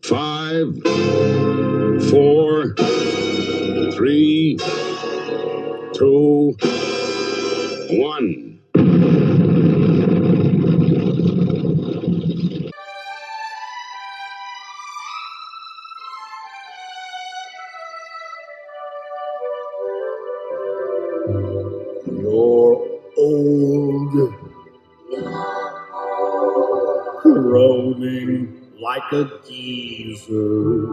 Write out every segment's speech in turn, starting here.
5, 4, 3, 2, 1. You're old, groaning like a geezer.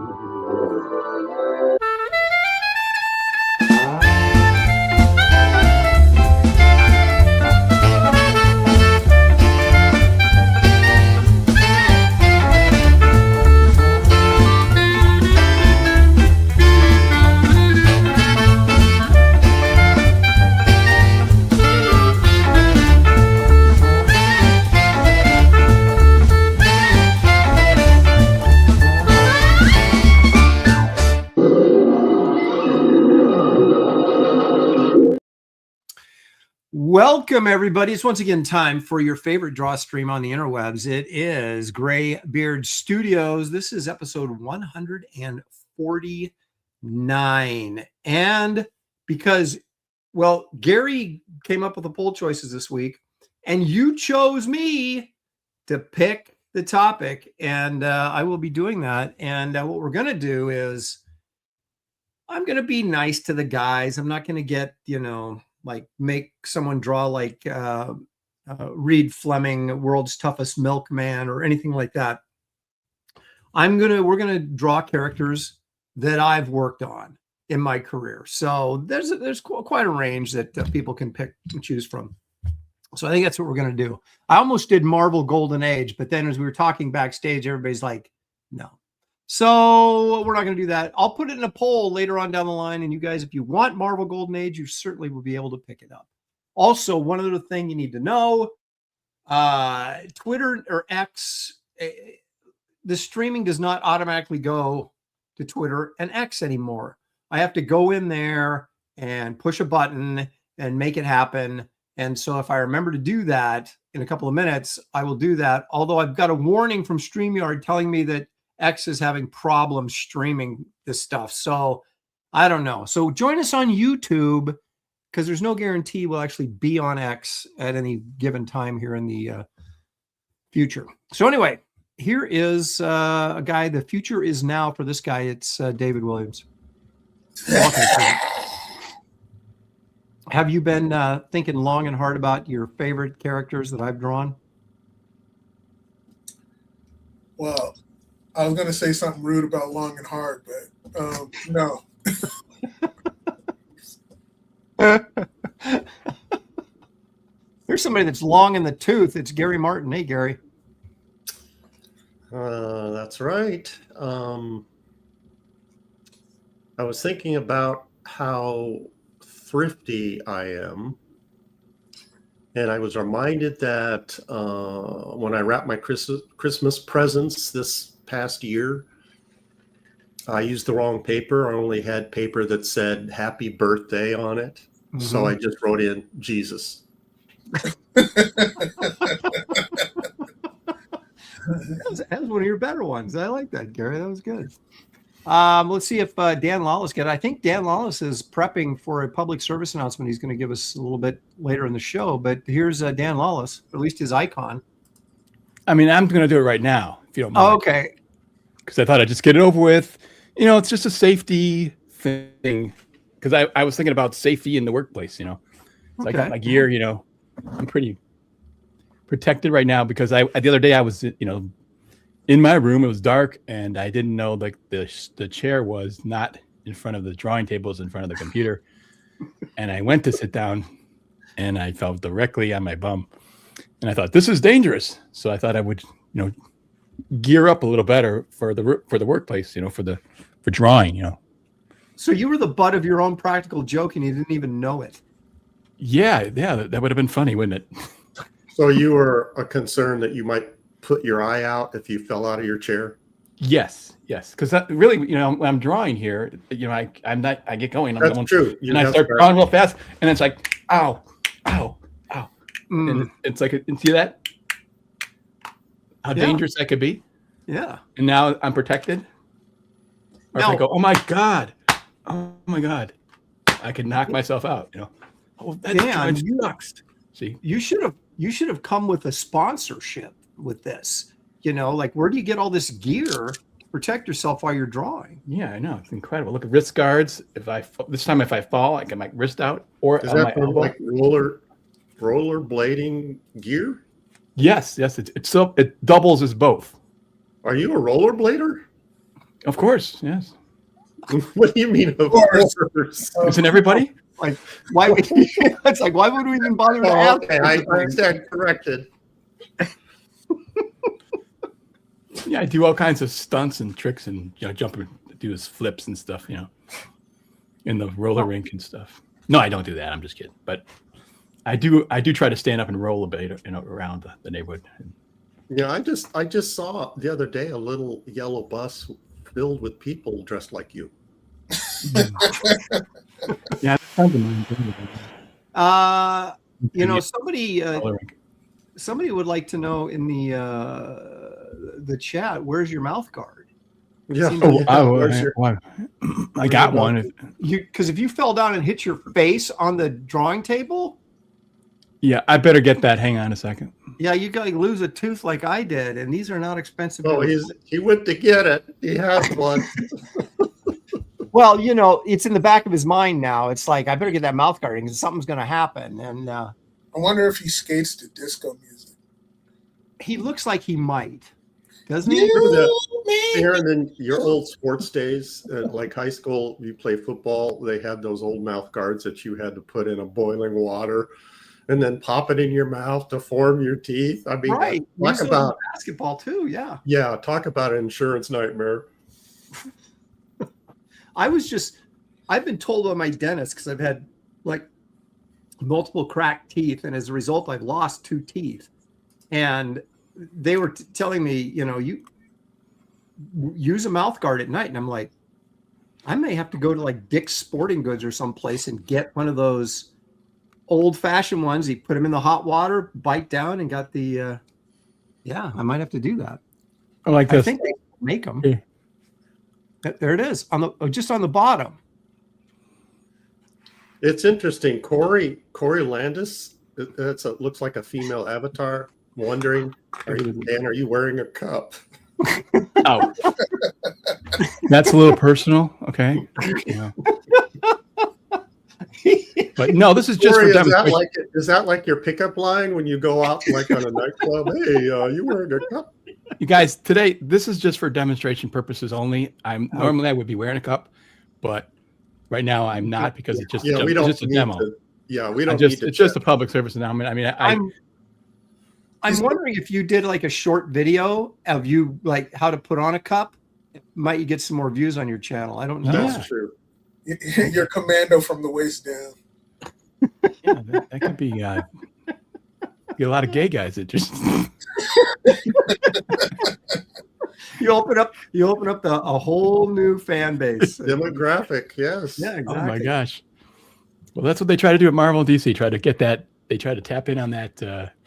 Welcome, everybody. It's once again time for your favorite draw stream on the interwebs. It is Graybeard'S Studios. This is episode 149. And because, well, Gary came up with the poll choices this week, and you chose me to pick the topic, and I will be doing that. And what we're going to do is I'm going to be nice to the guys. I'm not going to get, like make someone draw like Reed Fleming, world's toughest milkman, or anything like that. We're gonna draw characters that I've worked on in my career. So there's quite a range that people can pick and choose from. So I think that's what we're gonna do. I almost did Marvel Golden Age, but then as we were talking backstage, everybody's like, no. So we're not going to do that. I'll put it in a poll later on down the line. And you guys, if you want Marvel Golden Age, you certainly will be able to pick it up. Also, one other thing you need to know, Twitter or X, the streaming does not automatically go to Twitter and X anymore. I have to go in there and push a button and make it happen. And so if I remember to do that in a couple of minutes, I will do that. Although I've got a warning from StreamYard telling me that X is having problems streaming this stuff. So I don't know. So join us on YouTube, because there's no guarantee we'll actually be on X at any given time here in the future. So anyway, here is a guy. The future is now for this guy. It's David Williams. Have you been thinking long and hard about your favorite characters that I've drawn? Well, I was going to say something rude about long and hard, but no. There's somebody that's long in the tooth. It's Gary Martin. Hey, Gary. That's right. I was thinking about how thrifty I am. And I was reminded that when I wrapped my Christmas presents this past year, I used the wrong paper. I only had paper that said happy birthday on it. Mm-hmm. So I just wrote in Jesus. That was one of your better ones. I like that, Gary. That was good. Let's see if Dan Lawless got it. I think Dan Lawless is prepping for a public service announcement he's going to give us a little bit later in the show. But here's Dan Lawless, or at least his icon. I mean, I'm going to do it right now, if you don't mind. Oh, okay. Because I thought I'd just get it over with. It's just a safety thing. Because I was thinking about safety in the workplace, So okay. I got my gear, I'm pretty protected right now because the other day I was, in my room. It was dark, and I didn't know like the chair was not in front of the drawing table, it was in front of the computer. And I went to sit down, and I fell directly on my bum. And I thought, this is dangerous. So I thought I would, gear up a little better for the workplace, for drawing, So you were the butt of your own practical joke, and you didn't even know it. Yeah, that would have been funny, wouldn't it? So you were a concern that you might put your eye out if you fell out of your chair? Yes. Because really, when I'm drawing here, I get going. That's true. And I start drawing real fast, and it's like, ow. And it's like, and see that? How dangerous that could be? Yeah. And now I'm protected? Or if I go, oh my God, I could knock myself out, you know. Oh, that Dan, sucks. See? You should have come with a sponsorship with this. You know, like where do you get all this gear to protect yourself while you're drawing? Yeah, I know. It's incredible. Look at wrist guards. If I fall, I get my wrist out or Is on that my for elbow. like roller blading gear? Yes. It doubles as both. Are you a rollerblader? Of course, yes. What do you mean, of course? Isn't everybody? Like, why would it's like, why would we even bother to ask? Okay, I stand corrected. Yeah, I do all kinds of stunts and tricks and jump and do his flips and stuff, in the roller rink and stuff. No, I don't do that. I'm just kidding. But I do try to stand up and roll a bit, around the neighborhood. Yeah, I just saw the other day a little yellow bus filled with people dressed like you. Yeah, somebody would like to know in the chat, where's your mouth guard? Yeah. I got one. Because if you fell down and hit your face on the drawing table. Yeah, I better get that. Hang on a second. Yeah, you got to lose a tooth like I did, and these are not expensive. Oh, he went to get it. He has one. Well, it's in the back of his mind now. It's like, I better get that mouth guard because something's going to happen. And I wonder if he skates to disco music. He looks like he might, doesn't he? Aaron, in your old sports days, like high school, you play football. They had those old mouth guards that you had to put in a boiling water and then pop it in your mouth to form your teeth. I mean, right. Talk about basketball too. Yeah. Yeah. Talk about an insurance nightmare. I've been told by my dentist, because I've had like multiple cracked teeth, and as a result, I've lost 2 teeth. And they were telling me, you use a mouth guard at night. And I'm like, I may have to go to like Dick's Sporting Goods or someplace and get one of those old-fashioned ones. You put them in the hot water, bite down, and got the I might have to do that. I like this. I think they make them. Yeah. There it is just on the bottom. It's interesting. Corey Landis. Looks like a female avatar. Wondering, are you wearing a cup? Oh, that's a little personal. Okay. Yeah. But no, this is just Corey, for demonstration. is that like your pickup line when you go out like on a nightclub? Hey, you wearing a cup? You guys, today this is just for demonstration purposes only. Normally I would be wearing a cup, but right now I'm not, because it's just a demo. We don't. It's just a public service announcement. I mean, I'm wondering if you did like a short video of you like how to put on a cup, might you get some more views on your channel? I don't know. That's true. You're commando from the waist down. Yeah, that could be. Get a lot of gay guys interested. You open up a whole new fan base. Demographic, yes. Yeah, exactly. Oh my gosh. Well, that's what they try to do at Marvel DC. Try to get that. They try to tap in on that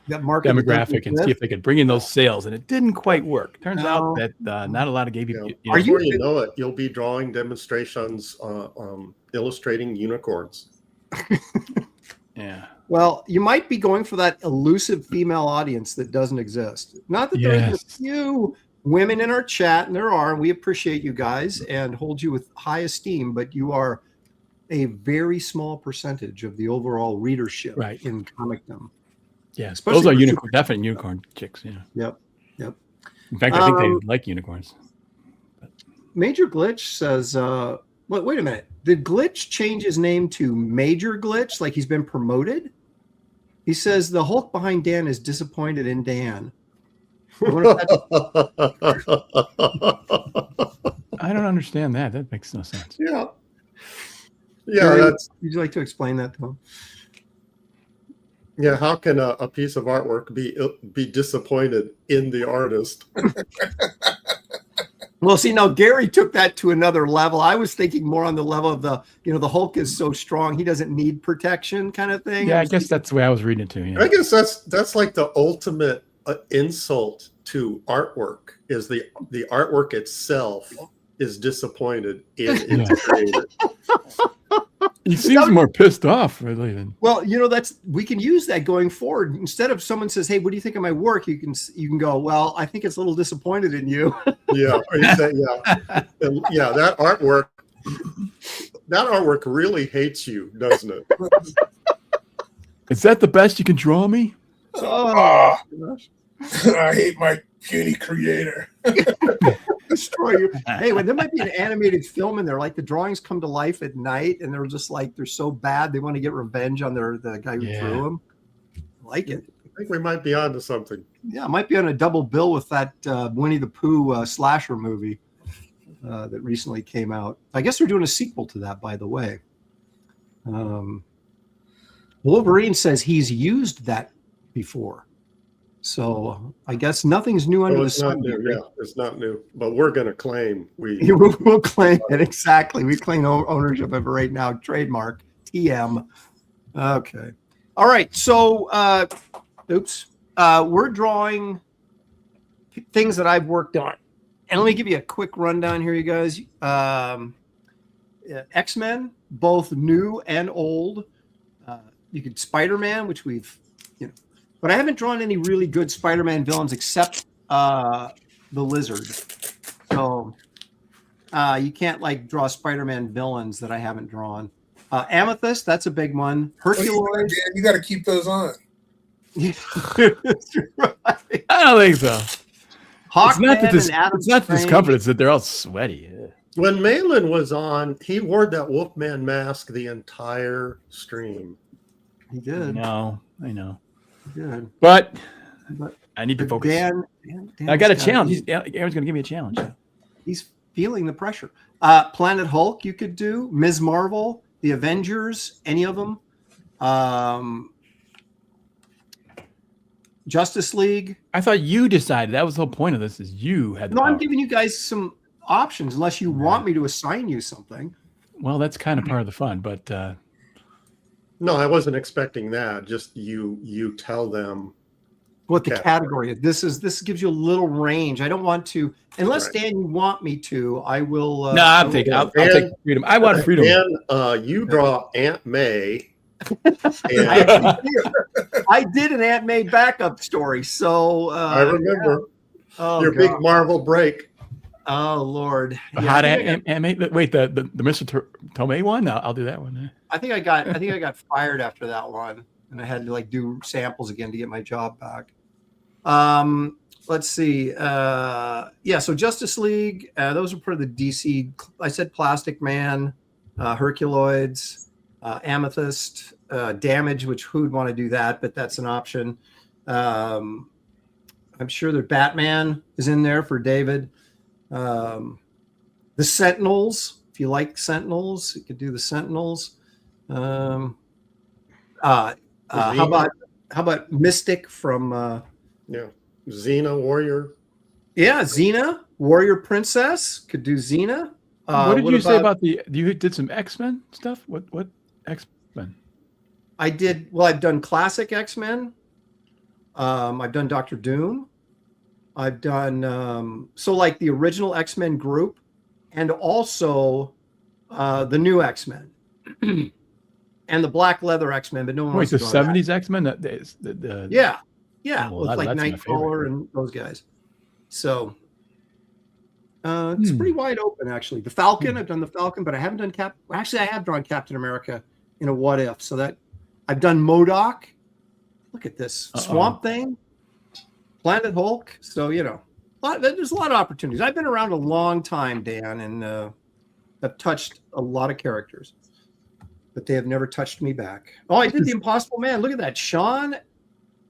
demographic and see if they could bring in those sales, and it didn't quite work. Turns out that not a lot of gay people. Before you know it, you'll be drawing demonstrations, illustrating unicorns. Yeah. Well, you might be going for that elusive female audience that doesn't exist. Not that there's a few women in our chat, and there are, and we appreciate you guys and hold you with high esteem, but you are a very small percentage of the overall readership in comicdom. Yeah, those are definite unicorn chicks. Yeah. Yep. In fact, I think they like unicorns. Major Glitch says, wait a minute. Did Glitch change his name to Major Glitch, like he's been promoted? He says the Hulk behind Dan is disappointed in Dan. I don't understand that. That makes no sense. Yeah. Would you like to explain that to him? Yeah, how can a piece of artwork be disappointed in the artist? Well, see, now Gary took that to another level. I was thinking more on the level of the Hulk is so strong he doesn't need protection kind of thing. Yeah, I guess that's the way I was reading it too. Yeah. I guess that's like the ultimate insult to artwork is the artwork itself is disappointed in its creator. He seems more pissed off, really. Than... Well, we can use that going forward. Instead of someone says, "Hey, what do you think of my work?" You can go, "Well, I think it's a little disappointed in you." Yeah, or you say, and, that artwork really hates you, doesn't it? Is that the best you can draw me? Oh, I hate my puny creator. Destroy you. Hey, there might be an animated film in there, like the drawings come to life at night, and they're just like they're so bad they want to get revenge on the guy who drew them. I like it. I think we might be onto something. Yeah, it might be on a double bill with that Winnie the Pooh slasher movie that recently came out. I guess they're doing a sequel to that, by the way. Wolverine says he's used that before. So I guess nothing's new under the sun. It's not new, but we're going to claim we'll claim it. Exactly. We claim ownership of it right now. Trademark TM. Okay. All right. So, we're drawing things that I've worked on. And let me give you a quick rundown here, you guys. X-Men, both new and old. You could Spider-Man, which we've, but I haven't drawn any really good Spider-Man villains except the Lizard. So you can't draw Spider-Man villains that I haven't drawn. Amethyst, that's a big one. Herculoid. You got to keep those on. That's right. I don't think so. Hawkman it's not discomfort. It's that they're all sweaty. When Malin was on, he wore that Wolfman mask the entire stream. He did. I know. Good. But I need to focus. Dan I got a challenge. Aaron's going to give me a challenge. He's feeling the pressure. Planet Hulk, you could do. Ms. Marvel, the Avengers, any of them. Justice League. I thought you decided. That was the whole point of this. Is you had. I'm giving you guys some options, unless you want me to assign you something. Well, that's kind of part of the fun, but. No, I wasn't expecting that. Just you tell them what the category is. This gives you a little range. I don't want to, unless Dan, you want me to. I will. No, I'll take freedom. I want freedom. And you draw Aunt May. I did an Aunt May backup story, so I remember your big Marvel break. Oh Lord! Hot Aunt May. Wait, the Mr. Tomei one. I'll do that one. I think I got fired after that one, and I had to do samples again to get my job back. Let's see. So Justice League. Those are part of the DC. I said Plastic Man, Herculoids, Amethyst, Damage. Which who'd want to do that? But that's an option. I'm sure that Batman is in there for David. The Sentinels. If you like Sentinels, you could do the Sentinels. How about Mystic from Xena Warrior? Yeah, Xena Warrior Princess could do Xena. What did you say about you did some X-Men stuff? What X-Men? I did. Well, I've done classic X-Men. I've done Doctor Doom. I've done the original X-Men group, and also the new X-Men. And the black leather X-Men, but no one wants to the 70s X-Men? Yeah. Oh, with Nightcrawler and those guys. So it's pretty wide open, actually. The Falcon, I've done the Falcon, but I haven't done Actually, I have drawn Captain America in a What If. So that I've done MODOK. Look at this. Swamp Thing. Planet Hulk. So, there's a lot of opportunities. I've been around a long time, Dan, and I've touched a lot of characters. But they have never touched me back. Oh, I did the Impossible Man. Look at that.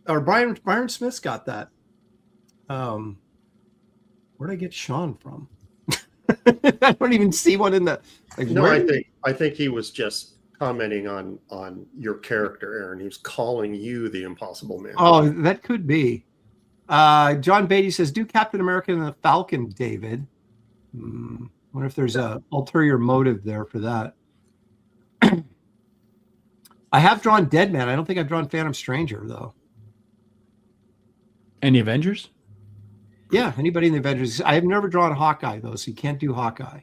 Byron Smith's got that. Where'd I get Sean from? I don't even see one in the. I think he was just commenting on your character, Aaron. He was calling you the Impossible Man. Oh, that could be. John Beatty says, "Do Captain America and the Falcon, David." Wonder if there's a ulterior motive there for that. I have drawn Deadman. I don't think I've drawn Phantom Stranger, though. Any Avengers? Yeah, anybody in the Avengers. I have never drawn Hawkeye though, so you can't do Hawkeye.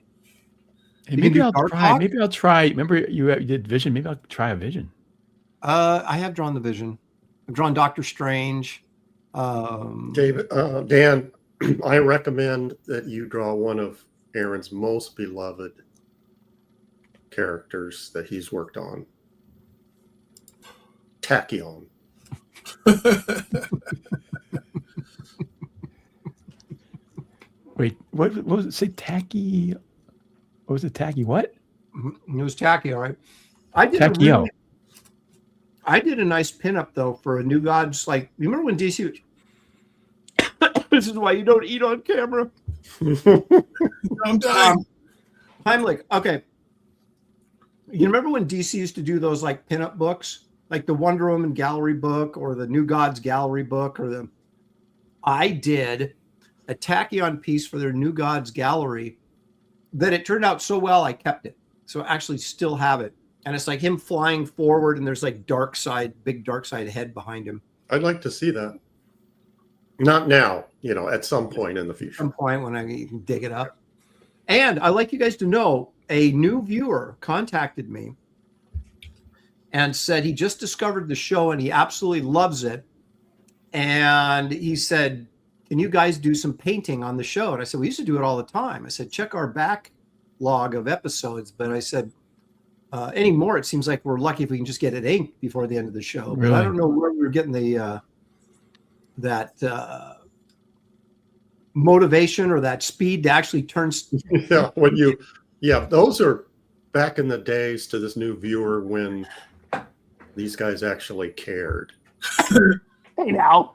Hey, You can maybe do I'll Dark try. Hawk? Maybe I'll try. Remember you did Vision? Maybe I'll try a Vision. I have drawn the Vision. I've drawn Doctor Strange. David, Dan, I recommend that you draw one of Aaron's most beloved characters that he's worked on. Tachyon. Wait, what was it? Say tacky. What was it? Tacky what? It was tacky, all right. I did Tachyo. I did a nice pinup though for a New Gods. Like, you remember when DC? This is why you don't eat on camera. I'm dying. Heimlich. Okay. You remember when DC used to do those like pinup books, like the Wonder Woman gallery book or the New Gods gallery book, or the? I did a Tachyon piece for their New Gods gallery that it turned out so well I kept it. So I actually still have it. And it's like him flying forward and there's like big dark side head behind him. I'd like to see that. Not now, at some point in the future. At some point when you can dig it up. And I'd like you guys to know a new viewer contacted me and said he just discovered the show and he absolutely loves it. And he said, can you guys do some painting on the show? And I said, we used to do it all the time. I said, check our backlog of episodes. But I said, anymore, it seems like we're lucky if we can just get it inked before the end of the show. Really? But I don't know where we're getting the that motivation or that speed to actually turn. Those are back in the days to this new viewer when these guys actually cared. Hey now.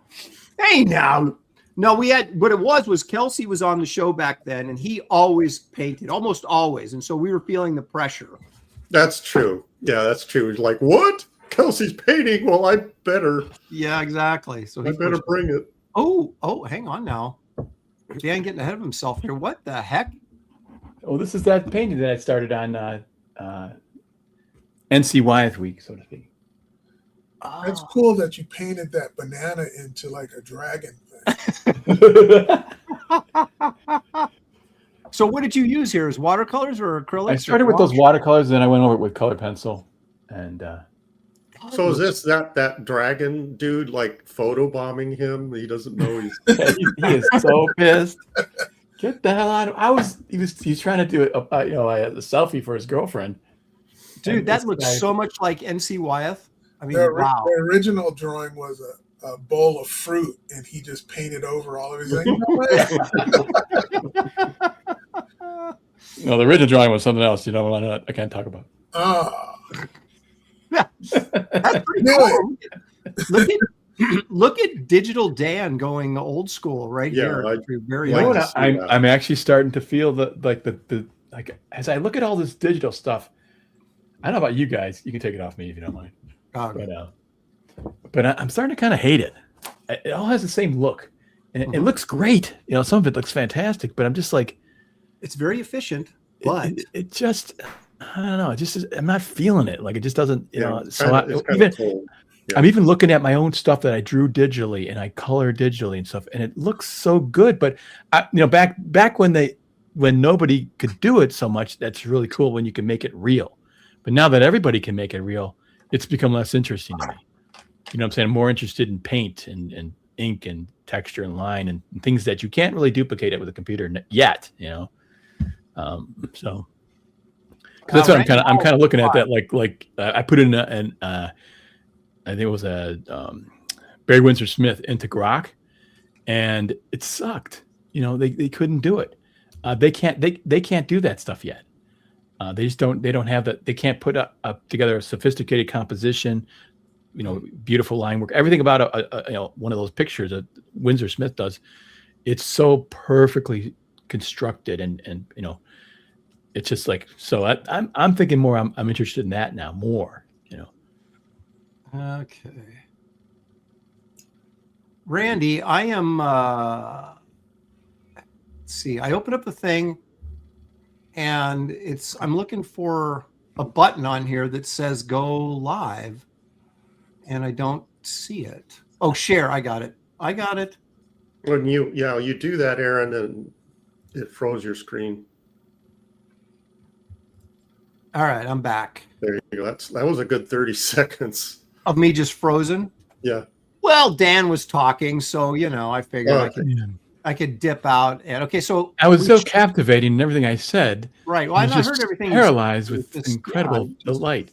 No, we had what it was Kelsey was on the show back then, and he always painted, almost always, and so we were feeling the pressure. That's true. Yeah, that's true. He's like, what? Kelsey's painting? Well, I better. Yeah, exactly. So I better bring it. Oh, hang on now. Dan getting ahead of himself here. What the heck? Oh, this is that painting that I started on NC Wyeth week, so to speak. It's cool that you painted that banana into like a dragon thing. So what did you use here? Is watercolors or acrylics? I started with those watercolors, then I went over it with color pencil. And so is this that dragon dude like photobombing him? He doesn't know he's he is so pissed. Get the hell out of! He's trying to do a selfie for his girlfriend. Dude, that looks so much like NC Wyeth. I mean, wow. The original drawing was a bowl of fruit, and he just painted over all of his. No, the original drawing was something else. I can't talk about. That's pretty cool. Look at Digital Dan going old school right here. I'm actually starting to feel the as I look at all this digital stuff. I don't know about you guys. You can take it off me if you don't mind. But I'm starting to kind of hate it. It all has the same look, and it looks great. Some of it looks fantastic, but I'm just like, it's very efficient, but it just, I don't know. It just I'm not feeling it. Like it just doesn't. I'm even looking at my own stuff that I drew digitally and I color digitally and stuff, and it looks so good. But back when nobody could do it so much, that's really cool when you can make it real. But now that everybody can make it real, it's become less interesting to me. You know what I'm saying? I'm more interested in paint and ink and texture and line and things that you can't really duplicate it with a computer yet, So that's what I'm kind of looking at that. Like I put in I think it was a Barry Windsor Smith into Grok, and it sucked. They couldn't do it. They can't do that stuff yet. They just don't. They don't have that. They can't put together a sophisticated composition. Beautiful line work. Everything about one of those pictures that Windsor Smith does, it's so perfectly constructed, and it's just like so. I'm thinking more. I'm interested in that now more. Okay. Randy, I am. Let's see. I open up the thing. And I'm looking for a button on here that says go live, and I don't see it. Oh, share. I got it. When you do that, Aaron, and it froze your screen. All right, I'm back. There you go. That was a good 30 seconds. Of me just frozen? Yeah. Well, Dan was talking, so I figured I could dip out. And okay, so I was so captivating in everything I said. Right. Well, I heard everything. Paralyzed with incredible delight.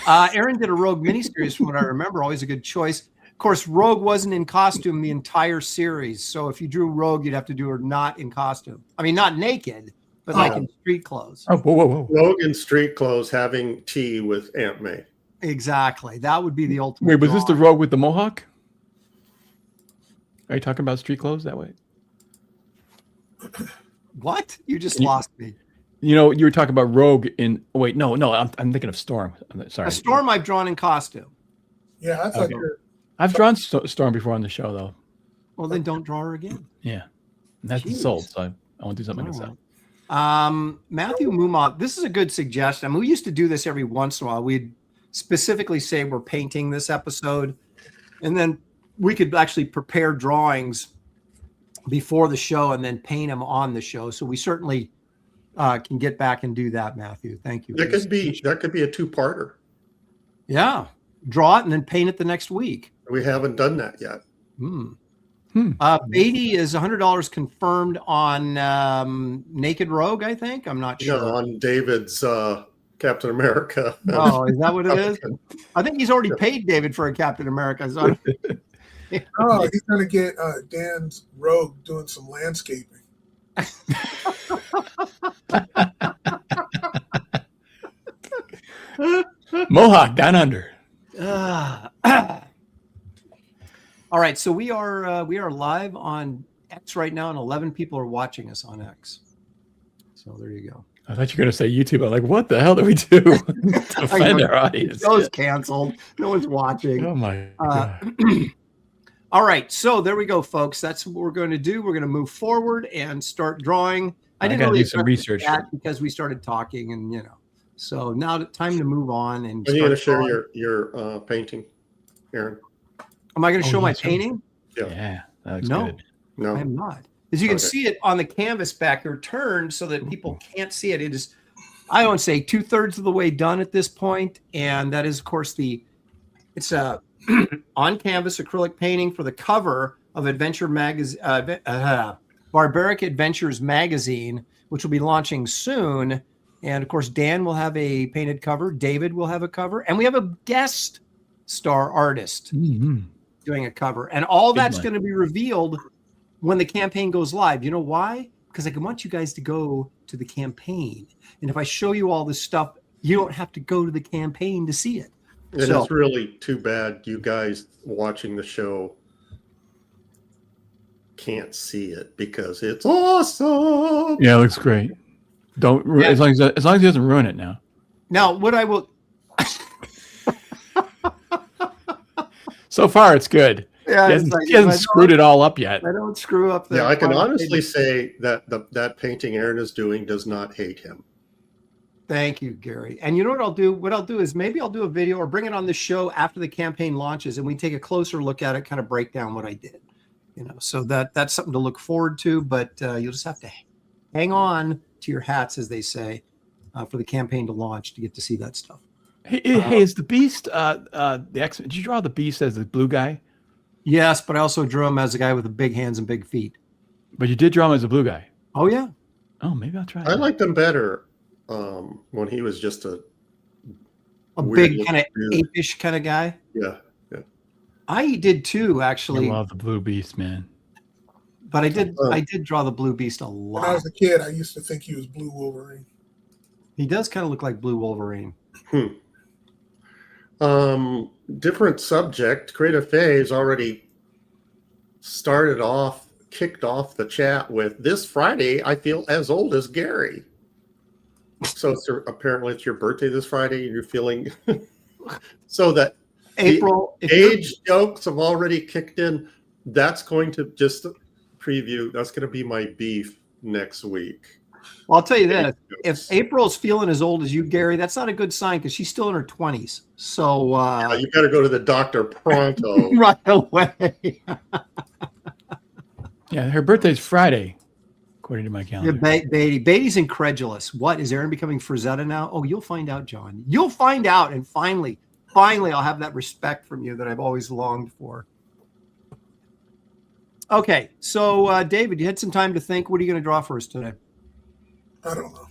Aaron did a Rogue miniseries, from what I remember. Always a good choice. Of course, Rogue wasn't in costume the entire series, so if you drew Rogue, you'd have to do her not in costume. I mean, not naked, but like in street clothes. Oh, whoa. Rogue in street clothes having tea with Aunt May. Exactly. That would be the ultimate. Wait, was this the Rogue with the mohawk? Are you talking about street clothes that way? What? You just lost me. You were talking about Rogue in. Oh, wait, no. I'm thinking of Storm. Sorry. A Storm I've drawn in costume. Yeah, I thought I've drawn Storm before on the show, though. Well, then don't draw her again. Yeah. And that's sold, so I want to do something like that. Matthew Mumont, this is a good suggestion. I mean, we used to do this every once in a while. We'd specifically say we're painting this episode, and then we could actually prepare drawings before the show and then paint them on the show. So we certainly can get back and do that, Matthew. Thank you. That could be a two-parter. Yeah. Draw it and then paint it the next week. We haven't done that yet. Beatty is $100 confirmed on Naked Rogue, I think. I'm not sure. On David's Captain America. Oh, is that what it is? I think he's already paid David for a Captain America. So. Oh, he's going to get Dan's Rogue doing some landscaping. Mohawk down under. All right, so we are live on X right now, and 11 people are watching us on X. So there you go. I thought you were going to say YouTube. I'm like, what the hell do we do to offend our audience? The show's canceled. No one's watching. Oh my God. All right, so there we go, folks. That's what we're going to do. We're going to move forward and start drawing. I didn't really do some research because we started talking, and So now time to move on. And are you going to share your painting, Aaron? Am I going to show my painting? Yeah, that looks good. No, I am not. As you can see it on the canvas back there, turned so that people can't see it. It is, I would say, 2/3 of the way done at this point, and that is, of course, it's a on canvas acrylic painting for the cover of Adventure Magazine, Barbaric Adventures magazine, which will be launching soon. And of course, Dan will have a painted cover. David will have a cover, and we have a guest star artist doing a cover, and all that's going to be revealed when the campaign goes live. You know why? Because I want you guys to go to the campaign, and if I show you all this stuff, you don't have to go to the campaign to see it. And it's really too bad you guys watching the show can't see it because it's awesome. Yeah, it looks great. Don't as long as he doesn't ruin it now. Now, what I will. So far, it's good. Yeah, he hasn't screwed it all up yet. I don't screw up. Yeah, I can honestly say that that painting Aaron is doing does not hate him. Thank you, Gary. And you know what I'll do? What I'll do is maybe I'll do a video or bring it on the show after the campaign launches, and we take a closer look at it, kind of break down what I did. So that's something to look forward to. But you'll just have to hang on to your hats, as they say, for the campaign to launch to get to see that stuff. Hey, is the Beast the X? Did you draw the Beast as the blue guy? Yes, but I also drew him as a guy with the big hands and big feet. But you did draw him as a blue guy. Oh yeah. Oh, maybe I'll try. I liked him better when he was just a big kind of ape-ish kind of guy. Yeah. I did too, actually. I love the blue Beast, man. But I did draw the blue Beast a lot. When I was a kid, I used to think he was Blue Wolverine. He does kind of look like Blue Wolverine. Different subject. Creative Phase already kicked off the chat with this Friday. I feel as old as Gary. So apparently it's your birthday this Friday, and you're feeling so that April age jokes have already kicked in. That's going to just preview. That's going to be my beef next week. Well, I'll tell you this: if April's feeling as old as you, Gary, that's not a good sign because she's still in her 20s. So You got to go to the doctor pronto. right away. Yeah, her birthday's Friday, according to my calendar. Beatty's incredulous. What is Aaron becoming Frazetta now? Oh, you'll find out, John. You'll find out, and finally, I'll have that respect from you that I've always longed for. Okay, so David, you had some time to think. What are you going to draw for us today? I don't know.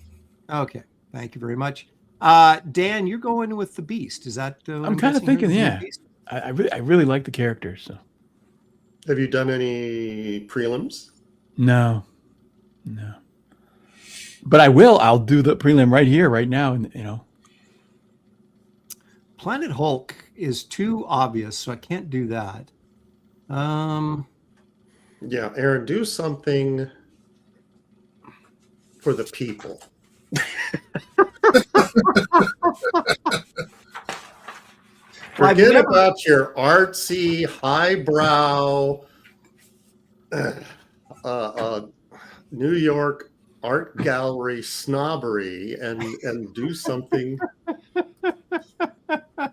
Okay, thank you very much. Dan, you're going with the Beast. Is that? I'm kind of thinking, yeah. I really like the characters. So, have you done any prelims? No. But I will. I'll do the prelim right here, right now, and Planet Hulk is too obvious, so I can't do that. Yeah, Aaron, do something for the people. Forget about your artsy, highbrow New York art gallery snobbery and do something that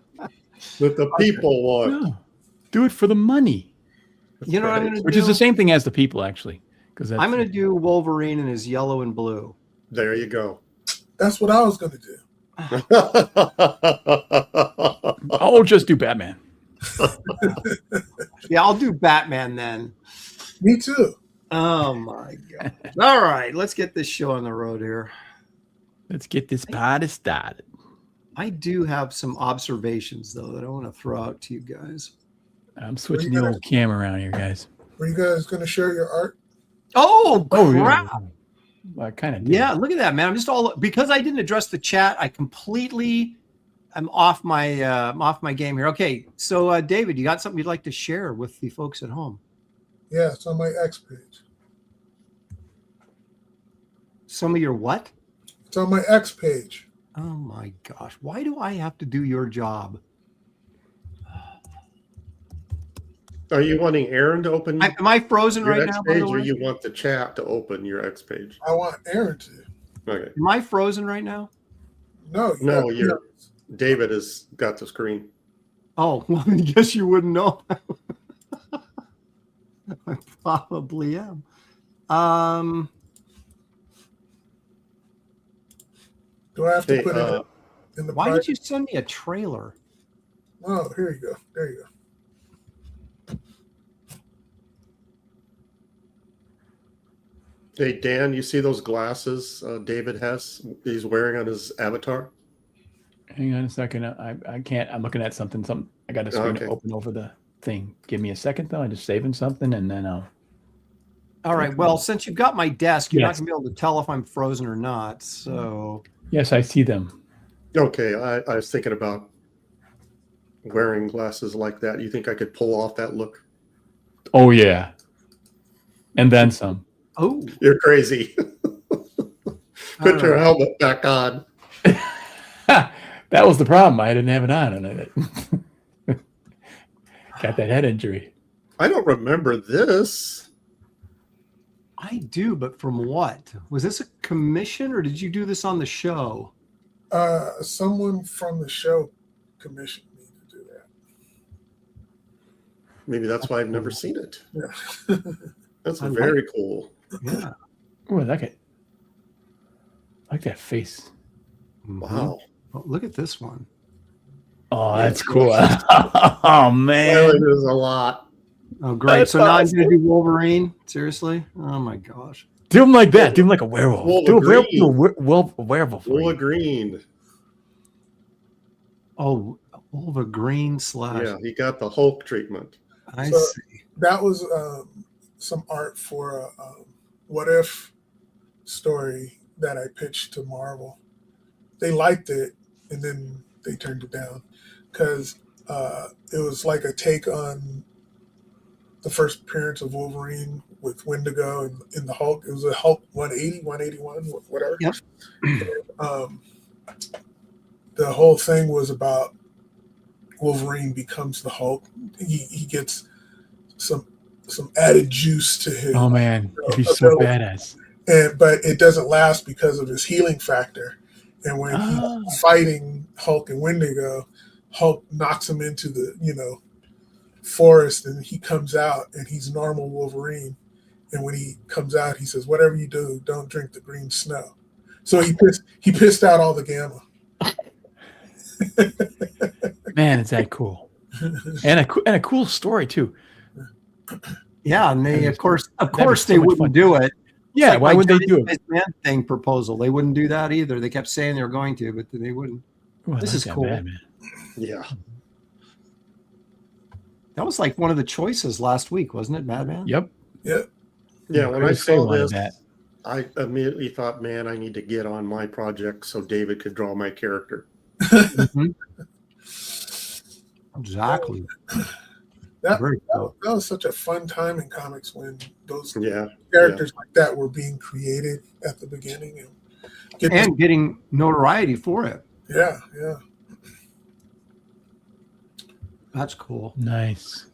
the people want. No. Do it for the money. You know what I'm going to do? Which is the same thing as the people, actually. Because I'm going to do Wolverine in his yellow and blue. There you go. That's what I was going to do. I'll just do Batman. Yeah, I'll do Batman then. Me too. Oh my God. All right, let's get this show on the road here. Let's get this party started. I do have some observations, though, that I want to throw out to you guys. I'm switching the old camera around here, guys. Were you guys going to share your art? Oh, crap. Yeah. Well, I kind of did. Yeah, look at that, man. I'm just because I didn't address the chat. I'm off my game here. Okay, so David, you got something you'd like to share with the folks at home? Yeah, it's on my X page. Some of your what? It's on my X page. Oh my gosh. Why do I have to do your job? Are you wanting Aaron to open am I frozen your right X now? page, or you want the chat to open your X page? I want Aaron to. Okay. Am I frozen right now? No, David has got the screen. Oh, well, I guess you wouldn't know. I probably am. Do I have to put it in the why did you send me a trailer? Oh, here you go. There you go. Hey, Dan, you see those glasses David has? He's wearing on his avatar? Hang on a second. I can't. I'm looking at something. I got a screen to open over the thing. Give me a second, though. I'm just saving something, and then I'll. All right. Well, since you've got my desk, you're not going to be able to tell if I'm frozen or not. So. Yes, I see them. Okay. I was thinking about wearing glasses like that. You think I could pull off that look? Oh, yeah. And then some. Oh. You're crazy. Put your helmet back on. That was the problem. I didn't have it on. And got that head injury. I don't remember this. I do, but from what? Was this a commission or did you do this on the show? Someone from the show commissioned me to do that. Maybe that's why I've never seen it. Yeah. That's very cool. Yeah. Oh, I like it. I like that face. Wow. Oh, look at this one. Oh, that's cool. Oh, man. There's a lot. Oh, great. That's so now awesome. I'm going to do Wolverine? Seriously? Oh, my gosh. Do him like that. Do him like a werewolf. Do a werewolf. Wolverine. Oh, Wolverine / Yeah, he got the Hulk treatment. I see. That was some art for a What If story that I pitched to Marvel. They liked it, and then they turned it down because it was like a take on the first appearance of Wolverine with Wendigo and in the Hulk. It was a Hulk 180, 181, whatever. Yep. The whole thing was about Wolverine becomes the Hulk. He gets some added juice to his. Oh, man. He'd be so badass. but it doesn't last because of his healing factor. And when he's fighting Hulk and Wendigo, Hulk knocks him into the forest, and he comes out and he's normal Wolverine. And when he comes out, he says, "Whatever you do, don't drink the green snow." So he pissed out all the gamma. Man, is that cool? And a cool story too. Yeah, and they of course so they much wouldn't fun. do it. Yeah, Like why my would they Johnny do it? Space Man thing proposal? They wouldn't do that either. They kept saying they were going to, but they wouldn't. Ooh, I This like is that cool. bad, man. Yeah. That was like one of the choices last week, wasn't it, Madman? Yep. Yeah. Yeah, when I Chris Faye saw wanted this, that. I immediately thought, man, I need to get on my project so David could draw my character. Mhm. Exactly. That Very cool. was such a fun time in comics when those Yeah. characters like that were being created at the beginning And getting notoriety for it. yeah. That's cool. Nice.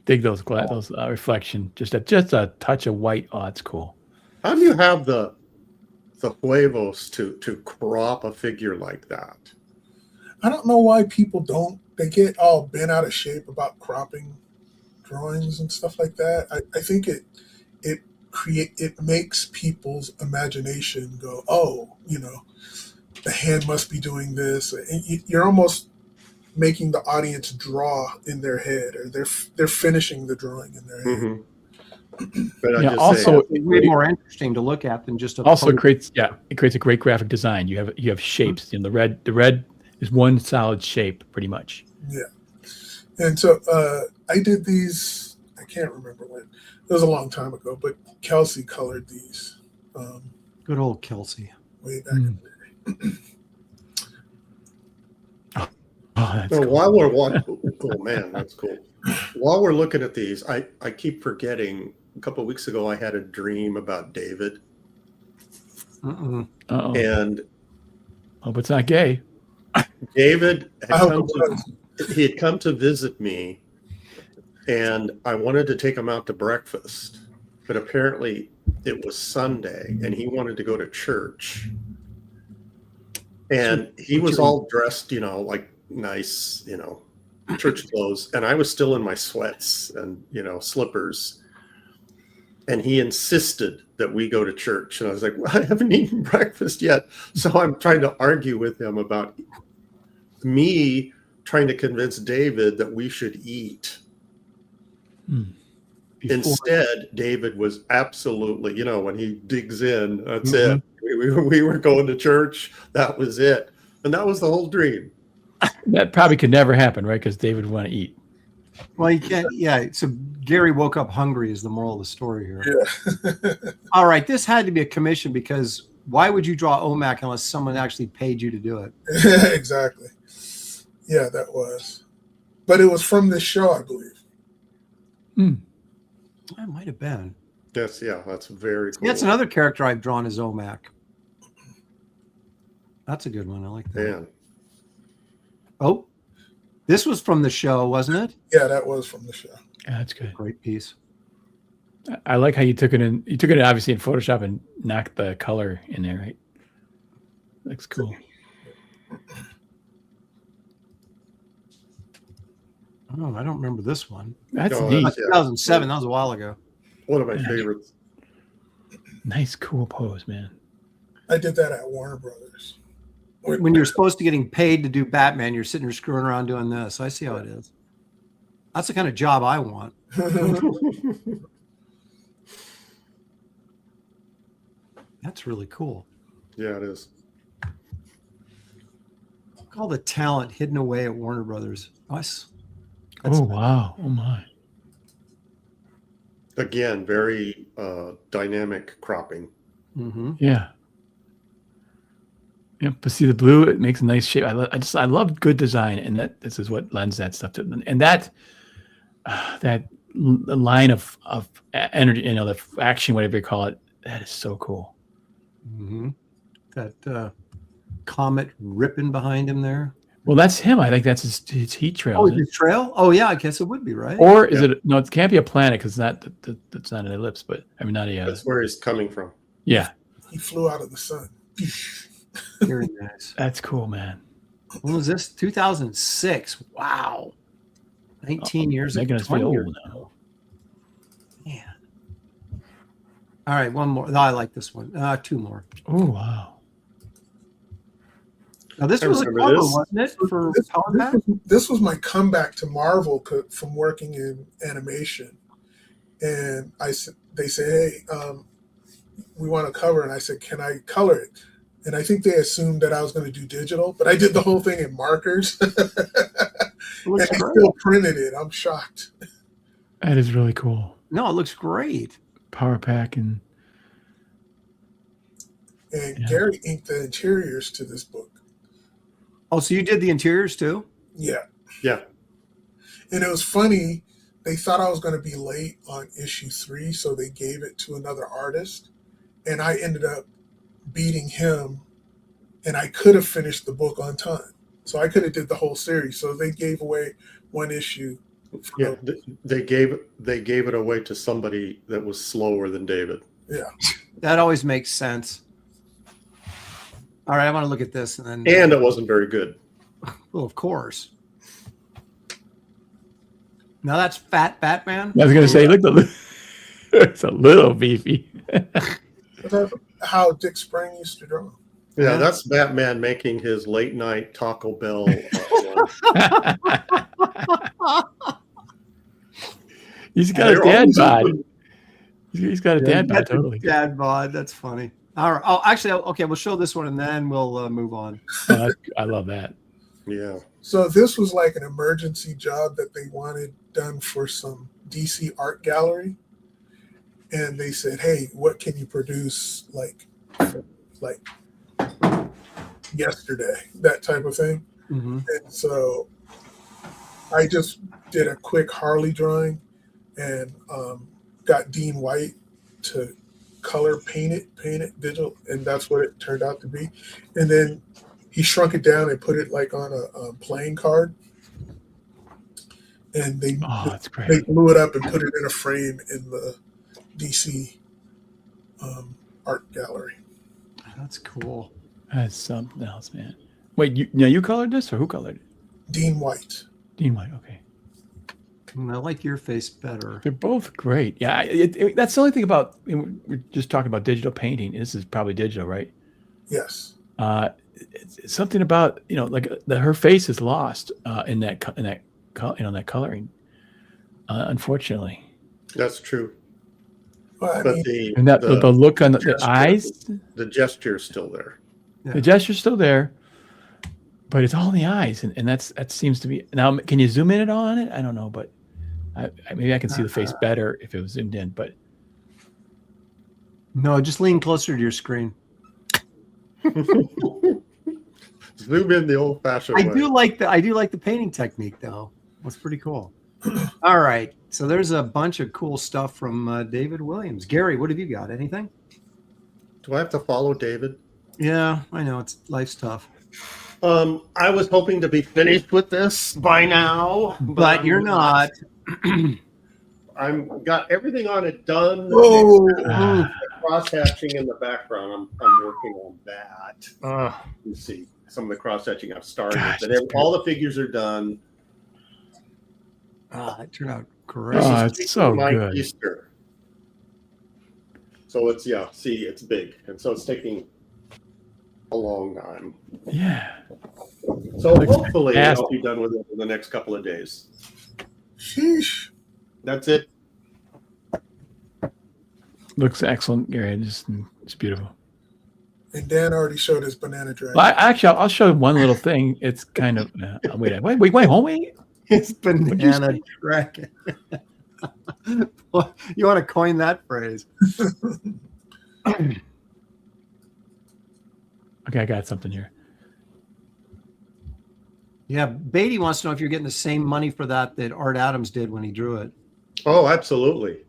Dig those reflection. Just a touch of white. Oh, it's cool. How do you have the huevos to crop a figure like that? I don't know why people don't. They get all bent out of shape about cropping drawings and stuff like that. I think it makes people's imagination go, oh, the hand must be doing this. And you're almost making the audience draw in their head, or they're finishing the drawing in their head. Mm-hmm. But Yeah, I just also- say, It's way more interesting to look at than just a Also photo. creates a great graphic design. You have shapes. The red is one solid shape pretty much. Yeah. And so I did these, I can't remember when. It was a long time ago, but Kelsey colored these Good old Kelsey. way back in the day. Oh, that's so cool. while we're watching, oh man, that's cool. While we're looking at these, I keep forgetting. A couple of weeks ago, I had a dream about David, Mm-mm. Uh-oh. and Hope it's not gay. David I had hope he had come to visit me, and I wanted to take him out to breakfast, but apparently it was Sunday, and he wanted to go to church, and he was all dressed, like nice, church clothes, and I was still in my sweats and slippers, and he insisted that we go to church, and I was like, well, I haven't eaten breakfast yet, so I'm trying to argue with him about me trying to convince David that we should eat. Instead, David was absolutely, when he digs in, that's it. We were going to church. That was it. And that was the whole dream. That probably could never happen, right? Because David would want to eat. Well, you can't. Yeah. So Gary woke up hungry is the moral of the story here. Yeah. All right. This had to be a commission, because why would you draw OMAC unless someone actually paid you to do it? Exactly. Yeah, that was. But it was from this show, I believe. That might have been. Yes, yeah, that's very cool. Yeah, that's another character I've drawn as OMAC. That's a good one. I like that. Man. Oh, this was from the show, wasn't it? Yeah, that was from the show. Yeah, that's good. Great piece. I like how you took it in. You took it obviously in Photoshop and knocked the color in there, right? Looks cool. Oh, I don't remember this one. That's Oh, neat. that's- 2007. That was a while ago. One of my favorites. Nice, cool pose, man. I did that at Warner Brothers. When you're supposed to getting paid to do Batman, you're sitting there screwing around doing this. I see how it is. That's the kind of job I want. That's really cool. Yeah, it is. Look at all the talent hidden away at Warner Brothers. Nice. Oh wow! Oh my! Again, very dynamic cropping. Mm-hmm. Yeah. Yep. But see the blue, it makes a nice shape. I love good design, and this is what lends that stuff to. And that line of energy, the action, whatever you call it, that is so cool. Mm-hmm. That comet ripping behind him there. Well, that's him. I think that's his heat trail. Oh, isn't it? his trail? Oh, yeah, I guess it would be, right? Or is it? No, it can't be a planet because it's not an ellipse. But I mean, not a. That's where he's coming from. Yeah, He flew out of the sun. Very nice. that's cool, man. When was this? 2006. Wow. 19 years ago. Making us 20 feel years old now. ago. Man. All right, one more. No, I like this one. Two more. Oh, wow. Now, this I was a remember cover, this. wasn't it? For Power Pack? This was my comeback to Marvel from working in animation. And they said, hey, we want to cover. And I said, can I color it? And I think they assumed that I was going to do digital, but I did the whole thing in markers. And looks I great. still printed it. I'm shocked. That is really cool. No, it looks great. Power Pack and yeah. Gary inked the interiors to this book. Oh, so you did the interiors too? Yeah. Yeah. And it was funny. They thought I was going to be late on issue 3, so they gave it to another artist. And I ended up beating him, and I could have finished the book on time. So I could have did the whole series. So they gave away one issue. Yeah, they gave it away to somebody that was slower than David. Yeah. That always makes sense. All right, I want to look at this and then. And it wasn't very good. Well, of course. Now that's Fat Batman. I was going to say, look, it's a little beefy. That's how Dick Sprang used to draw. Yeah, that's Batman making his late night Taco Bell. He's got a dad bod. He's got a dad bod, totally. Dad bod. That's funny. All right. Oh, actually, okay. We'll show this one and then we'll move on. Oh, I love that. Yeah. So this was like an emergency job that they wanted done for some DC art gallery. And they said, hey, what can you produce like yesterday? That type of thing. Mm-hmm. And so I just did a quick Harley drawing and got Dean White to color paint it digital, and that's what it turned out to be. And then he shrunk it down and put it like on a playing card, and they blew it up and put it in a frame in the DC art gallery. That's cool. That's something else, man. Wait, you colored this, or who colored it? Dean White. Dean White, okay. I like your face better. They're both great. Yeah, that's the only thing about, we're just talking about digital painting. This is probably digital, right? Yes. It's something about, like her face is lost in that coloring. Unfortunately. That's true. Well, But the look on the eyes, the gesture is still there. Yeah. The gesture's still there, but it's all in the eyes, and that seems to be. Now, can you zoom in on it? I don't know, but maybe I can see the face better if it was zoomed in. But no, just lean closer to your screen. Zoom in the old-fashioned way. I do like the painting technique, though. That's pretty cool. All right, so there's a bunch of cool stuff from David Williams. Gary, what have you got? Anything? Do I have to follow David? Yeah, I know life's tough. I was hoping to be finished with this by now, but you're not. I'm got everything on it done. Cross hatching in the background. I'm working on that. You see some of the cross hatching I've started, but all the figures are done. It turned out great. Oh, it's so good. Easter. So it's it's big, and so it's taking a long time. Yeah. So hopefully I'll be done with it in the next couple of days. Sheesh. That's it. Looks excellent, Gary. It's beautiful. And Dan already showed his banana dragon. Well, I'll show one little thing. It's kind of wait, homie. It's banana dragon. You want to coin that phrase? Okay, I got something here. Yeah, Beatty wants to know if you're getting the same money for that Art Adams did when he drew it. Oh, absolutely.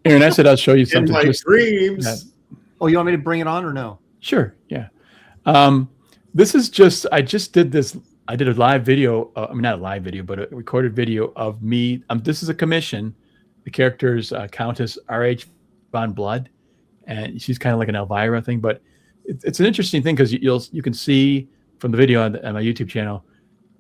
Aaron, I said I'll show you something. In my dreams. Oh, you want me to bring it on or no? Sure. Yeah. This is I just did this. I did a live video. Not a live video, but a recorded video of me. This is a commission. The character's Countess R.H. Von Blood. and she's kind of like an Elvira thing. But it's an interesting thing because you can see from the video on my YouTube channel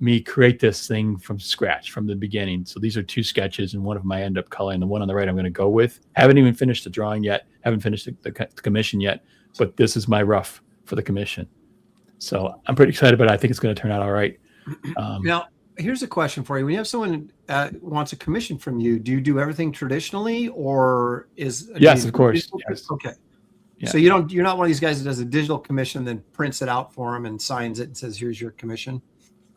me create this thing from scratch from the beginning. So these are 2 sketches, and one of them I end up coloring. The one on the right I'm going to go with. Haven't even finished the drawing yet. Haven't finished the commission yet. But this is my rough for the commission. So I'm pretty excited, but I think it's going to turn out all right. Now, here's a question for you. When you have someone wants a commission from you, do you do everything traditionally, or is yes, of course. Yes. Okay. Yeah. So you're not one of these guys that does a digital commission, then prints it out for them and signs it and says, "Here's your commission."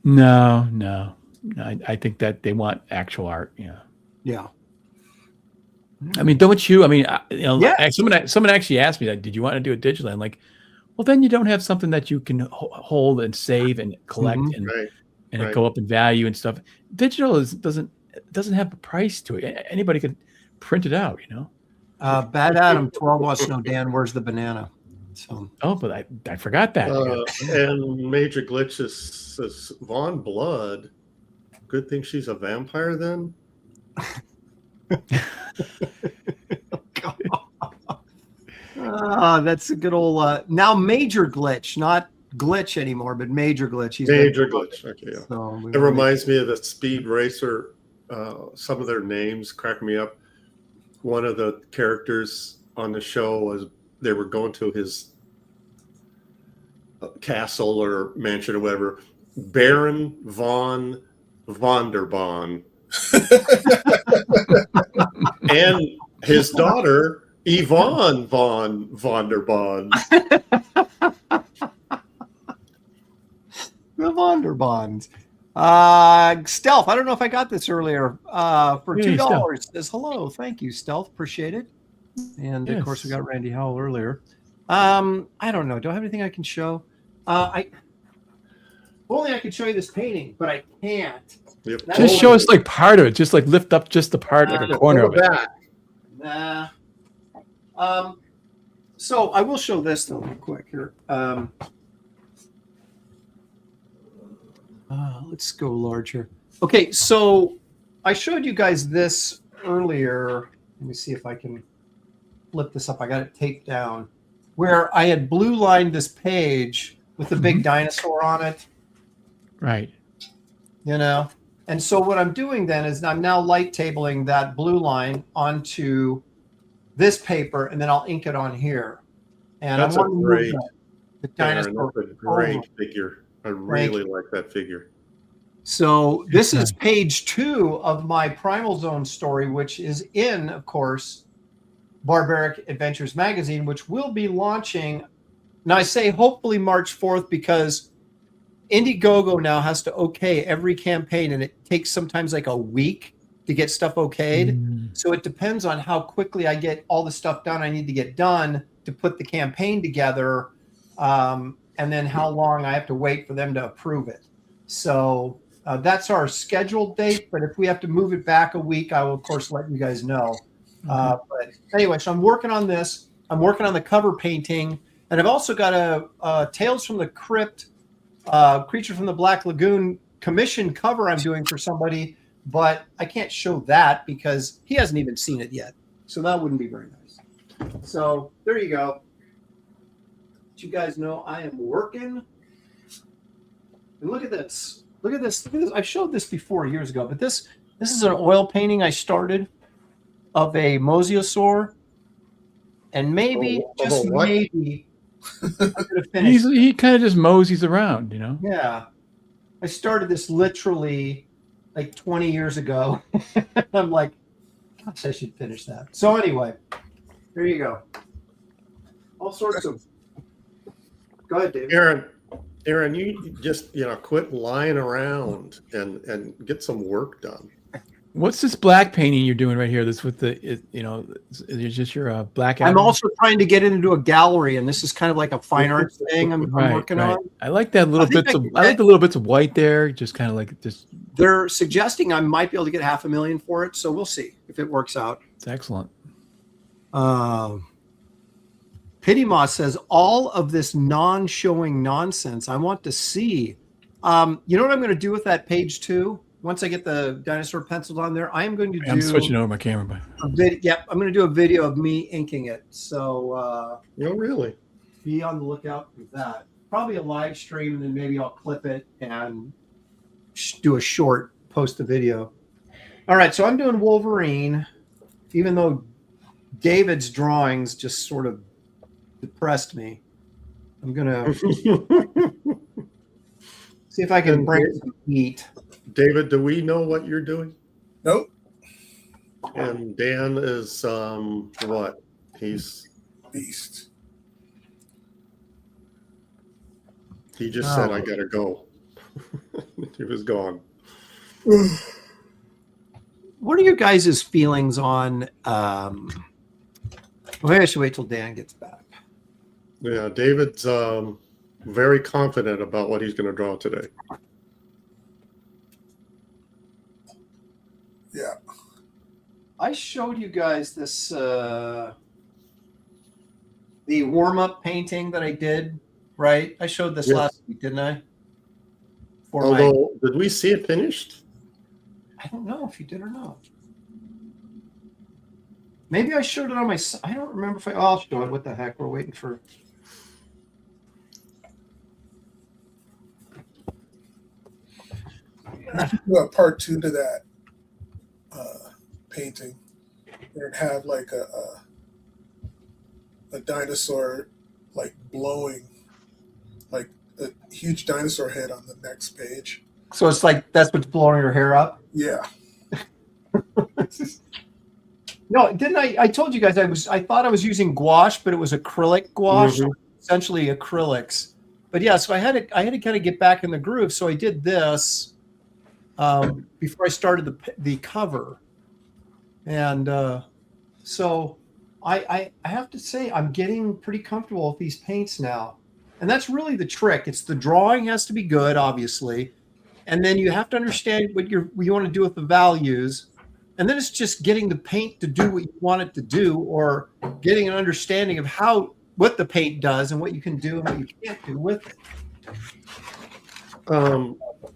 No. I think that they want actual art. Yeah. Yeah. I mean, don't you? I mean, Yeah. Someone actually asked me that. Did you want to do it digitally? I'm like, well, then you don't have something that you can hold and save and collect and go up in value and stuff. Digital doesn't have a price to it. Anybody could print it out, Bad Adam 12 wants to know, Dan, where's the banana? So. Oh, but I forgot that. And Major Glitch says Vaughn Blood. Good thing she's a vampire then. That's a good old now Major Glitch, not Glitch anymore, but Major Glitch. He's Major Glitch. Okay, yeah. So it reminds me of the Speed Racer. Some of their names crack me up. One of the characters on the show was they were going to his castle or mansion or whatever. Baron von Vonderbahn. And his daughter, Yvonne von Vonderbahn. The Vonderbahns. Stealth, I don't know if I got this earlier. For $2 says hello. Thank you, Stealth. Appreciate it. And of course, we got Randy Howell earlier. I don't know. Do I have anything I can show? Only I could show you this painting, but I can't. Yep. Just show us like part of it. Just like lift up just the part, like a corner of it. Nah. So I will show this though real quick here. Let's go larger. Okay, so I showed you guys this earlier. Let me see if I can flip this up. I got it taped down. Where I had blue lined this page with a big dinosaur on it. Right. And so what I'm doing then is I'm now light tabling that blue line onto this paper, and then I'll ink it on here. And that's I'm great. The dinosaur. That's a great figure. I really like that figure. So this is page 2 of my Primal Zone story, which is in, of course, Barbaric Adventures magazine, which will be launching. Now I say hopefully March 4th because Indiegogo now has to okay every campaign, and it takes sometimes like a week to get stuff okayed. So it depends on how quickly I get all the stuff done I need to get done to put the campaign together, and then how long I have to wait for them to approve it. So that's our scheduled date, but if we have to move it back a week, I will of course let you guys know. But anyway, so I'm working on this. I'm working on the cover painting, and I've also got a Tales from the Crypt, Creature from the Black Lagoon commission cover I'm doing for somebody, but I can't show that because he hasn't even seen it yet. So that wouldn't be very nice. So there you go. Let you guys know I am working. And look at this. Look at this. Look at this. I've showed this before years ago, but this is an oil painting I started of a mosasaur, and maybe maybe I'm gonna finish. He kind of just moseys around, Yeah, I started this literally like 20 years ago. I'm like, gosh, I should finish that. So anyway, there you go. All sorts of. Go ahead, David. Aaron, you just quit lying around and get some work done. What's this black painting you're doing right here? This with it's just your black. I'm also trying to get into a gallery, and this is kind of like a fine arts thing I'm working on. I like that little bits of. I like the little bits of white there, just kind of like just. They're suggesting I might be able to get $500,000 for it, so we'll see if it works out. It's excellent. Pity Moss says all of this non-showing nonsense I want to see. You know what I'm going to do with that page 2? once I get the dinosaur pencils on there, I am going to do. I'm switching over my camera, but Yep, I'm going to do a video of me inking it. So Oh, really? be on the lookout for that. Probably a live stream, and then maybe I'll clip it and do a short, post a video. All right, so I'm doing Wolverine, even though David's drawings just sort of depressed me. I'm gonna see if I can bring some heat. David, do we know what you're doing? Nope. And Dan is what? He's Beast. he just said I gotta go. He was gone. What are your guys' feelings on? Maybe I should wait till Dan gets back. Yeah, David's very confident about what he's going to draw today. Yeah. I showed you guys this the warm-up painting that I did, right? I showed this last week, didn't I? Did we see it finished? I don't know if you did or not. Maybe I showed it on my. I don't remember if I'll show it. What the heck? We're waiting for. Well, part 2 to that painting. There'd have like a dinosaur like blowing, like a huge dinosaur head on the next page. So it's like that's what's blowing your hair up. Yeah. No, didn't I? I told you guys I thought I was using gouache, but it was acrylic gouache, essentially acrylics. But yeah, so I had to kind of get back in the groove. So I did this before I started the cover, and so I have to say I'm getting pretty comfortable with these paints now, and that's really the trick. It's the drawing has to be good, obviously, and then you have to understand what you want to do with the values. And then it's just getting the paint to do what you want it to do, or getting an understanding of what the paint does and what you can do and what you can't do with it.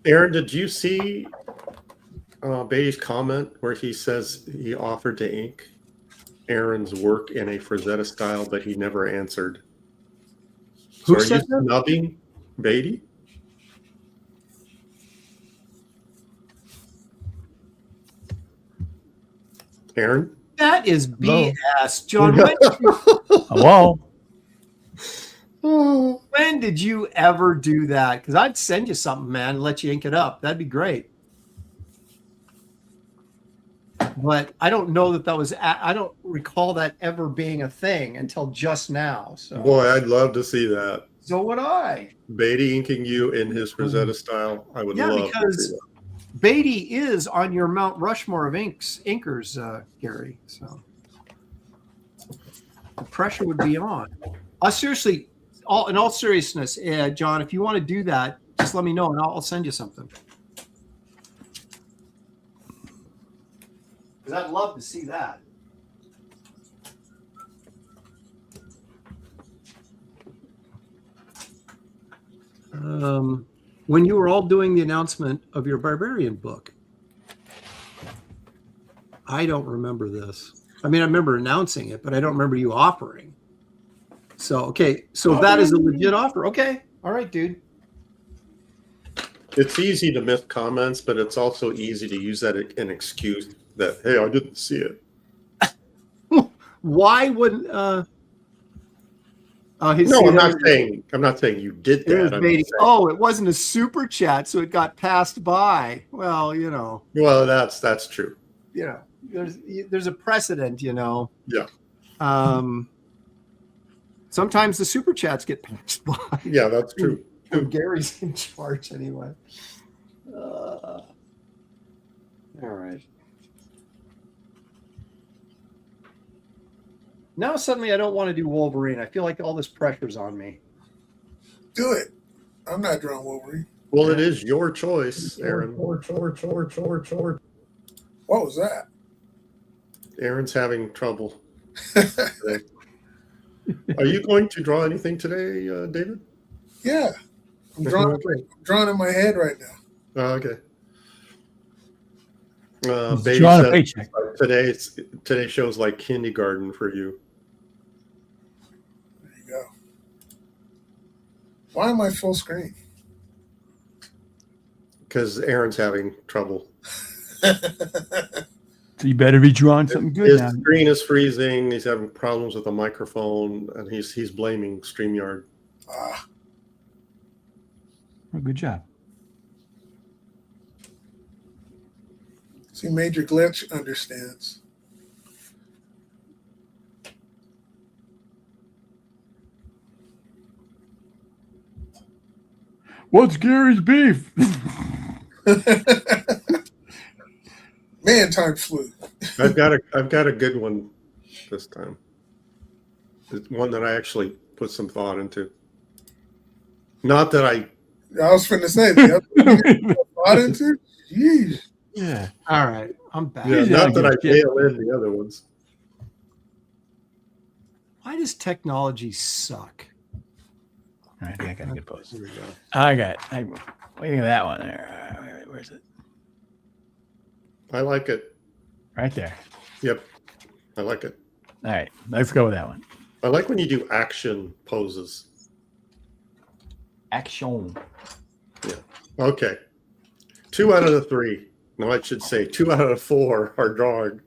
Aaron, did you see Beatty's comment where he says he offered to ink Aaron's work in a Frazetta style, but he never answered? Who so are said you that? snubbing Beatty? Aaron? That is Hello. BS, John. Hello. When did you ever do that? Because I'd send you something, man, and let you ink it up. That'd be great. But I don't know that was. I don't recall that ever being a thing until just now. So, Boy, I'd love to see that. So would I. Beatty inking you in his Frazetta style. I would love to see because that. Beatty is on your Mount Rushmore of inkers, Gary. So the pressure would be on. Seriously, in all seriousness, John, if you want to do that, just let me know and I'll send you something. Because I'd love to see that. When you were all doing the announcement of your Barbarian book, I don't remember this. I mean, I remember announcing it, but I don't remember you offering. So, okay. So that is a legit offer. Okay. All right, dude. It's easy to miss comments, but it's also easy to use that an excuse that, hey, I didn't see it. Why wouldn't no, I'm not saying you did that. It wasn't a super chat, so it got passed by. Well, you know. Well, that's true. You know, there's a precedent, you know. Yeah. Sometimes the super chats get passed by. Yeah, that's true. Gary's in charge anyway. All right. Now suddenly I don't want to do Wolverine. I feel like all this pressure's on me. Do it. I'm not drawing Wolverine. Well, it is your choice, Aaron. What was that? Aaron's having trouble. Are you going to draw anything today, David? Yeah. I'm drawing in my head right now. Oh, okay. Baby Drawing a said paycheck. today shows like kindergarten for you. There you go. Why am I full screen? Because Aaron's having trouble. So you better be drawing something good His now. screen is freezing. He's having problems with the microphone, and he's blaming StreamYard. Ah, Oh, good job. see, Major Glitch understands. What's Gary's beef? Man, time flew. I've got a good one this time. It's one that I actually put some thought into. Not that I. I was finna say the other one you thought into. Jeez. Yeah. All right, I'm back. Yeah, He's not not that I good shit. bail in the other ones. Why does technology suck? All right, I think I got a good post. Here we go. Waiting at that one there. Where's it? I like it. Right there. Yep, I like it. All right, let's go with that one. I like when you do action poses. Action. Okay, 2 out of the 3. No, I should say 2 out of the 4 are drawing.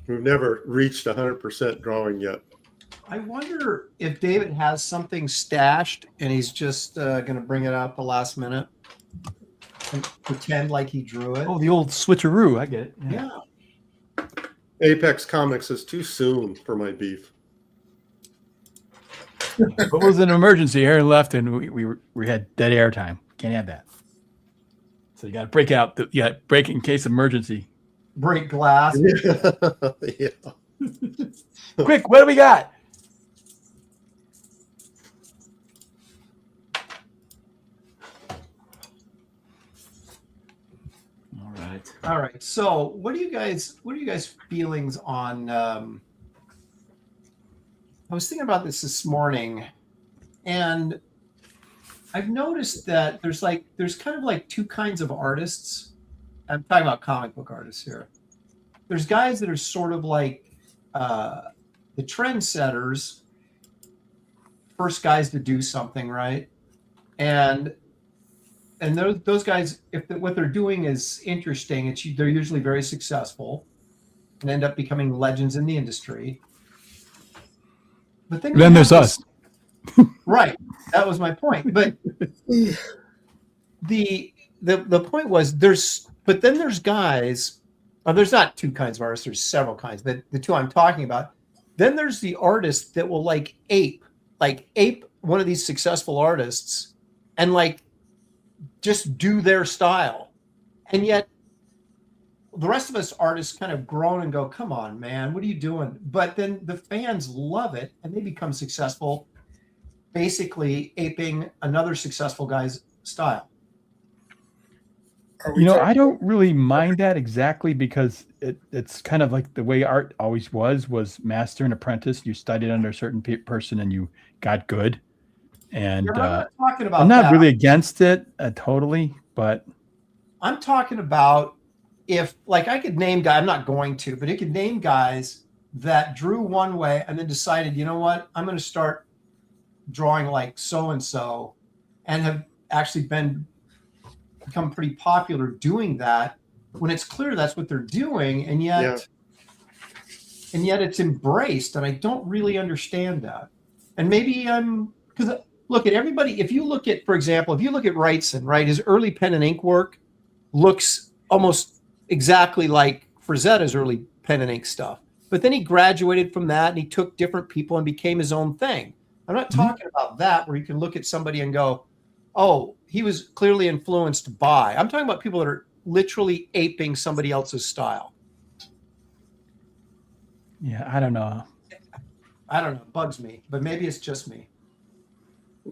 We've never reached 100% drawing yet. I wonder if David has something stashed and he's just going to bring it out the last minute and pretend like he drew it. Oh, the old switcheroo. I get it. Yeah. Apex Comics is too soon for my beef. What was an emergency? Aaron left, and we had dead air time. Can't have that. So you got to break out. You got to break in case of emergency. Break glass. Yeah. Quick, what do we got? All right. All right. So, what are you guys' feelings on? I was thinking about this morning, and I've noticed that there's kind of like two kinds of artists. I'm talking about comic book artists here. There's guys that are sort of like the trendsetters, first guys to do something, right? And those guys, if what they're doing is interesting, they're usually very successful and end up becoming legends in the industry. But then There's us. Right. That was my point. But the point was there's guys. There's not two kinds of artists. There's several kinds. But the two I'm talking about. Then there's the artist that will ape one of these successful artists and just do their style. And yet the rest of us artists kind of groan and go, come on, man, what are you doing? But then the fans love it and they become successful, basically aping another successful guy's style. I don't really mind that exactly because it's kind of like the way art always was master and apprentice. You studied under a certain person and you got good. And I'm not talking about I'm not that. really against it totally, but I'm talking about if I could name guys, I'm not going to, but it could name guys that drew one way and then decided, you know what, I'm going to start drawing like so-and-so and have actually become pretty popular doing that when it's clear that's what they're doing. And yet it's embraced. And I don't really understand that. And maybe because look at everybody. If you look at, for example, Wrightson, right, his early pen and ink work looks almost exactly like Frazetta's early pen and ink stuff. But then he graduated from that and he took different people and became his own thing. I'm not talking about that where you can look at somebody and go, oh, he was clearly influenced by. I'm talking about people that are literally aping somebody else's style. yeah, I don't know. It bugs me, but maybe it's just me.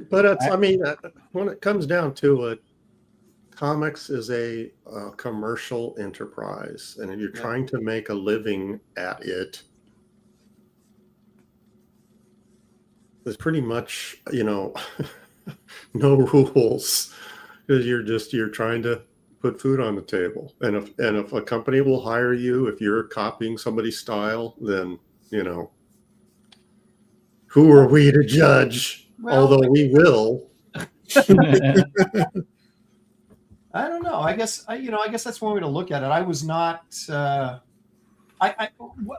But when it comes down to it, comics is a commercial enterprise, and if you're trying to make a living at it, there's pretty much no rules because you're trying to Put food on the table. And if a company will hire you, if you're copying somebody's style, then, who are we to judge? Well, Although we will. I don't know. I guess that's one way to look at it. I was not.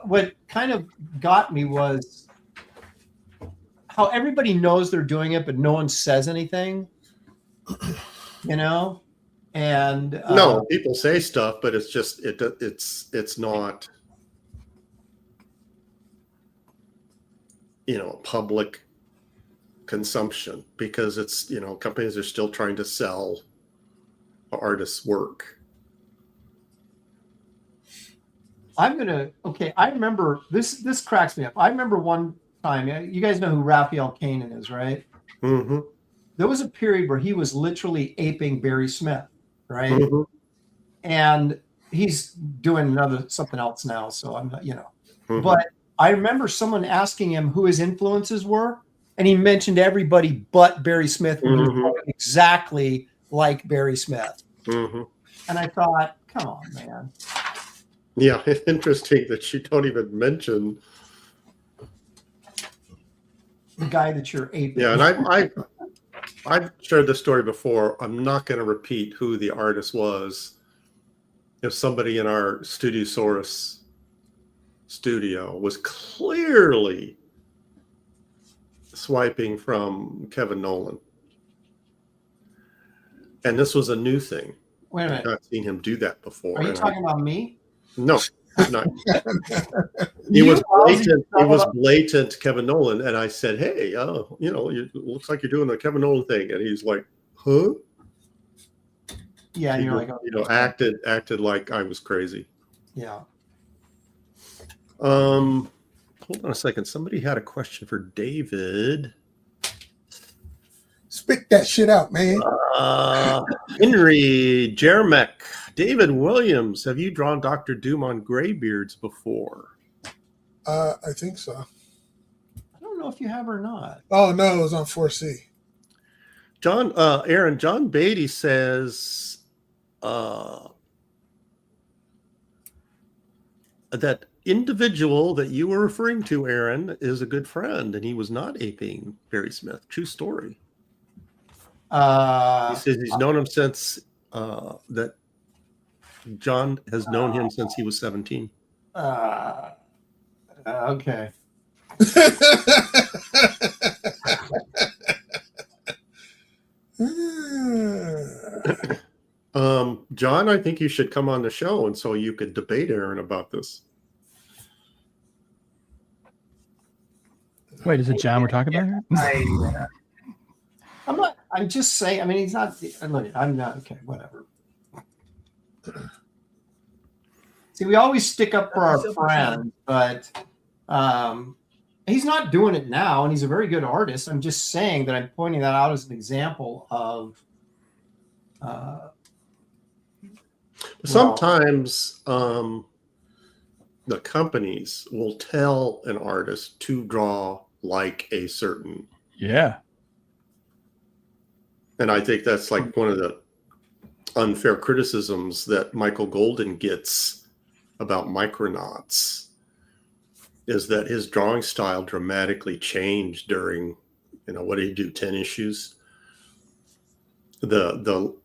What kind of got me was how everybody knows they're doing it, but no one says anything. And No, people say stuff, but it's just it's not public consumption, because it's companies are still trying to sell artists' work. I remember this cracks me up. I remember one time, you guys know who Raphael Kanan is, right? Mm-hmm. There was a period where he was literally aping Barry Smith, right? Mm-hmm. And he's doing something else now, so I'm not, Mm-hmm. But I remember someone asking him who his influences were, and he mentioned everybody but Barry Smith, and he was talking exactly like Barry Smith. Mm-hmm. And I thought, come on, man. Yeah, it's interesting that you don't even mention the guy that you're aping. Yeah, and I've shared this story before. I'm not going to repeat who the artist was. If somebody in our Studiosaurus studio was clearly swiping from Kevin Nolan, and this was a new thing. Wait a minute. I've not seen him do that before. Are you talking about me? No, not. He was blatant. It was blatant Kevin Nolan, and I said, "Hey, it looks like you're doing the Kevin Nolan thing," and he's like, "Huh?" Yeah, and you're like, acted like I was crazy. Yeah. Hold on a second. Somebody had a question for David. Spit that shit out, man. Henry Jermek. David Williams, have you drawn Dr. Doom on Graybeard'S before? I think so. I don't know if you have or not. Oh no, it was on 4C. John Beatty says that individual that you were referring to, Aaron, is a good friend, and he was not aping Barry Smith. True story. He says he's known him since that John has known him since he was 17. Okay. John, I think you should come on the show, and so you could debate Aaron about this. Wait, is it John we're talking about here? I'm not. I'm just saying. I mean, he's not. I'm not. Okay, whatever. See, we always stick up for our friends, but he's not doing it now, and he's a very good artist. I'm just saying that I'm pointing that out as an example of. Sometimes the companies will tell an artist to draw like a certain. Yeah. And I think that's like one of the unfair criticisms that Michael Golden gets about Micronauts, is that his drawing style dramatically changed during, what did he do, 10 issues? The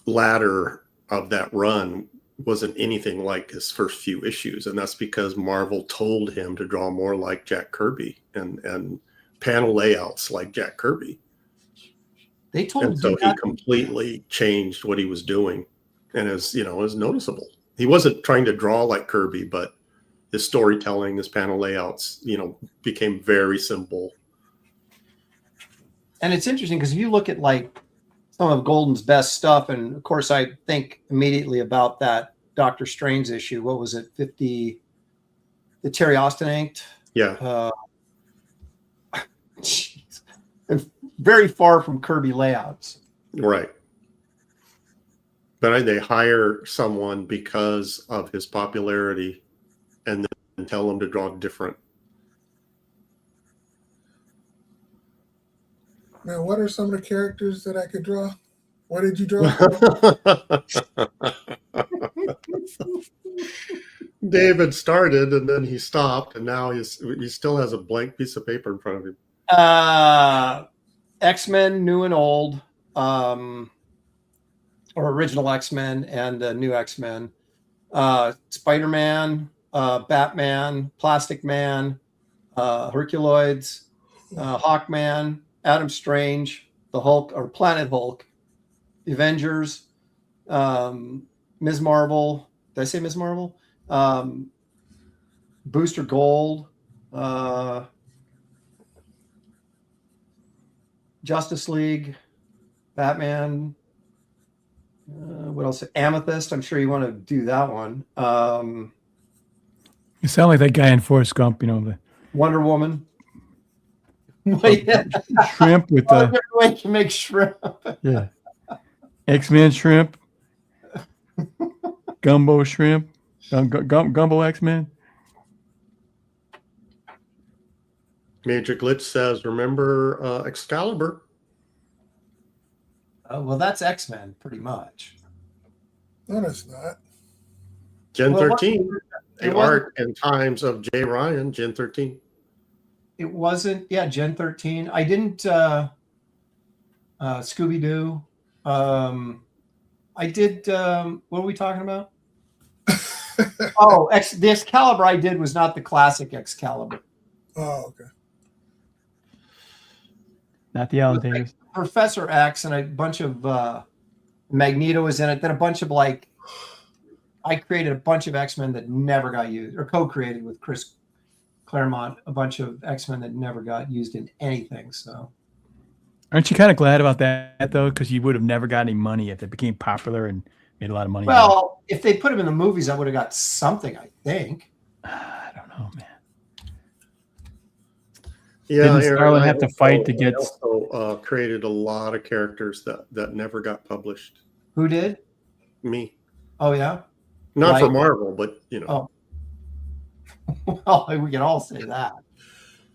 latter of that run wasn't anything like his first few issues, and that's because Marvel told him to draw more like Jack Kirby and panel layouts like Jack Kirby. They told him, and so he completely changed what he was doing, and is noticeable. He wasn't trying to draw like Kirby, but his storytelling, his panel layouts, became very simple. And it's interesting because if you look at like some of Golden's best stuff, and of course I think immediately about that Doctor Strange issue. What was it, 50? The Terry Austin inked. Yeah. And very far from Kirby layouts. Right. But they hire someone because of his popularity, and then tell him to draw different. Man, what are some of the characters that I could draw? What did you draw? David started and then he stopped, and now he still has a blank piece of paper in front of him. X-Men, new and old, or original X-Men and new X-Men. Spider-Man, Batman, Plastic Man, Herculoids, Hawkman, Adam Strange, the Hulk or Planet Hulk, the Avengers, Ms. Marvel. Did I say Ms. Marvel? Booster Gold, Justice League, Batman. What else? Amethyst. I'm sure you want to do that one. You sound like that guy in Forrest Gump, the Wonder Woman. Wait, shrimp with the different way you can make shrimp. Yeah. X-Men shrimp. Gumbo shrimp. Gumbo X-Men. Major Glitch says, remember Excalibur? Well, that's X-Men, pretty much. No, that's not. Gen Well, 13. it The Art and Times of J. Ryan, Gen 13. It wasn't, Gen 13. I didn't Scooby-Doo. I did, what are we talking about? The Excalibur I did was not the classic Excalibur. Oh, okay. Not the Alan Davis. Professor X and a bunch of Magneto was in it. Then a bunch of I created a bunch of X-Men that never got used, or co-created with Chris Claremont, a bunch of X-Men that never got used in anything. So, aren't you kind of glad about that though? Because you would have never got any money if they became popular and made a lot of money. Well, if they put them in the movies, I would have got something, I think. I don't know, man. Yeah, Didn't Starlin have to fight to get? Also created a lot of characters that never got published. Who did? Me. Oh yeah. Not for Marvel, but Oh. Well, we can all say that.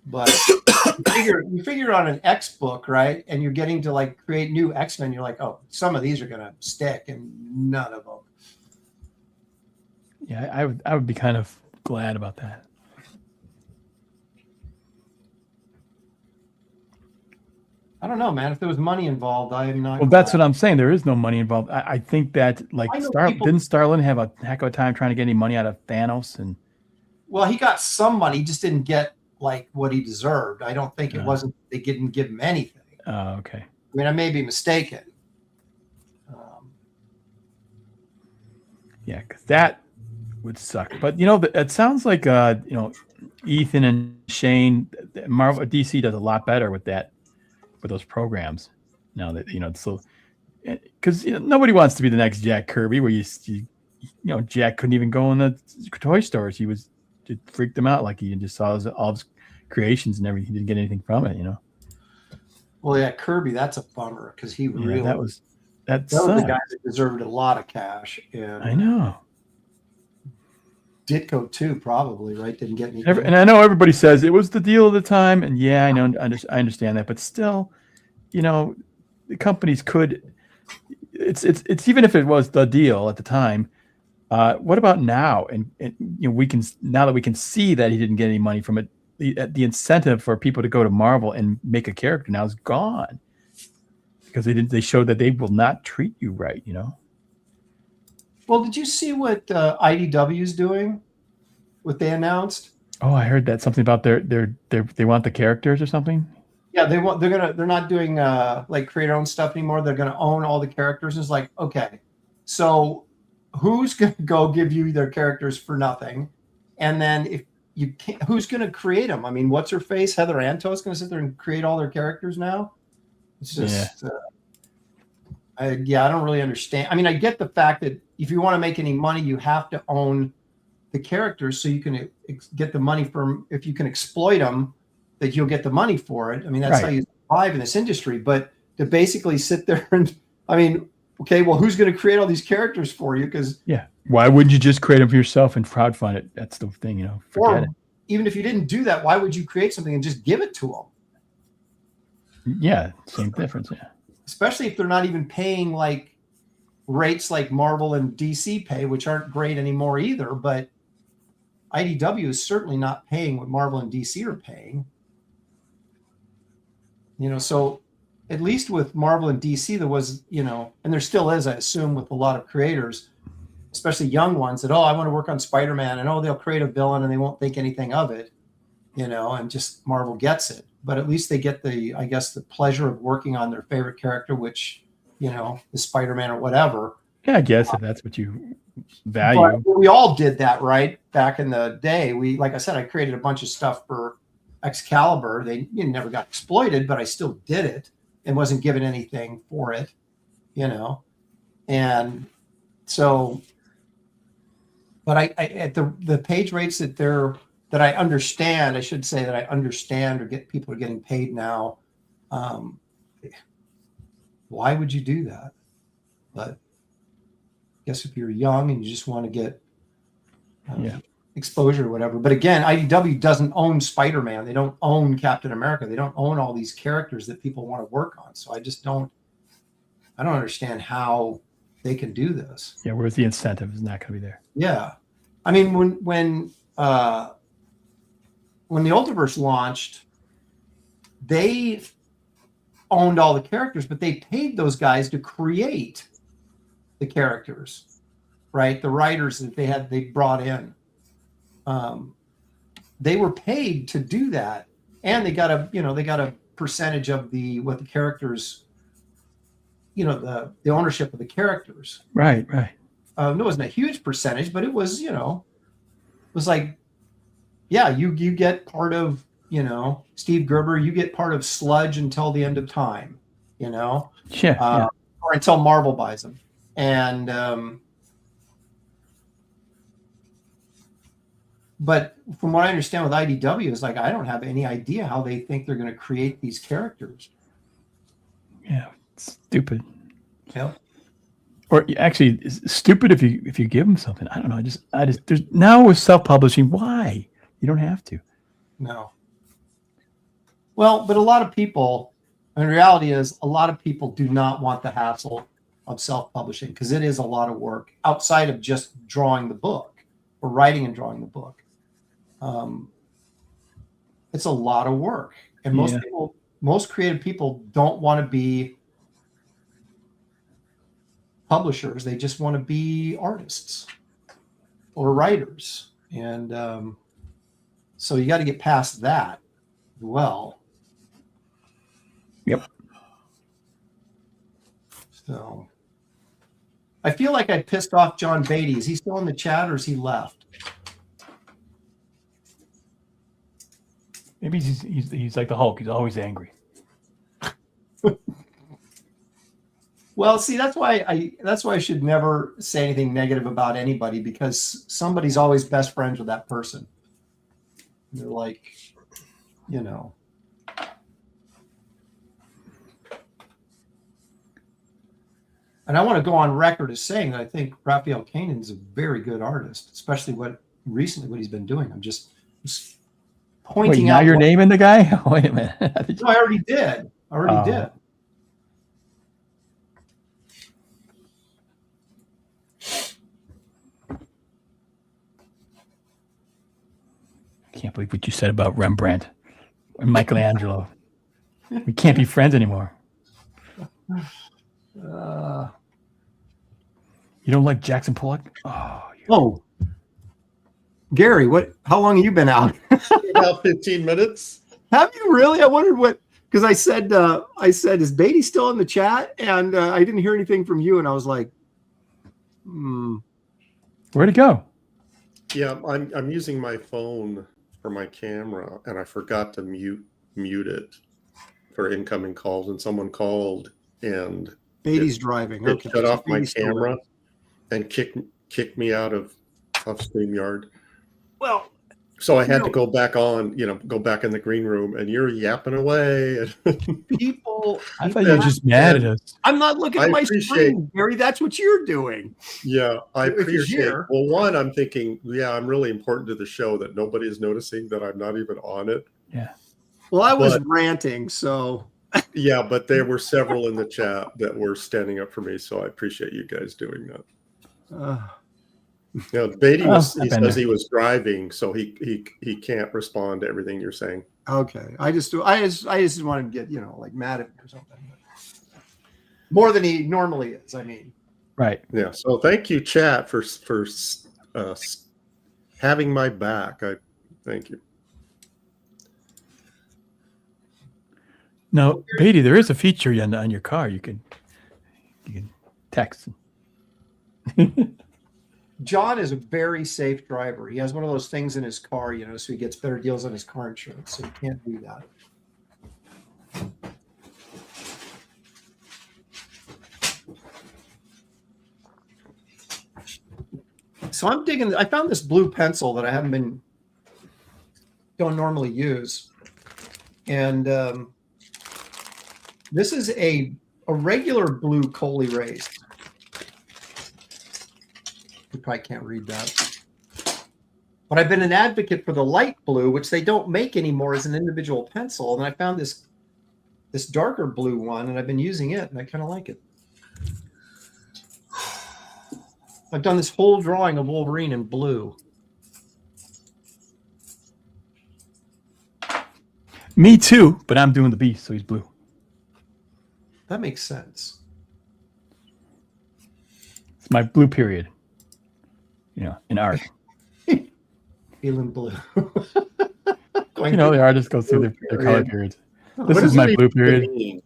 But you figure on an X book, right? And you're getting to create new X-Men. You're like, oh, some of these are going to stick, and none of them. Yeah, I would be kind of glad about that. I don't know, man. If there was money involved, I am not. Well, that's what I'm saying. There is no money involved. I think that didn't Starlin have a heck of a time trying to get any money out of Thanos? And well, he got some money, he just didn't get what he deserved. I don't think it wasn't. They didn't give him anything. Oh, okay. I mean, I may be mistaken. Yeah, because that would suck. But it sounds like Ethan and Shane, Marvel, DC does a lot better with that. With those programs now that so because nobody wants to be the next Jack Kirby where Jack couldn't even go in the toy stores. It freaked him out, like he just saw all his creations and everything. He didn't get anything from it. Well, yeah, Kirby, that's a bummer because he really that was the guy that deserved a lot of cash. And I know Ditko too, probably, right? Didn't get anything. And I know everybody says it was the deal of the time, and yeah, I know, I understand that, but still, the companies could. It's even if it was the deal at the time. What about now? And we can, now that we can see that he didn't get any money from it, the incentive for people to go to Marvel and make a character now is gone because they showed that they will not treat you right. Well, did you see what IDW is doing? What they announced? Oh, I heard that something about they want the characters or something. Yeah, they're not doing create our own stuff anymore. They're gonna own all the characters. It's like, okay, so who's gonna go give you their characters for nothing? And then if you can't, who's gonna create them? I mean, what's her face? Heather Antos gonna sit there and create all their characters now? It's just I don't really understand. I mean, I get the fact that if you want to make any money, you have to own the characters so you can get the money from. If you can exploit them, that you'll get the money for it. I mean, that's how you survive in this industry. But to basically sit there and, I mean, okay, well, who's going to create all these characters for you? Because why wouldn't you just create them for yourself and crowdfund it? That's the thing, Forget it. Even if you didn't do that, why would you create something and just give it to them? Yeah, same difference. Yeah. especially if they're not even paying like rates like Marvel and DC pay, which aren't great anymore either. But IDW is certainly not paying what Marvel and DC are paying. So at least with Marvel and DC, there was, and there still is, I assume, with a lot of creators, especially young ones, that, I want to work on Spider-Man, and they'll create a villain and they won't think anything of it, and just Marvel gets it. But at least they get the pleasure of working on their favorite character, which, is Spider-Man or whatever. Yeah, I guess if that's what you value. But we all did that, right? Back in the day, like I said, I created a bunch of stuff for Excalibur. They never got exploited, but I still did it and wasn't given anything for it, and so. But I at the page rates that I understand, I should say that I understand, or people are getting paid now. Why would you do that? But I guess if you're young and you just want to get exposure or whatever. But again, IDW doesn't own Spider-Man. They don't own Captain America. They don't own all these characters that people want to work on. So I don't understand how they can do this. Yeah, where's the incentive? Is not going to be there. Yeah. I mean, when the Ultiverse launched, they owned all the characters, but they paid those guys to create the characters, right? The writers that they brought in. They were paid to do that, and they got a percentage of what the characters, the ownership of the characters. Right. It wasn't a huge percentage, but it was, it was like, yeah, you get part of, Steve Gerber, you get part of Sludge until the end of time, Yeah. Or until Marvel buys them. And, but from what I understand with IDW is like, I don't have any idea how they think they're going to create these characters. Yeah. Stupid. Yeah. Or actually, it's stupid if you give them something. I don't know. I just there's now with self-publishing. Why? You don't have to. No. Well, but a lot of people, and the reality is, a lot of people do not want the hassle of self-publishing because it is a lot of work outside of just drawing the book or writing and drawing the book. It's a lot of work, and most creative people don't want to be publishers. They just want to be artists or writers, and so you got to get past that as well. Yep. So I feel like I pissed off John Beatty. Is he still in the chat or is he left? Maybe he's like the Hulk. He's always angry. Well, see, that's why I should never say anything negative about anybody, because somebody's always best friends with that person. They're like, And I want to go on record as saying that I think Raphael Kanan's a very good artist, especially what he's been doing. I'm just pointing out. Now you're naming the guy? Wait a minute. No, I already did. Did. I can't believe what you said about Rembrandt and Michelangelo. We can't be friends anymore. You don't like Jackson Pollock? Oh, Gary, how long have you been out? About 15 minutes. Have you really? I wondered because I said, is Beatty still in the chat? And I didn't hear anything from you. And I was like, Where'd it go? Yeah, I'm using my phone for my camera, and I forgot to mute it for incoming calls. And someone called, and Beatty's driving. It Okay, shut off my Beatty's camera and kicked me out of StreamYard. Well, so I had to go back on, go back in the green room, and you're yapping away. People, I thought you were just mad at us. I'm not looking at my screen, Gary. That's what you're doing. Yeah, I appreciate. Well, one, I'm thinking, I'm really important to the show that nobody is noticing that I'm not even on it. Yeah. Well, I was ranting, so. Yeah, but there were several in the chat that were standing up for me, so I appreciate you guys doing that. Beatty he says he was driving, so he can't respond to everything you're saying. Okay, I just wanted to get like mad at me or something. More than he normally is. I mean, right? Yeah. So thank you, chat, for having my back. I thank you. Now, Beatty, there is a feature on your car. You can text. John is a very safe driver. He has one of those things in his car, so he gets better deals on his car insurance. So he can't do that. So I'm digging. I found this blue pencil that I don't normally use, and this is a regular blue coal erase. You probably can't read that. But I've been an advocate for the light blue, which they don't make anymore as an individual pencil. And I found this darker blue one, and I've been using it, and I kind of like it. I've done this whole drawing of Wolverine in blue. Me too, but I'm doing the beast, so he's blue. That makes sense. It's my blue period. In art. Feeling blue. The artists go through their color periods. This is my blue period.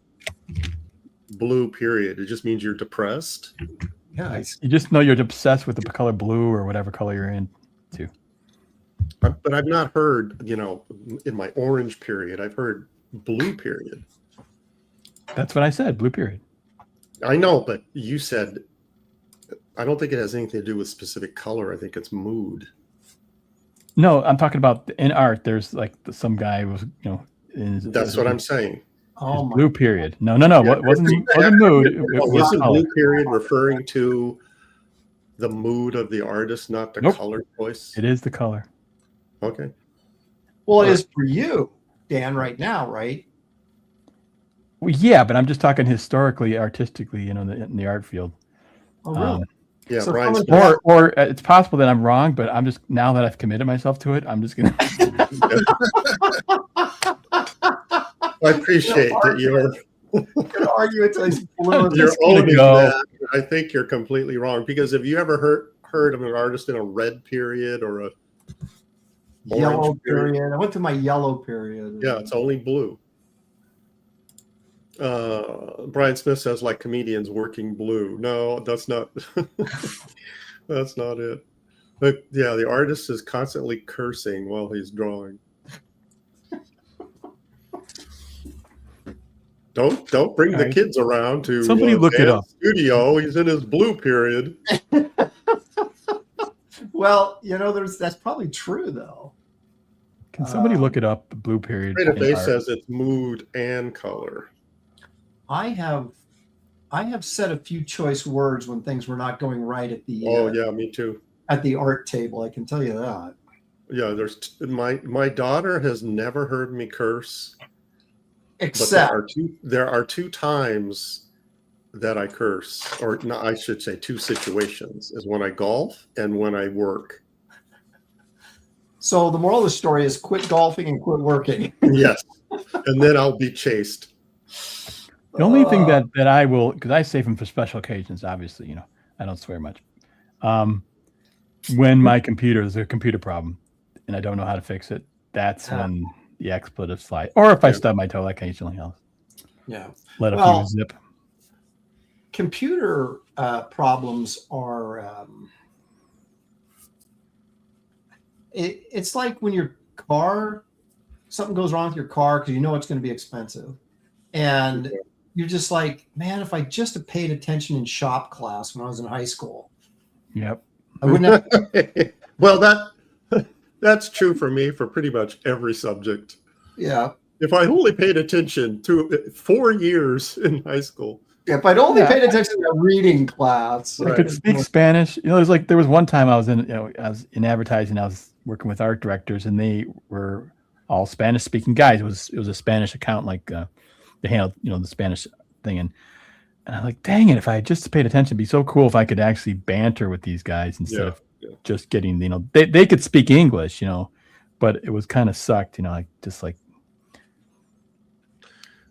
Blue period. It just means you're depressed. Yeah. You just know you're obsessed with the color blue or whatever color you're in, too. But I've not heard, in my orange period, I've heard blue period. That's what I said, blue period. I know, but you said, I don't think it has anything to do with specific color. I think it's mood. No, I'm talking about in art. There's like some guy was, That's what I'm saying. Oh, blue period. No. Yeah, it wasn't mood. It was blue period referring to the mood of the artist, not the color choice? It is the color. Okay. Well, it is for you, Dan, right now, right? Well, yeah, but I'm just talking historically, artistically, in the art field. Oh, really? Yeah, so Brian's or it's possible that I'm wrong, but I'm just, now that I've committed myself to it, I'm just gonna. I appreciate that you're argue until he's blue. You're owning that. I think you're completely wrong, because have you ever heard of an artist in a red period or a yellow period? I went through my yellow period. Yeah, it's only blue. Brian Smith says, like comedians working blue. No, that's not. That's not it. But yeah, the artist is constantly cursing while he's drawing. Don't bring the kids around to somebody look it up. Studio. He's in his blue period. Well, that's probably true though. Can somebody look it up? The blue period. Database says it's mood and color. I have said a few choice words when things were not going right at the. Yeah, me too. At the art table, I can tell you that. Yeah, there's my daughter has never heard me curse. Except there are two times that I curse, or no, I should say two situations: is when I golf and when I work. So the moral of the story is quit golfing and quit working. Yes, and then I'll be chased. The only thing that I will, because I save them for special occasions, obviously, I don't swear much. When there's a computer problem and I don't know how to fix it, that's when the expletives fly. Or if I stub my toe, occasionally I'll let a few zip. Computer problems are, it's like when your car, something goes wrong with your car because it's going to be expensive. And you're just like, man, if I just had paid attention in shop class when I was in high school. Yep. I wouldn't have. Well, that's true for me for pretty much every subject. Yeah. If I only paid attention to 4 years in high school. If I'd only paid attention to a reading class. I could speak Spanish. There was one time I was in advertising. I was working with art directors, and they were all Spanish speaking guys. It was a Spanish account, like they handled, the Spanish thing. And I'm like, dang it, if I had just paid attention, it'd be so cool if I could actually banter with these guys instead of just getting, they could speak English, but it was kind of sucked, like just like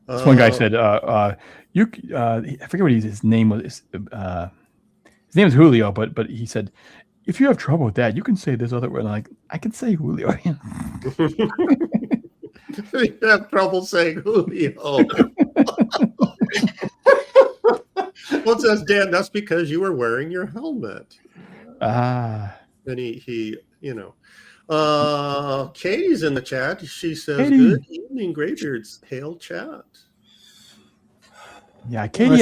this one guy said, I forget what his name was. His name was Julio, but he said, if you have trouble with that, you can say this other word. Like, I can say Julio. You have trouble saying Julio. Well, it says, Dan, that's because you were wearing your helmet. And he Katie's in the chat. She says, Katie. Good evening, Graybeard'S. Hail chat. Yeah, Katie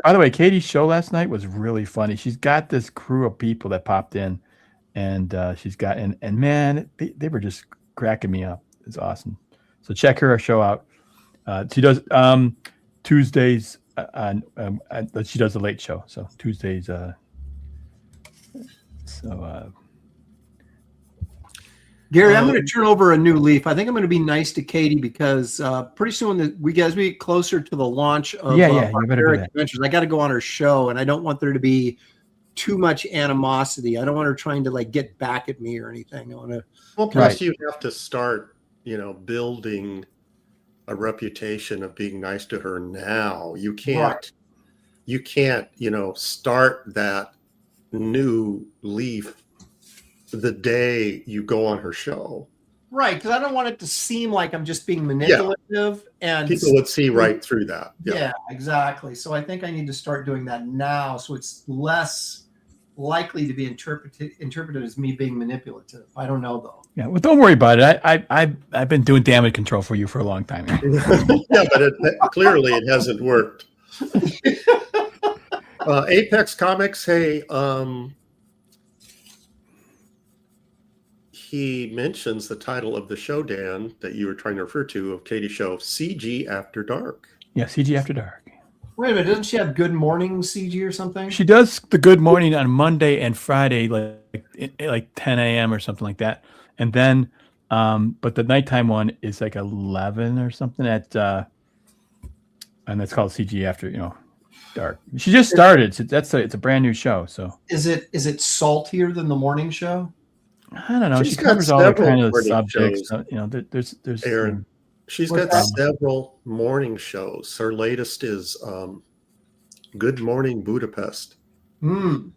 by the way, Katie's show last night was really funny. She's got this crew of people that popped in, and she's got, and man, they were just cracking me up. It's awesome. So check her show out. She does Tuesdays, she does the late show. So Tuesdays, Gary, I'm going to turn over a new leaf. I think I'm going to be nice to Katie because pretty soon as we get closer to the launch of you better do that. Adventures, I got to go on her show, and I don't want there to be too much animosity. I don't want her trying to like get back at me or anything. I want to. Well, plus you have to start, building a reputation of being nice to her now. You can't, start that new leaf the day you go on her show. Right, because I don't want it to seem like I'm just being manipulative, and people would see right through that. Yeah, exactly. So I think I need to start doing that now, so it's less likely to be interpreted as me being manipulative. I don't know though. Yeah, well, don't worry about it. I've been doing damage control for you for a long time. Yeah, but clearly it hasn't worked. Apex Comics, hey, he mentions the title of the show, Dan, that you were trying to refer to, of Katie's show, CG After Dark. Yeah, CG After Dark. Wait a minute, doesn't she have Good Morning CG or something? She does the Good Morning on Monday and Friday, like 10 a.m. or something like that. And then, but the nighttime one is like 11 or something and that's called CG After, Dark. She just started. It's a brand new show. So is it saltier than the morning show? I don't know. She covers all the kind of subjects. There's Aaron. She's got several morning shows. Her latest is Good Morning Budapest. Mm.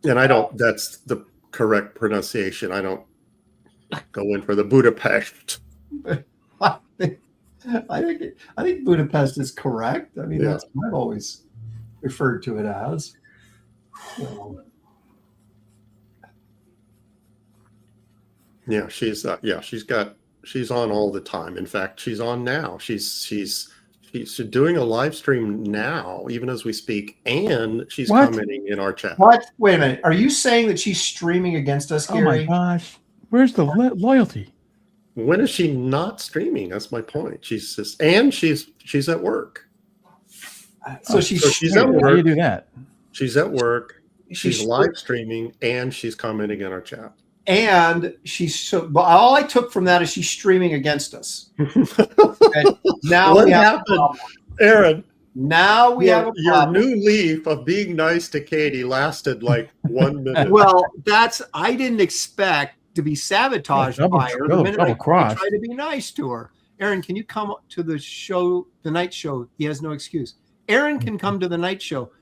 And that's the correct pronunciation. I don't go in for the Budapest. I think Budapest is correct. I mean, that's what I've always referred to it as. Yeah, she's on all the time. In fact, she's on now. She's doing a live stream now, even as we speak, and she's commenting in our chat. What? Wait a minute. Are you saying that she's streaming against us, Gary? Oh my gosh. Where's the loyalty? When is she not streaming? That's my point. She's at work. So she's at work. How do you do that? She's at work. She's live streaming, and she's commenting in our chat. And but all I took from that is she's streaming against us. And now what happened, Aaron? Now we have a your new leaf of being nice to Katie lasted like 1 minute. Well, I didn't expect to be sabotaged by her the minute I tried to be nice to her. Aaron, can you come to the show, the night show? He has no excuse. Aaron can come to the night show.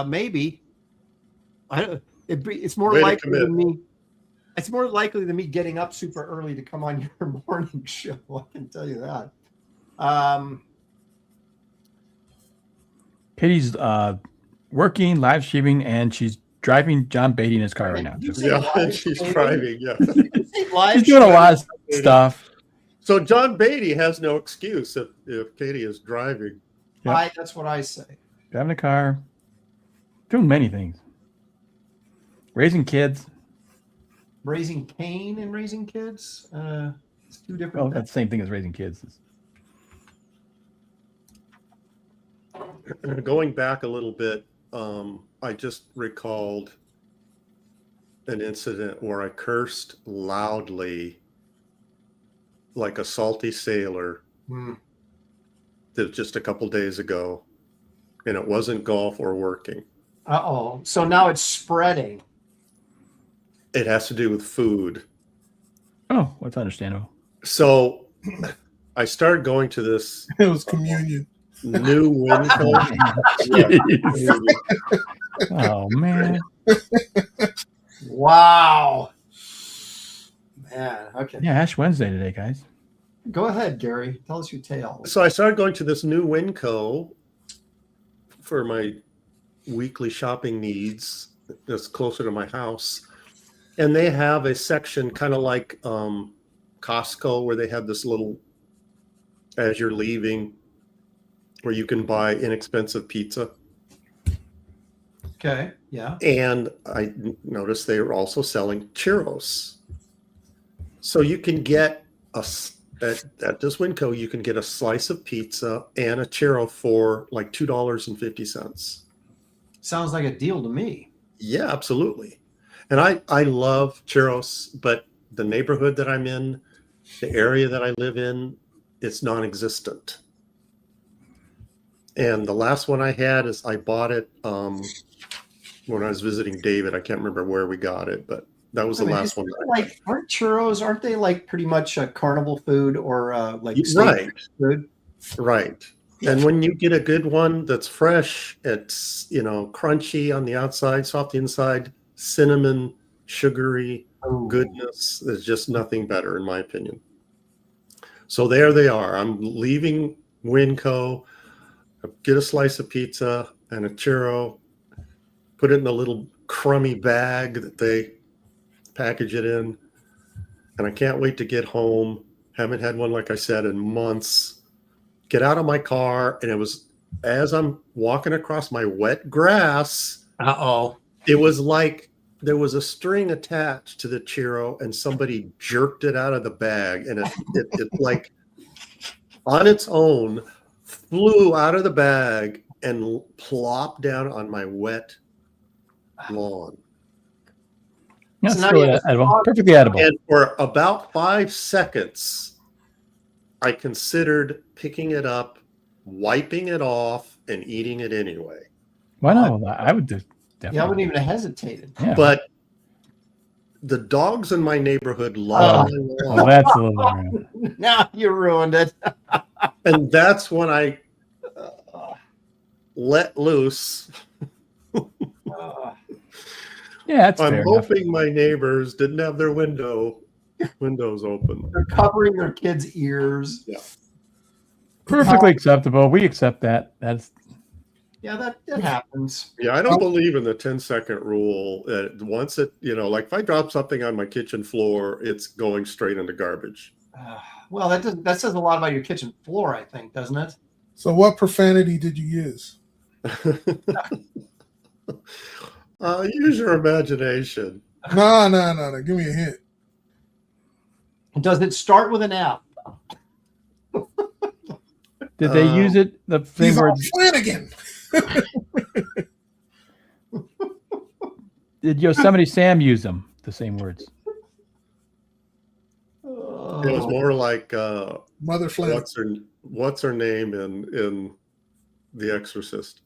Maybe. It's more likely than me. It's more likely than me getting up super early to come on your morning show. I can tell you that. Katie's working, live streaming, and she's driving John Beatty in his car right now. Yeah, she's driving. Yeah, she's doing a lot of stuff. So John Beatty has no excuse if Katie is driving. Yep. That's what I say. Driving a car, doing many things. Raising kids. Raising Cain and raising kids? It's two different things. That's the same thing as raising kids. Going back a little bit, I just recalled an incident where I cursed loudly like a salty sailor that just a couple days ago, and it wasn't golf or working. Uh-oh. So now it's spreading. It has to do with food. Oh, that's understandable. So I started going to this It was communion. new window. Oh man. Wow. Man, okay. Yeah, Ash Wednesday today, guys. Go ahead, Gary. Tell us your tale. So I started going to this new Winco for my weekly shopping needs that's closer to my house. And they have a section kind of like Costco where they have this little, as you're leaving, where you can buy inexpensive pizza. Okay, yeah. And I noticed they were also selling churros. So you can get at this Winco, you can get a slice of pizza and a churro for like $2.50. Sounds like a deal to me. Yeah, absolutely. And I love churros, but the neighborhood that I'm in, the area that I live in, it's non-existent. And the last one I had is I bought it when I was visiting David. I can't remember where we got it, but that was the last one. Like, aren't churros? Aren't they like pretty much a carnival food or like right food? Right. And when you get a good one that's fresh, it's crunchy on the outside, soft inside, cinnamon, sugary goodness. There's just nothing better, in my opinion. So there they are. I'm leaving Winco. I get a slice of pizza and a churro. Put it in a little crummy bag that they package it in. And I can't wait to get home. Haven't had one, like I said, in months. Get out of my car, and it was as I'm walking across my wet grass. It was like there was a string attached to the churro, and somebody jerked it out of the bag, and it like on its own flew out of the bag and plopped down on my wet lawn. That's edible. Perfectly edible. And for about 5 seconds, I considered picking it up, wiping it off, and eating it anyway. Why not? I would do. Definitely. Yeah, I wouldn't even have hesitated. Yeah. But the dogs in my neighborhood love it. Oh, that's a little rude. Now you ruined it. And that's when I let loose. Yeah, that's I'm fair hoping enough. my neighbors didn't have their windows open. They're covering their kids' ears. Yeah. Perfectly acceptable. We accept that. Yeah, that happens. Yeah, I don't believe in the 10-second rule. Once it, like if I drop something on my kitchen floor, it's going straight into garbage. Well, that says a lot about your kitchen floor, I think, doesn't it? So what profanity did you use? Use your imagination. No. Give me a hint. Does it start with an F? Did they use it? The same He's on words. Flanagan. Did Yosemite Sam use them? The same words. It was more like Mother Flanagan. What's her name in The Exorcist?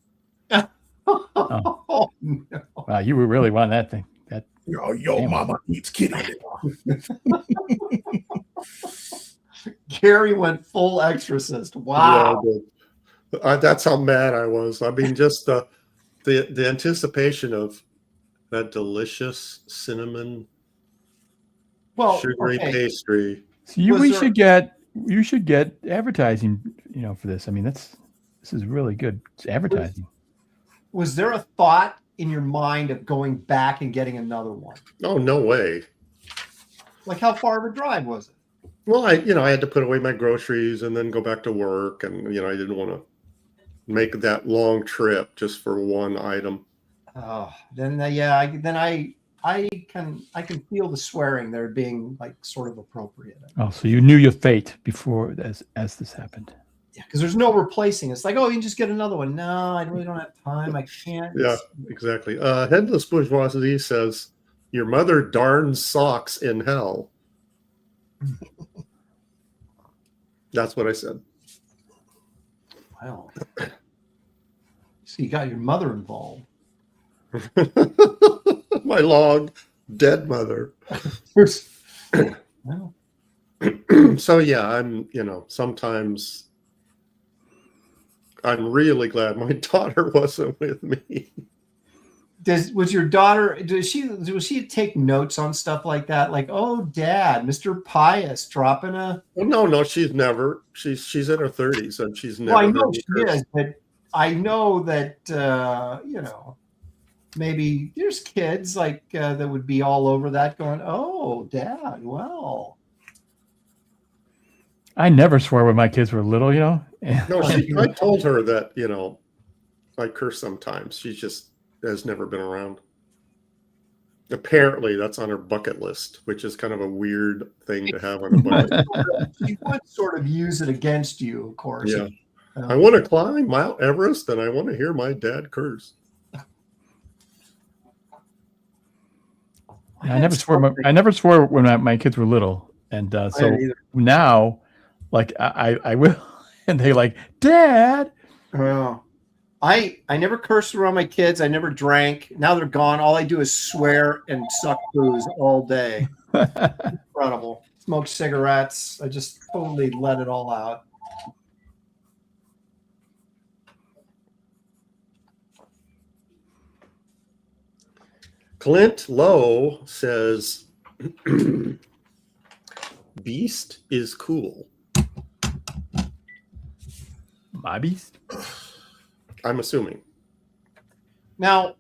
Oh, no. Wow, you were really wanting that thing. Yo, mama eats kitty. Gary went full exorcist. Wow. Yeah, that's how mad I was. I mean, just the anticipation of that delicious cinnamon sugary pastry. So you should get advertising, for this. I mean, this is really good advertising. Was there a thought in your mind of going back and getting another one? Oh, no way. Like, how far of a drive was it? Well, I had to put away my groceries and then go back to work, and I didn't want to make that long trip just for one item. Oh, then I can feel the swearing there being like sort of appropriate. Oh, so you knew your fate before as this happened. Yeah, because there's no replacing. It's like, oh, you can just get another one. No, I really don't have time. I can't. Yeah, exactly. Headless Bourgeoisie says Your mother darns socks in hell. That's what I said. Wow. So you got your mother involved. My long dead mother. Well, So yeah, I'm, sometimes I'm really glad my daughter wasn't with me. was your daughter, does she take notes on stuff like that? Like, oh, Dad, Mr. Pius dropping a. Well, no, she's in her 30s and she's never. Well, I know heard me she curse. is, but I know that maybe there's kids like that would be all over that, going, "Oh, Dad, well." I never swore when my kids were little, No, I told her that I curse sometimes. She just has never been around. Apparently, that's on her bucket list, which is kind of a weird thing to have on a bucket list. She would sort of use it against you, of course. Yeah. I want to climb Mount Everest and I want to hear my dad curse. I never swore when my kids were little, and so now, like I will, and they like, Dad. Oh, I never cursed around my kids. I never drank. Now they're gone. All I do is swear and suck booze all day. Incredible. Smoke cigarettes. I just totally let it all out. Clint Lowe says, Beast is cool. My beast? I'm assuming. Now,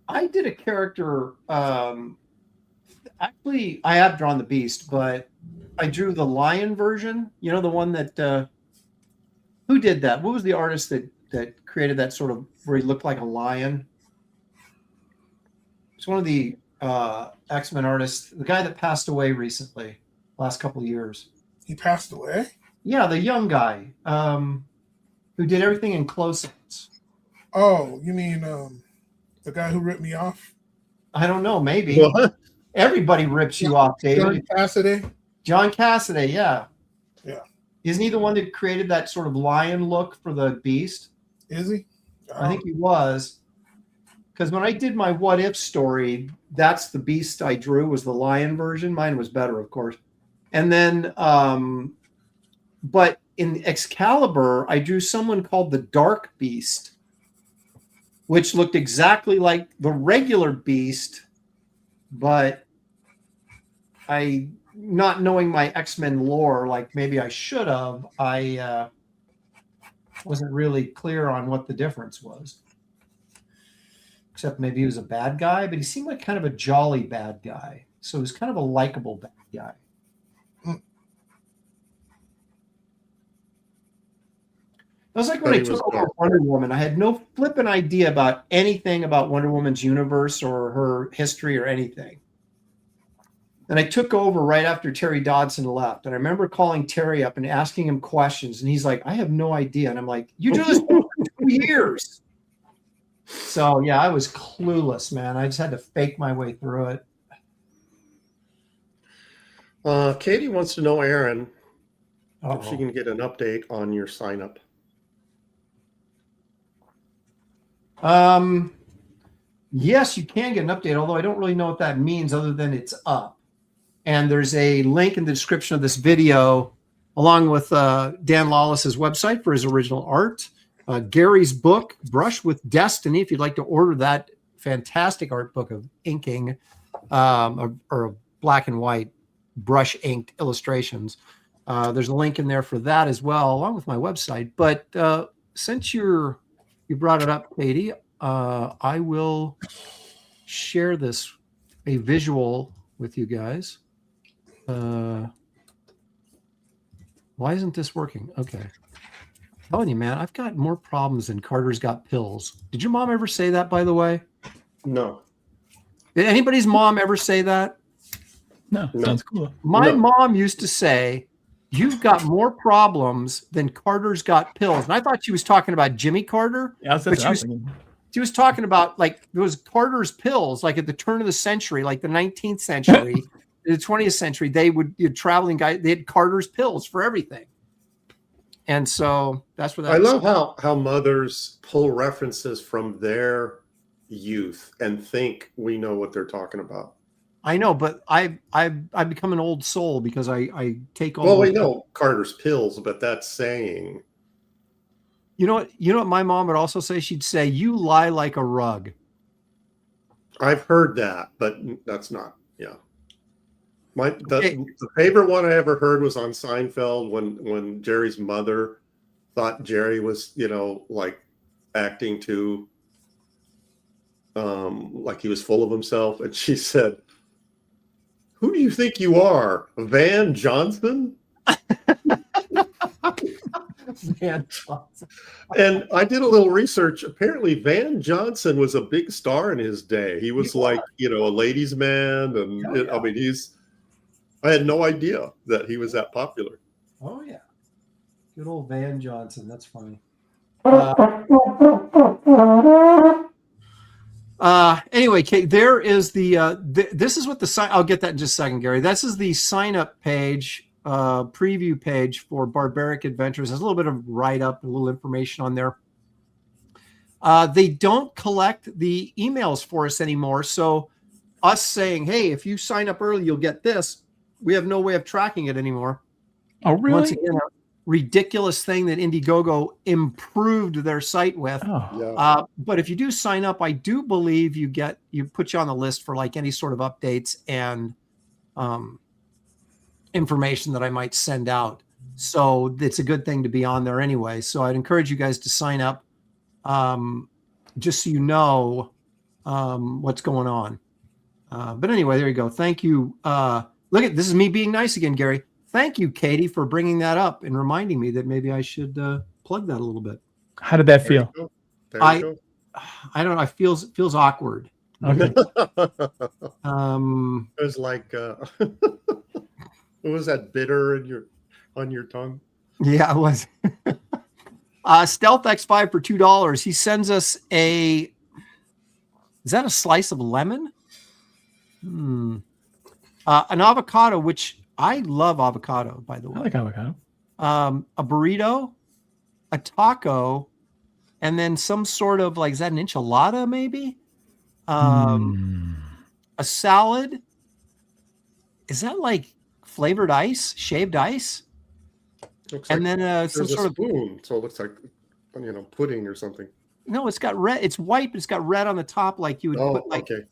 I did a character. Actually, I have drawn the Beast, but I drew the lion version. You know, the one that. Who did that? What was the artist that created that sort of where he looked like a lion? It's one of the X-Men artists, the guy that passed away recently, last couple of years. He passed away? Yeah, the young guy who did everything in close-ups. Oh, you mean the guy who ripped me off? I don't know, maybe. What? Everybody rips you off, David. John Cassaday? John Cassaday, yeah. Yeah. Isn't he the one that created that sort of lion look for the Beast? Is he? I think he was. Because when I did my What If story, that's the Beast I drew, was the lion version. Mine was better, of course. And then, but in Excalibur, I drew someone called the Dark Beast, which looked exactly like the regular Beast, but not knowing my X-Men lore, like maybe I should have, I wasn't really clear on what the difference was. Except maybe he was a bad guy, but he seemed like kind of a jolly bad guy. So he was kind of a likable bad guy. It was like when I took over Wonder Woman, I had no flipping idea about anything about Wonder Woman's universe or her history or anything. And I took over right after Terry Dodson left. And I remember calling Terry up and asking him questions. And he's like, I have no idea. And I'm like, you do this for 2 years. So, yeah, I was clueless, man. I just had to fake my way through it. Katie wants to know, Aaron, Uh-oh. if she can get an update on your sign up. Yes, you can get an update, although I don't really know what that means other than it's up. And there's a link in the description of this video, along with Dan Lawless's website for his original art. Gary's book, Brush with Destiny, if you'd like to order that fantastic art book of inking or black and white brush inked illustrations. There's a link in there for that as well, along with my website. But since you brought it up, Katie, I will share a visual with you guys. Why isn't this working? Okay. I'm telling you, man, I've got more problems than Carter's got pills. Did your mom ever say that, by the way? No. Did anybody's mom ever say that? No. Sounds cool. My mom used to say, you've got more problems than Carter's got pills. And I thought she was talking about Jimmy Carter. Yeah, She was talking about like there was Carter's pills, like at the turn of the century, like the 19th century, the 20th century. They would traveling guys. They had Carter's pills for everything, and so that's what that I was. love how mothers pull references from their youth and think we know what they're talking about. I know, but I've become an old soul because I take all. Well, we know Carter's pills, but that's saying. You know what my mom would also say? She'd say, "You lie like a rug." I've heard that, but that's not. Yeah. The favorite one I ever heard was on Seinfeld when Jerry's mother thought Jerry was, like acting too like he was full of himself, and she said, "Who do you think you are, Van Johnson?" Van Johnson. And I did a little research. Apparently, Van Johnson was a big star in his day. He was a ladies' man, and I mean, I had no idea that he was that popular. Oh yeah, good old Van Johnson. That's funny. Anyway, Kate, there is this is what the sign. I'll get that in just a second, Gary. This is the sign up page, preview page for Barbaric Adventures. There's a little bit of write up, a little information on there. They don't collect the emails for us anymore. So us saying, hey, if you sign up early, you'll get this. We have no way of tracking it anymore. Oh, really? Once again, a ridiculous thing that Indiegogo improved their site with. But if you do sign up, I do believe you put you on the list for like any sort of updates and information that I might send out. So it's a good thing to be on there anyway. So I'd encourage you guys to sign up, just so you know what's going on. But anyway, there you go. Thank you. Look at this is me being nice again, Gary. Thank you, Katie, for bringing that up and reminding me that maybe I should plug that a little bit. How did that feel? I don't know. It feels awkward. Okay. It was like, what was that bitter on your tongue? Yeah, it was. Stealth X5 for $2. He sends us is that a slice of lemon? An avocado, which I love avocado, by the way. I like avocado. A burrito, a taco, and then some sort of is that an enchilada maybe? A salad. Is that like flavored ice, shaved ice? And then some sort of spoon, so it looks like pudding or something. No, it's got red. It's white, but it's got red on the top, like you would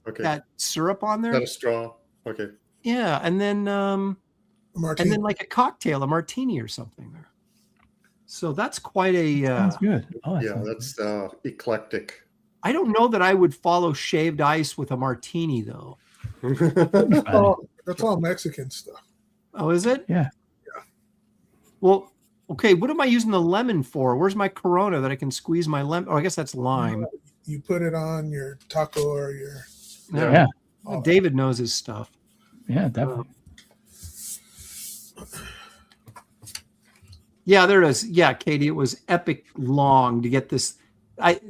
put that syrup on there. Got a straw. Okay. Yeah, and then like a cocktail, a martini or something there. So that's quite a. Sounds good. Oh, that's eclectic. I don't know that I would follow shaved ice with a martini though. That's all Mexican stuff. Oh, is it? Yeah. Well, okay. What am I using the lemon for? Where's my Corona that I can squeeze my lemon? Oh, I guess that's lime. You put it on your taco or your. Yeah. Well, David knows his stuff. Yeah, definitely. Yeah, there it is. Yeah, Katie, it was epic long to get this. I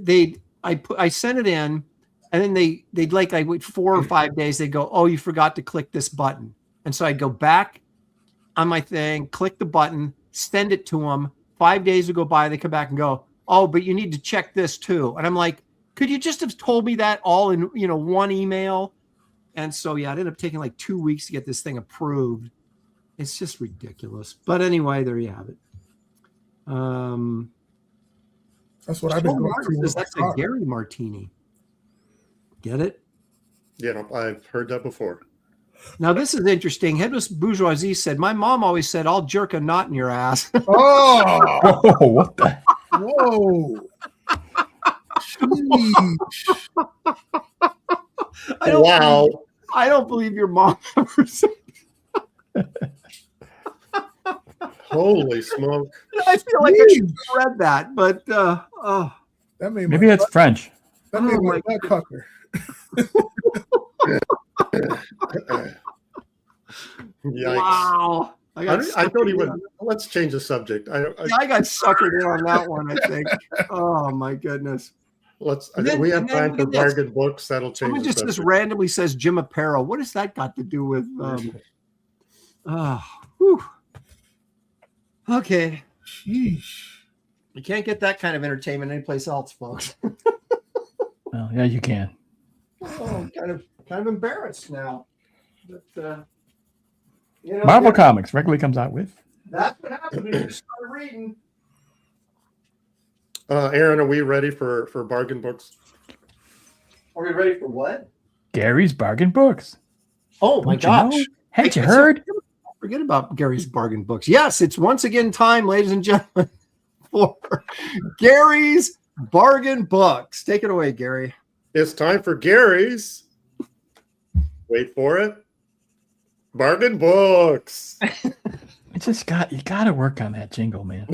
sent it in, and then they'd wait 4 or 5 days. They'd go, oh, you forgot to click this button, and so I'd go back on my thing, click the button, send it to them. 5 days would go by, they come back and go, oh, but you need to check this too. And I'm like, could you just have told me that all in one email? And so yeah, it ended up taking like 2 weeks to get this thing approved. It's just ridiculous. But anyway, there you have it. That's what I've been going through. That's a Gary martini. Get it? Yeah, I've heard that before. Now this is interesting. Headless Bourgeoisie said, "My mom always said I'll jerk a knot in your ass." Oh, whoa, what the? Whoa. I don't believe your mom ever said that. Holy smoke. I feel like I should have read that, but that made maybe it's French. That made my butt pucker. Yikes. Wow. I don't even. Let's change the subject. I got suckered in on that one, I think. Oh my goodness. let's. And then- we have and then time look for at this. bargain books. That'll change. Someone the just subject. randomly says Jim Aparo. What has that got to do with? Whew. Okay. Sheesh. You can't get that kind of entertainment anyplace else, folks. Well, yeah, you can. Oh, I'm kind of embarrassed now. But, Marvel Comics regularly comes out with. That's what happened when you started reading. Aaron, are we ready for bargain books? Are we ready for what? Gary's Bargain Books. Oh my Don't you know? gosh. Hadn't you heard? Forget about Gary's Bargain Books. Yes, it's once again time, ladies and gentlemen, for Gary's Bargain Books. Take it away, Gary. It's time for Gary's. Wait for it. Bargain books. You got to work on that jingle, man.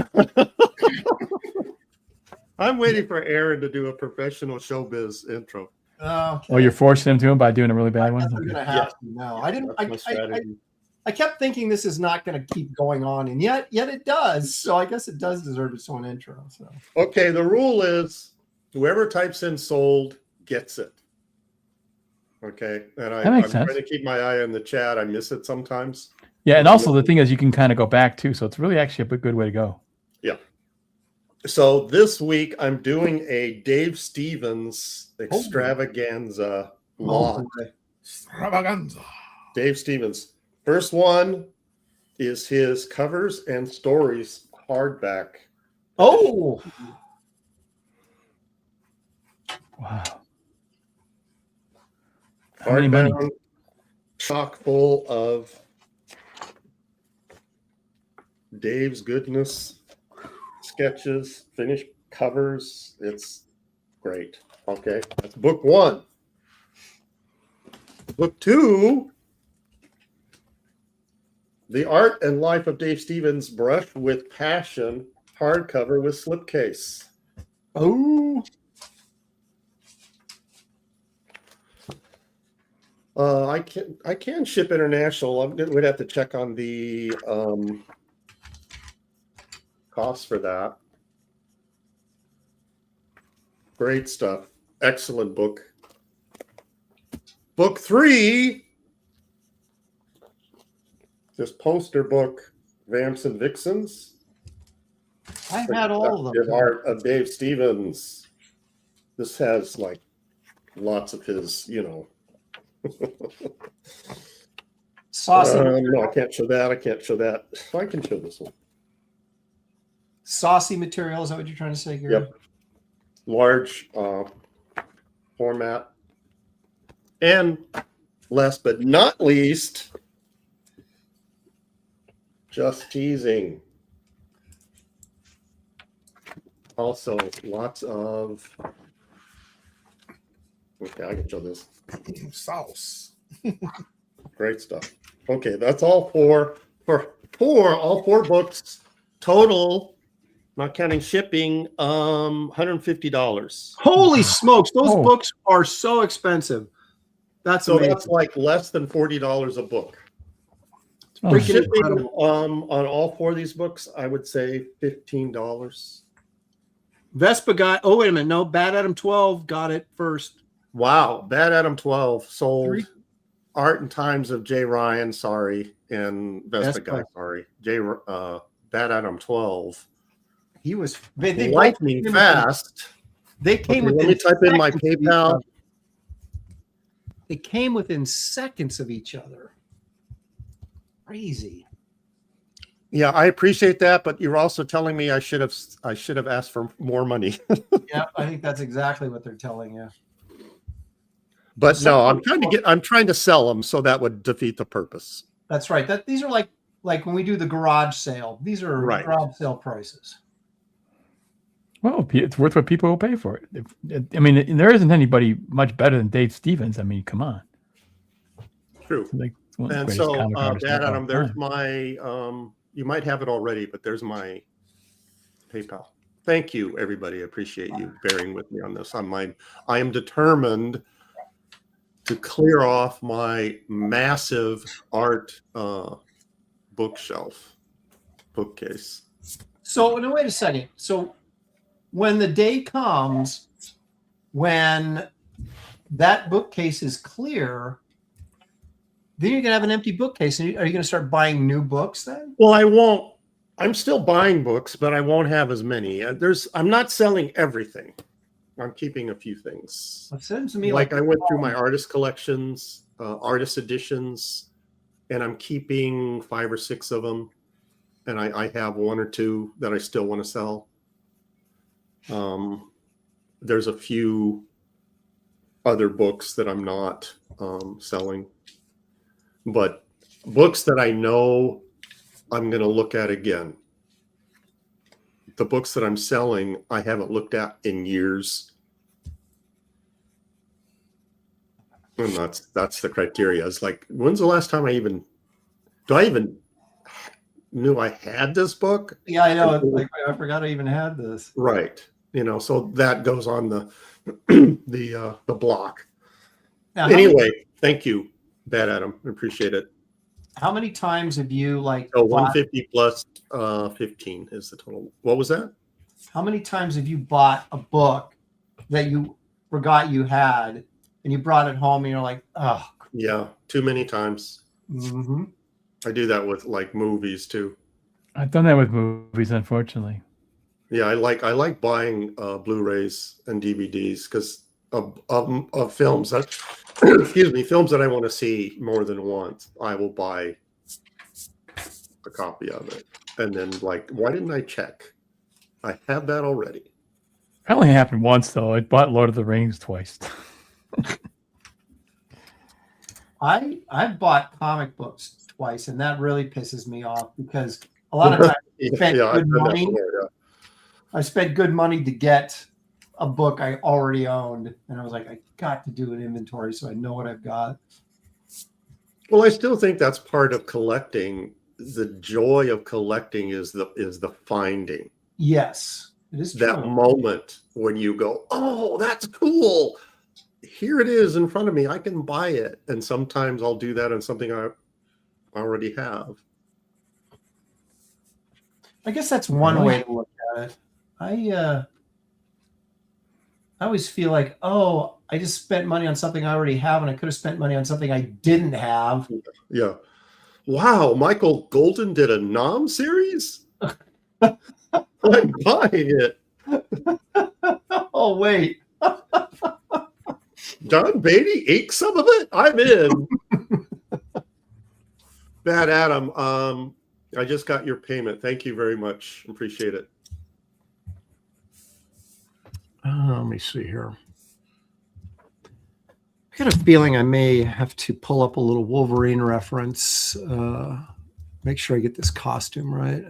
I'm waiting for Aaron to do a professional showbiz intro. Okay. Oh, you're forcing him to him by doing a really bad one. I'm gonna have to now. I didn't. That's my strategy. I kept thinking this is not going to keep going on, and yet it does. So I guess it does deserve its own intro. So Okay, the rule is whoever types in sold gets it. Okay, and That I'm makes sense. trying to keep my eye on the chat. I miss it sometimes. Yeah, and also the thing is you can kind of go back too, so it's really actually a good way to go. Yeah. So this week I'm doing a Dave Stevens extravaganza lot. Extravaganza. Dave Stevens. First one is his covers and stories hardback. oh, Wow. How many money? Hardbound, chock full of Dave's goodness, sketches, finished covers. It's great. Okay, that's book one. Book two, The Art and Life of Dave Stevens, Brushed with Passion, hardcover with slipcase. oh, I can ship international. We'd have to check on the cost for that. Great stuff. Excellent book. Book three, this poster book, Vamps and Vixens. I had all of The them. Art of Dave Stevens. This has like lots of his, Saucy, no, I can't show that. I can't show that. I can show this one. saucy material. Is that what you're trying to say, Gary? Yep. Large format. And last but not least, Just Teasing. Also, lots of. Okay, I can show this. Sauce. Great stuff. Okay, that's all for all four books. Total, not counting shipping, $150. Holy smokes! Those Oh. books are so expensive. That's So amazing. that's like less than $40 a book. Oh, Freaking Shipping incredible. on all four of these books, I would say $15. Vespa guy. Oh, wait a minute. No, Bad Adam 12 got it first. Wow, Bad Adam 12 sold. Three. Art and Times of Jay Ryan, sorry, and Vespa Guy, Vespa. sorry. Bad Adam 12. He was. They both Lightning came fast. They came Okay, let within me type in my seconds of each PayPal. other. They came within seconds of each other. Crazy. Yeah, I appreciate that, but you're also telling me I should have asked for more money. Yeah, I think that's exactly what they're telling you. But no, I'm trying to sell them, so that would defeat the purpose. That's right. These are like when we do the garage sale. These are Right. garage sale prices. Well, it's worth what people will pay for it. I mean, there isn't anybody much better than Dave Stevens. I mean, come on. True. Like, one of the And greatest so, comic artists Dad of all Adam, there's time. my. You might have it already, but there's my PayPal. Thank you, everybody. I appreciate you bearing with me on this. I am determined to clear off my massive art bookcase. So, no, wait a second. So, when the day comes when that bookcase is clear, then you're going to have an empty bookcase. And are you going to start buying new books then? Well, I won't. I'm still buying books, but I won't have as many. I'm not selling everything. I'm keeping a few things. It seems to me Like I went through my artist collections, artist editions, and I'm keeping 5 or 6 of them. And I have 1 or 2 that I still want to sell. There's a few other books that I'm not selling, but books that I know I'm going to look at again. The books that I'm selling, I haven't looked at in years. And that's the criteria. It's like, when's the last time I even knew I had this book? Yeah, I know. Like, I forgot I even had this. Right. So that goes on the the block. Now, Anyway, thank you, Bad Adam. I appreciate it. How many times have you So 150 plus 15 is the total. What was that? How many times have you bought a book that you forgot you had and you brought it home and you're like, oh. Yeah, too many times. Mm-hmm. I do that with like movies too. I've done that with movies, unfortunately. Yeah, I like buying Blu-rays and DVDs because of films that films that I want to see more than once. I will buy a copy of it, and then like, why didn't I check? I have that already. That only happened once though. I bought Lord of the Rings twice. I've bought comic books twice, and that really pisses me off because a lot of times I spent good money. I spent good money to get a book I already owned, and I was like, I got to do an inventory so I know what I've got. Well, I still think that's part of collecting. The joy of collecting is the finding. Yes, it is true. That moment when you go, oh, that's cool. Here it is in front of me. I can buy it. And sometimes I'll do that on something I already have. I guess that's one way to look at it. I always feel like, oh, I just spent money on something I already have, and I could have spent money on something I didn't have. Yeah. Wow, Michael Golden did a Nom series? I'm buying it. Oh, wait. John Beatty ate some of it? I'm in. Bad Adam, I just got your payment. Thank you very much. Appreciate it. Let me see here. I got a feeling I may have to pull up a little Wolverine reference. Make sure I get this costume right.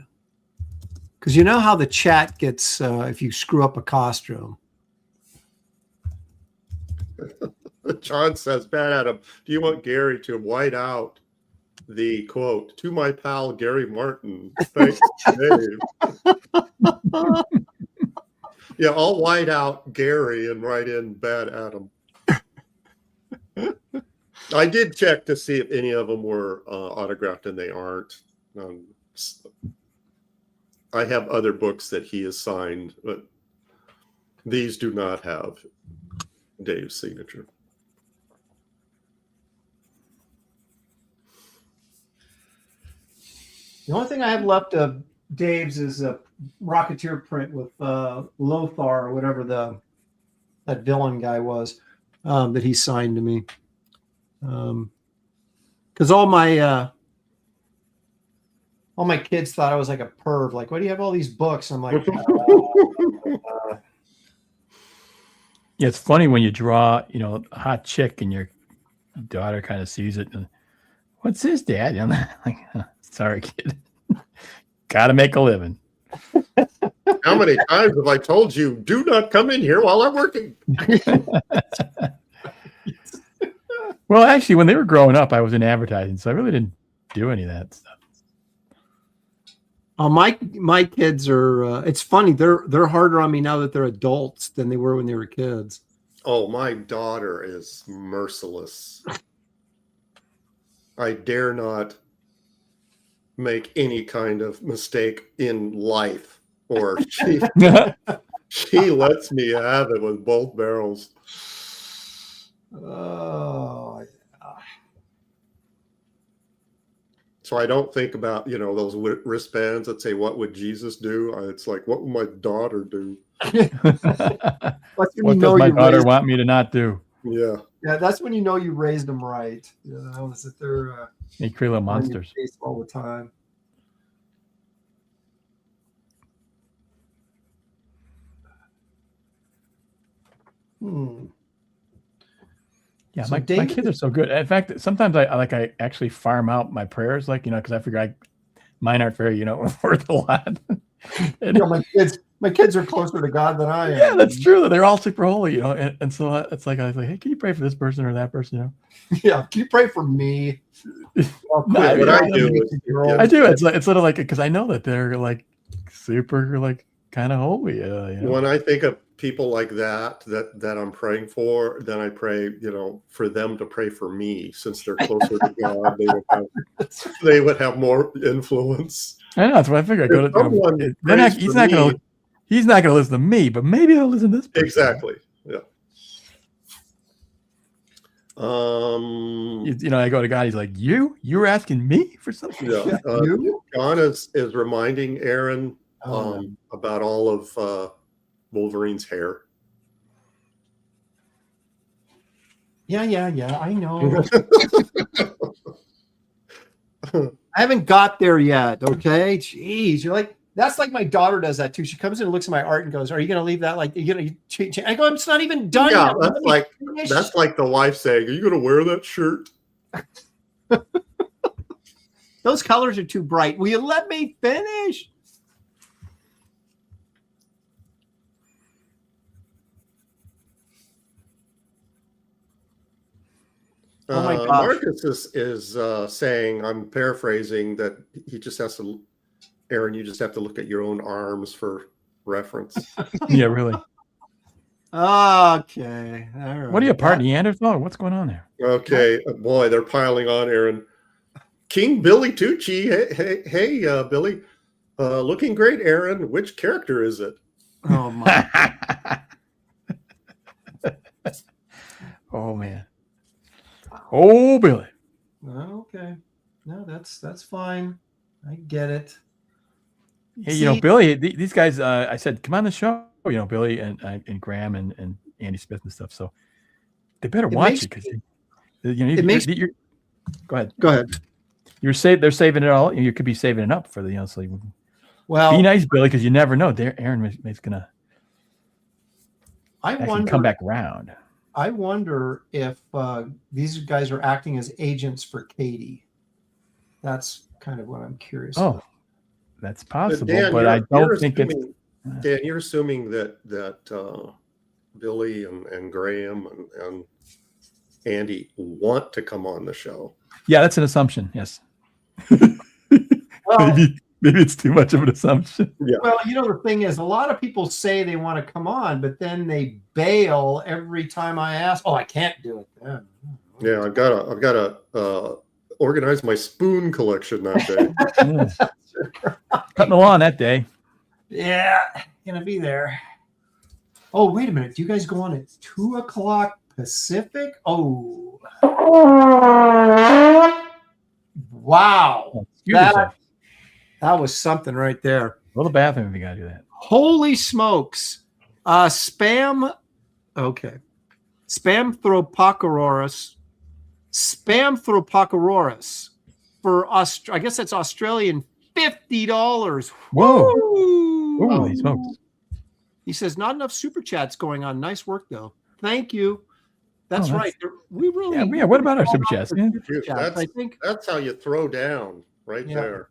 Because you know how the chat gets if you screw up a costume. John says, Bad Adam, do you want Gary to white out the quote, to my pal Gary Martin? Thanks, Dave. Yeah, I'll white out Gary and write in Bad Adam. I did check to see if any of them were autographed, and they aren't. I have other books that he has signed, but these do not have Dave's signature. The only thing I have left of Dave's is a Rocketeer print with Lothar or whatever that villain guy was that he signed to me. Because all my kids thought I was like a perv. Like, why do you have all these books? I'm like, yeah, it's funny when you draw, a hot chick and your daughter kind of sees it and, what's this, Dad? And I'm like, sorry, kid. Gotta make a living. How many times have I told you, do not come in here while I'm working? Well, actually, when they were growing up, I was in advertising, so I really didn't do any of that stuff. My kids are. It's funny. They're harder on me now that they're adults than they were when they were kids. Oh, my daughter is merciless. I dare not make any kind of mistake in life, or She lets me have it with both barrels. Oh, So I don't think about, those wristbands that say, what would Jesus do? It's like, what would my daughter do? That's when What you does know my you daughter raised, want me to not do? Yeah. yeah, that's when you know you raised them right. Is that they're They create little on your monsters. face all the time. Yeah, So my David- kids are so good. In fact, sometimes I actually farm out my prayers, because I figure mine aren't very, worth a lot. My kids are closer to God than I am. Yeah, that's true. They're all super holy, and so it's like I was like, hey, can you pray for this person or that person? Yeah, can you pray for me? What I do is, I do. It's sort of like because I know that they're like super kind of holy. when I think of people like that I'm praying for, then I pray, for them to pray for me, since they're closer to God. They would have more influence. I know, that's what I figure. I go to he's not gonna listen to me, but maybe he'll listen to this person. Exactly. Yeah. I go to God. He's like, you were asking me for something. Yeah. John is reminding Aaron about all of Wolverine's hair. Yeah, I know. I haven't got there yet. Okay, jeez, that's like my daughter does that too. She comes in and looks at my art and goes, "Are you going to leave that? Like, you're going to change?" I go, "It's not even done Yeah, yet." that's like the wife saying, "Are you going to wear that shirt?" Those colors are too bright. Will you let me finish? Oh my gosh. Marcus is saying, I'm paraphrasing, that he just has to, Aaron, you just have to look at your own arms for reference. Yeah, really. Okay. All right. What are you, part Neanderthal? What's going on there? Okay. Boy, they're piling on, Aaron. King Billy Tucci. Hey, Billy. Looking great, Aaron. Which character is it? Oh, my. Oh, man. Oh, Billy. Okay. No, that's fine. I get it. Hey, Billy, these guys, I said, come on the show, Billy and Graham and Andy Smith and stuff. So they better watch it because go ahead. Go ahead. They're saving it all. You could be saving it up for the, so be nice, Billy, because you never know. Aaron is going to come back around. I wonder if these guys are acting as agents for Katie. That's kind of what I'm curious about. That's possible, Dan, but I don't think it's... Dan, you're assuming that Billy and Graham and Andy want to come on the show. Yeah, that's an assumption, yes. Well, maybe it's too much of an assumption. Yeah. Well, the thing is, a lot of people say they want to come on, but then they bail every time I ask. Oh, I can't do it then. Yeah, I've got to organize my spoon collection that day. Cutting the lawn that day. Yeah, gonna be there. Oh, wait a minute. Do you guys go on at 2:00 Pacific? Oh. Wow. That was something right there. Go to the bathroom if you gotta do that. Holy smokes. Spam. Okay. Spamthropocaroris for I guess that's Australian $50. Whoa. Woo! Holy smokes. He says, not enough super chats going on. Nice work, though. Thank you. That's right. We really. Yeah. What about our super chats? I think that's how you throw down there.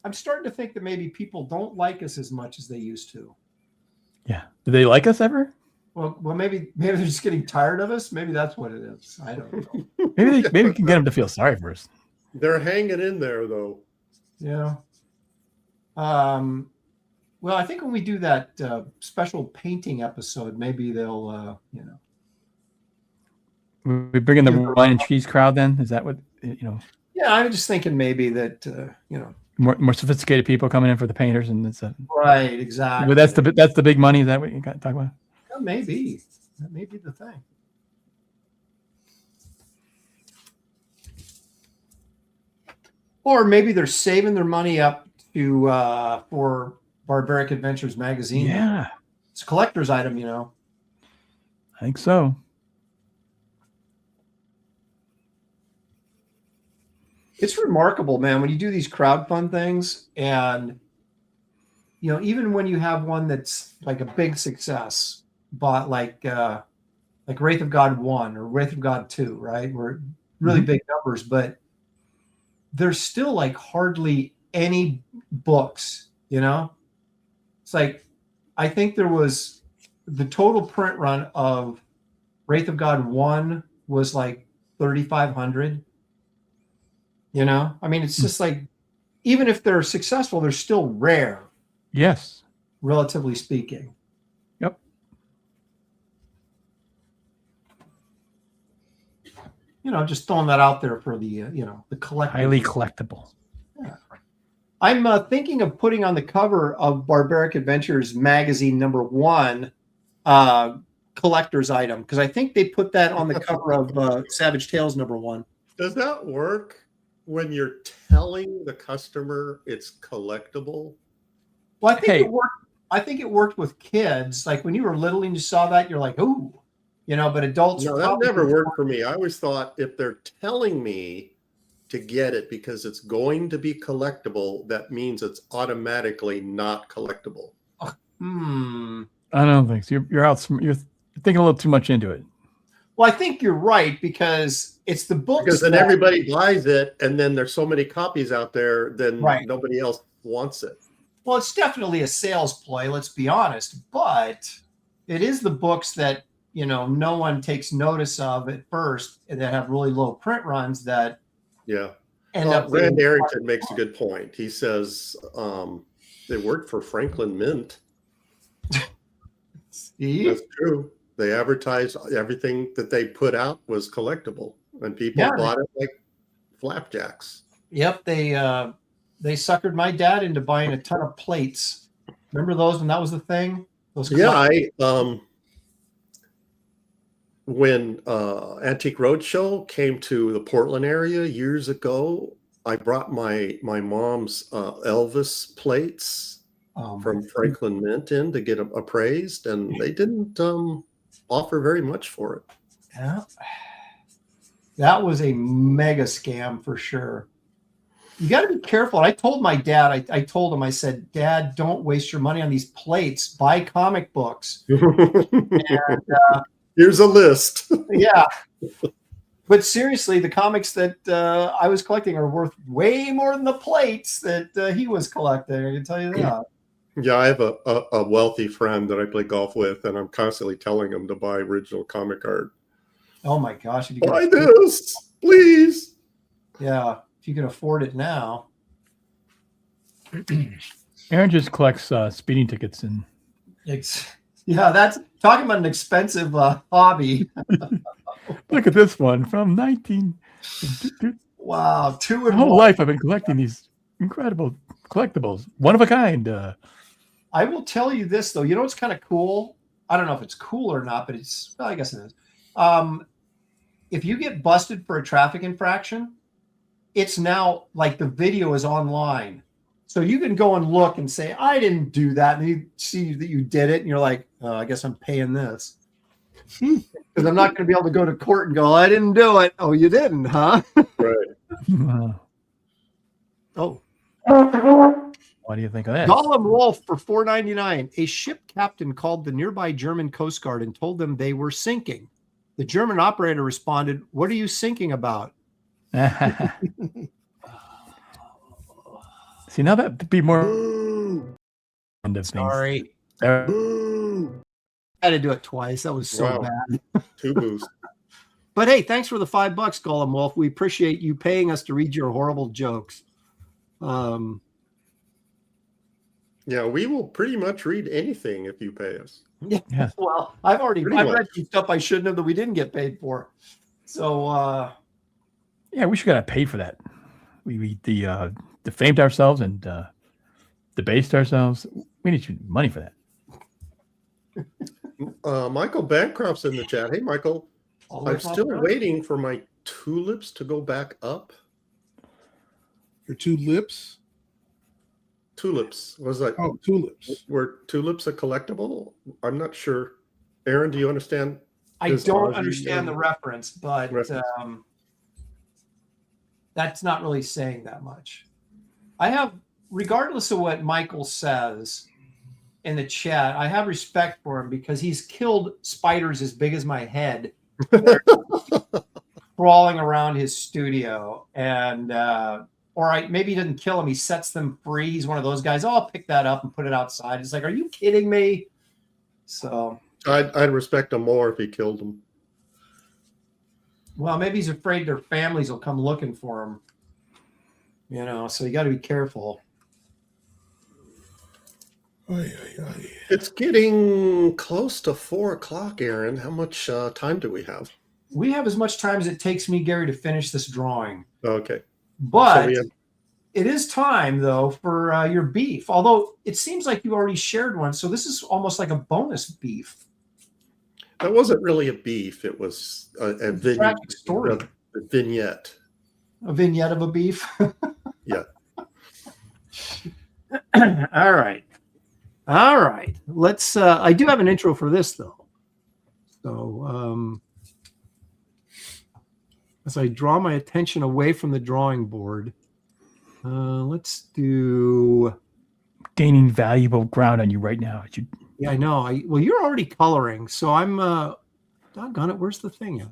I'm starting to think that maybe people don't like us as much as they used to. Yeah. Do they like us ever? Well, maybe they're just getting tired of us. Maybe that's what it is. I don't know. maybe we can get them to feel sorry for us. They're hanging in there, though. Yeah. Well, I think when we do that special painting episode, maybe they'll, We bring in the wine and cheese crowd then? Is that what, Yeah, I'm just thinking maybe that, more sophisticated people coming in for the painters, and it's right, exactly. But that's the big money. Is that what you got to talk about? Yeah, maybe that may be the thing. Or maybe they're saving their money up to for Barbaric Adventures magazine. Yeah, it's a collector's item, you know. I think so. It's remarkable, man, when you do these crowdfund things, and you know, even when you have one that's like a big success, but like Wraith of God 1 or Wraith of God 2, right? Where really big numbers, but there's still like hardly any books, you know? It's like, I think there was the total print run of Wraith of God 1 was like 3,500. You know, I mean, it's just like, even if they're successful, they're still rare. Yes. Relatively speaking. Yep. You know, just throwing that out there for the, you know, the collector. Highly collectible. Yeah. I'm thinking of putting on the cover of Barbaric Adventures magazine #1 collector's item, because I think they put that on the cover of Savage Tales #1. Does that work when you're telling the customer it's collectible? Well, I think it worked with kids. Like when you were little and you saw that, you're like, ooh, you know, but adults. No, that never worked for me. I always thought if they're telling me to get it because it's going to be collectible, that means it's automatically not collectible. I don't think so. You're thinking a little too much into it. Well, I think you're right, because it's the books. Because then everybody buys it, and then there's so many copies out there, then nobody else wants it. Well, it's definitely a sales play, let's be honest. But it is the books that, you know, no one takes notice of at first, and that have really low print runs that end up. Rand Arrington makes a good point. He says they worked for Franklin Mint. See? That's true. They advertised everything that they put out was collectible, and people bought it like flapjacks. Yep, they suckered my dad into buying a ton of plates. Remember those when that was the thing? Those when Antique Roadshow came to the Portland area years ago, I brought my mom's Elvis plates from Franklin Mint in to get them appraised, and they didn't offer very much for it. Yeah, that was a mega scam for sure. You got to be careful. And I told my dad, I told him, I said, Dad, don't waste your money on these plates. Buy comic books. And, here's a list. Yeah. But seriously, the comics that I was collecting are worth way more than the plates that he was collecting. I can tell you that. Yeah, I have a wealthy friend that I play golf with, and I'm constantly telling him to buy original comic art. Oh my gosh. Buy this, please. Yeah. If you can afford it now. Aaron just collects speeding tickets. Yeah, that's talking about an expensive hobby. Look at this one from 19. Wow. My whole life I've been collecting these incredible collectibles. One of a kind. I will tell you this, though. You know what's kind of cool? I don't know if it's cool or not, but well, I guess it is. If you get busted for a traffic infraction, it's now like the video is online. So you can go and look and say, I didn't do that. And you see that you did it. And you're like, oh, I guess I'm paying this. Because I'm not going to be able to go to court and go, I didn't do it. Oh, you didn't, huh? Right. Oh. What do you think of that? Gollum Wolf for $4.99. A ship captain called the nearby German Coast Guard and told them they were sinking. The German operator responded, what are you sinking about? See, now that'd be more end of Sorry. I had to do it twice. That was so bad. 2 boosts. But hey, thanks for the $5, Gollum Wolf. We appreciate you paying us to read your horrible jokes. Yeah, we will pretty much read anything if you pay us. Yeah. Well, I've read some stuff I shouldn't have that we didn't get paid for. So yeah, we should get paid for that. We read the defamed ourselves and debased ourselves. We need money for that. Michael Bancroft's in the chat. Hey, Michael. I'm still waiting for my tulips to go back up. Your two lips? Tulips. Was that? Oh, tulips. Were tulips a collectible? I'm not sure. Aaron, do you understand? I don't understand the reference, but that's not really saying that much. I have, regardless of what Michael says in the chat, I have respect for him because he's killed spiders as big as my head crawling around his studio. And, maybe he doesn't kill them. He sets them free. He's one of those guys. Oh, I'll pick that up and put it outside. It's like, are you kidding me? So I'd respect him more if he killed them. Well, maybe he's afraid their families will come looking for him. So you got to be careful. It's getting close to 4:00, Aaron. How much time do we have? We have as much time as it takes me, Gary, to finish this drawing. Okay. But it is time, though, for your beef. Although it seems like you already shared one. So this is almost like a bonus beef. That wasn't really a beef. It was a tragic story. A vignette. A vignette of a beef? Yeah. All right. Let's, I do have an intro for this, though. So, as I draw my attention away from the drawing board, let's do... Gaining valuable ground on you right now. Yeah, I know. Well, you're already coloring, so I'm doggone it. Where's the thing at?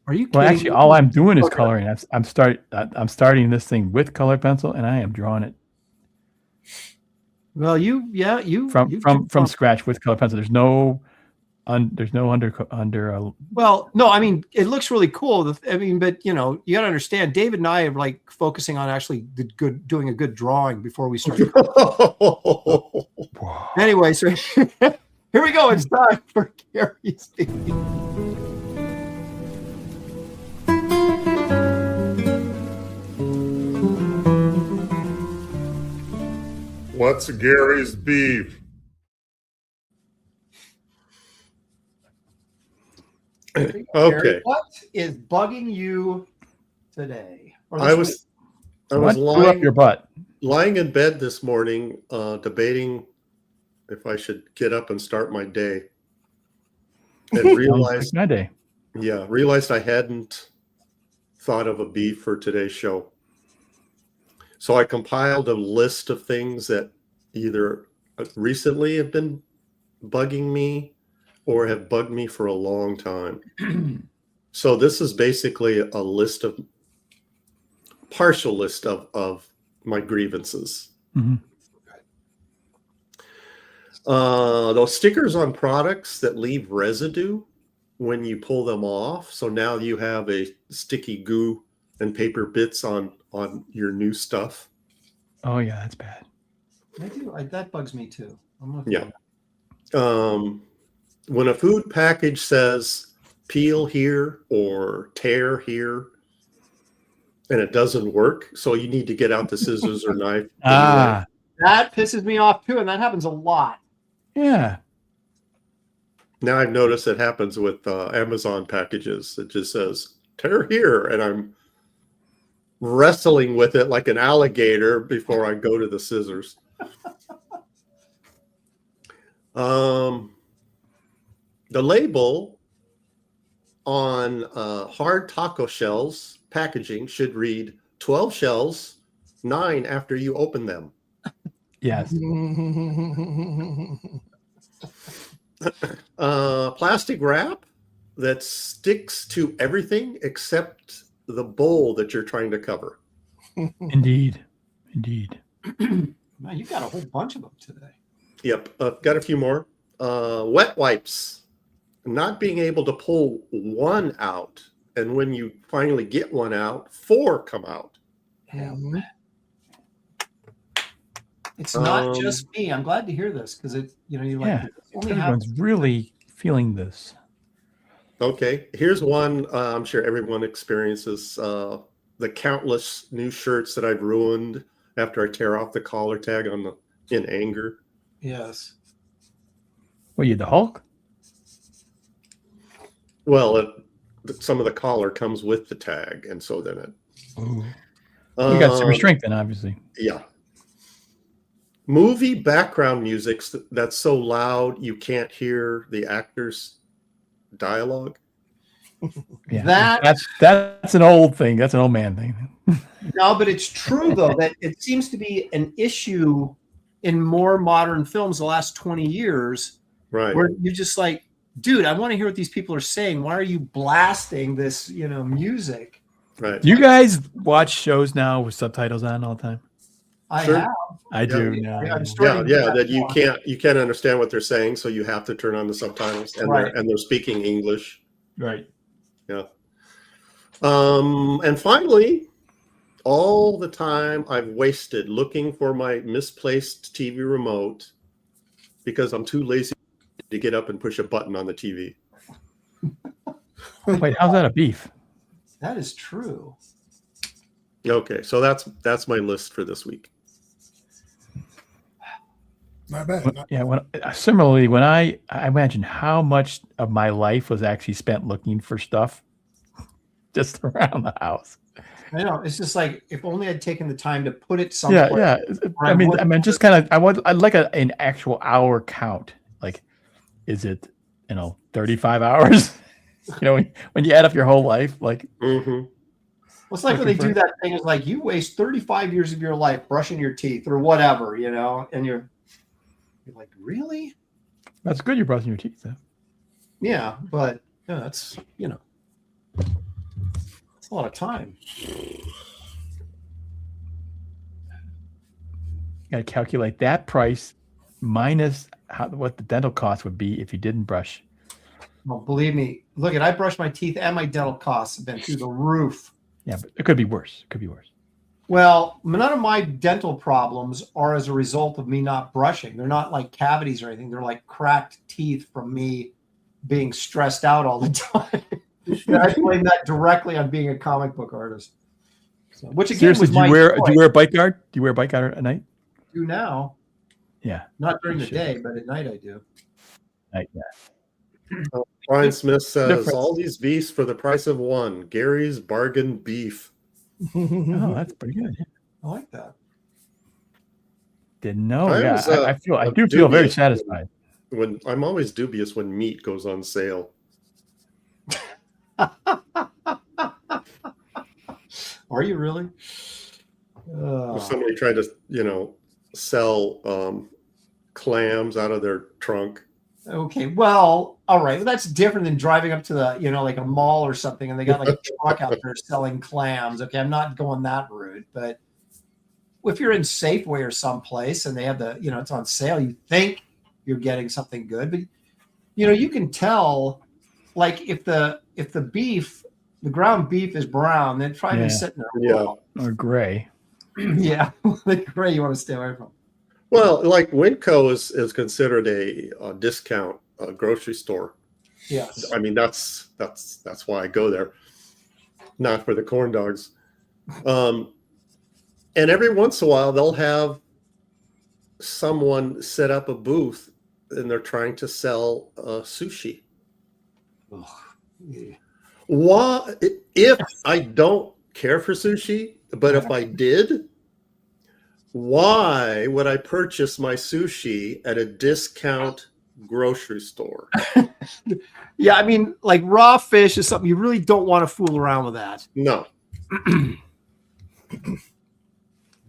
Are you kidding? Well, actually, all I'm doing is coloring. I'm starting this thing with colored pencil, and I am drawing it. Well, from scratch with colored pencil. There's no under. Well, no, I mean it looks really cool. But you got to understand. David and I are like focusing on actually doing a good drawing before we start. Anyway, so here we go. It's time for Gary's beef. What's Gary's beef? Okay. Gary, what is bugging you today? I was lying up your butt. Lying in bed this morning, debating if I should get up and start my day, and realized my day. Yeah, realized I hadn't thought of a beef for today's show. So I compiled a list of things that either recently have been bugging me or have bugged me for a long time. So this is basically a partial list of my grievances. Mm-hmm. Those stickers on products that leave residue when you pull them off. So now you have a sticky goo and paper bits on your new stuff. Oh yeah, that's bad. I do. That bugs me too. Yeah. When a food package says peel here or tear here, and it doesn't work, so you need to get out the scissors or knife. That pisses me off too, and that happens a lot. Yeah. Now I've noticed it happens with Amazon packages. It just says tear here, and I'm wrestling with it like an alligator before I go to the scissors. The label on hard taco shells packaging should read 12 shells, 9 after you open them. Yes. Plastic wrap that sticks to everything except the bowl that you're trying to cover. Indeed. Man, you got a whole bunch of them today. Yep. Got a few more. Wet wipes. Not being able to pull one out. And when you finally get one out, 4 come out. Mm-hmm. It's not just me. I'm glad to hear this because everyone's really feeling this. Okay. Here's one I'm sure everyone experiences. the countless new shirts that I've ruined after I tear off the collar tag in anger. Yes. Well, you the Hulk? Well, some of the collar comes with the tag, and so then it. Ooh. You got super Um, strength then, obviously. Yeah. Movie background music that's so loud you can't hear the actors' dialogue. Yeah, that's an old thing. That's an old man thing. No, but it's true though that it seems to be an issue in more modern films the last 20 years, Right. where you're just like, dude, I want to hear what these people are saying. Why are you blasting this, music? Right. Do you guys watch shows now with subtitles on all the time? I Sure. have. I do Yeah, now. I'm starting to do that you can't understand what they're saying, so you have to turn on the subtitles, and Right. they're speaking English. Right. Yeah. And finally, all the time I've wasted looking for my misplaced TV remote because I'm too lazy to get up and push a button on the TV. Wait, how's that a beef? That is true. Okay, so that's my list for this week. Not bad. Similarly, when I imagine how much of my life was actually spent looking for stuff just around the house. I know. It's just like, if only I'd taken the time to put it somewhere. Yeah. I mean, just kind of, I'd like an actual hour count. Like, is it, 35 hours? When you add up your whole life, like. Mm-hmm. Well, it's like when they do that thing, it's like you waste 35 years of your life brushing your teeth or whatever, and you're like, really? That's good. You're brushing your teeth, though. Yeah, but that's it's a lot of time. You got to calculate that price minus what the dental cost would be if you didn't brush. Well, believe me, look, I brush my teeth and my dental costs have been through the roof. Yeah, but it could be worse. Well, none of my dental problems are as a result of me not brushing. They're not like cavities or anything. They're like cracked teeth from me being stressed out all the time. I blame that directly on being a comic book artist. So, which again, seriously, was do you wear a bite guard? Do you wear a bite guard at night? I do now. Yeah. Not during the day, but at night I do. Yeah. Brian Smith says, Difference. all these beefs for the price of one. Gary's bargain beef. Oh, that's pretty good. I like that. Didn't know. I do feel dubious very satisfied. When I'm always dubious when meat goes on sale. Are you really? If somebody tried to, sell clams out of their trunk. Okay, well, all right. Well, that's different than driving up to the, like a mall or something, and they got like a truck out there selling clams. Okay, I'm not going that route, but if you're in Safeway or someplace and they have the, it's on sale, you think you're getting something good, but you can tell, like if the beef, the ground beef is brown, then try to sitting there. Yeah, or gray. Yeah, the gray you want to stay away from. Well, like Winco is considered a discount grocery store. Yes. I mean that's why I go there, not for the corn dogs. And every once in a while they'll have someone set up a booth and they're trying to sell sushi. Ugh. Yeah. Why? If I don't care for sushi, but if I did, why would I purchase my sushi at a discount grocery store? Yeah, I mean, like raw fish is something you really don't want to fool around with that. No.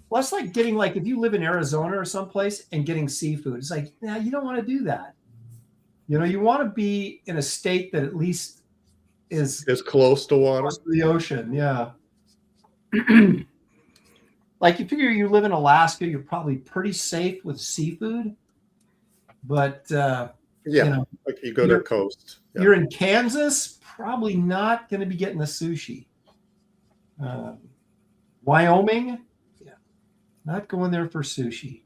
Well, it's like getting, like, if you live in Arizona or someplace and getting seafood, it's like, nah, you don't want to do that. You want to be in a state that at least is close to water. Close to the ocean, yeah. Like, you figure you live in Alaska, you're probably pretty safe with seafood. But, like you go to the coast. Yeah. You're in Kansas, probably not going to be getting the sushi. Wyoming, not going there for sushi.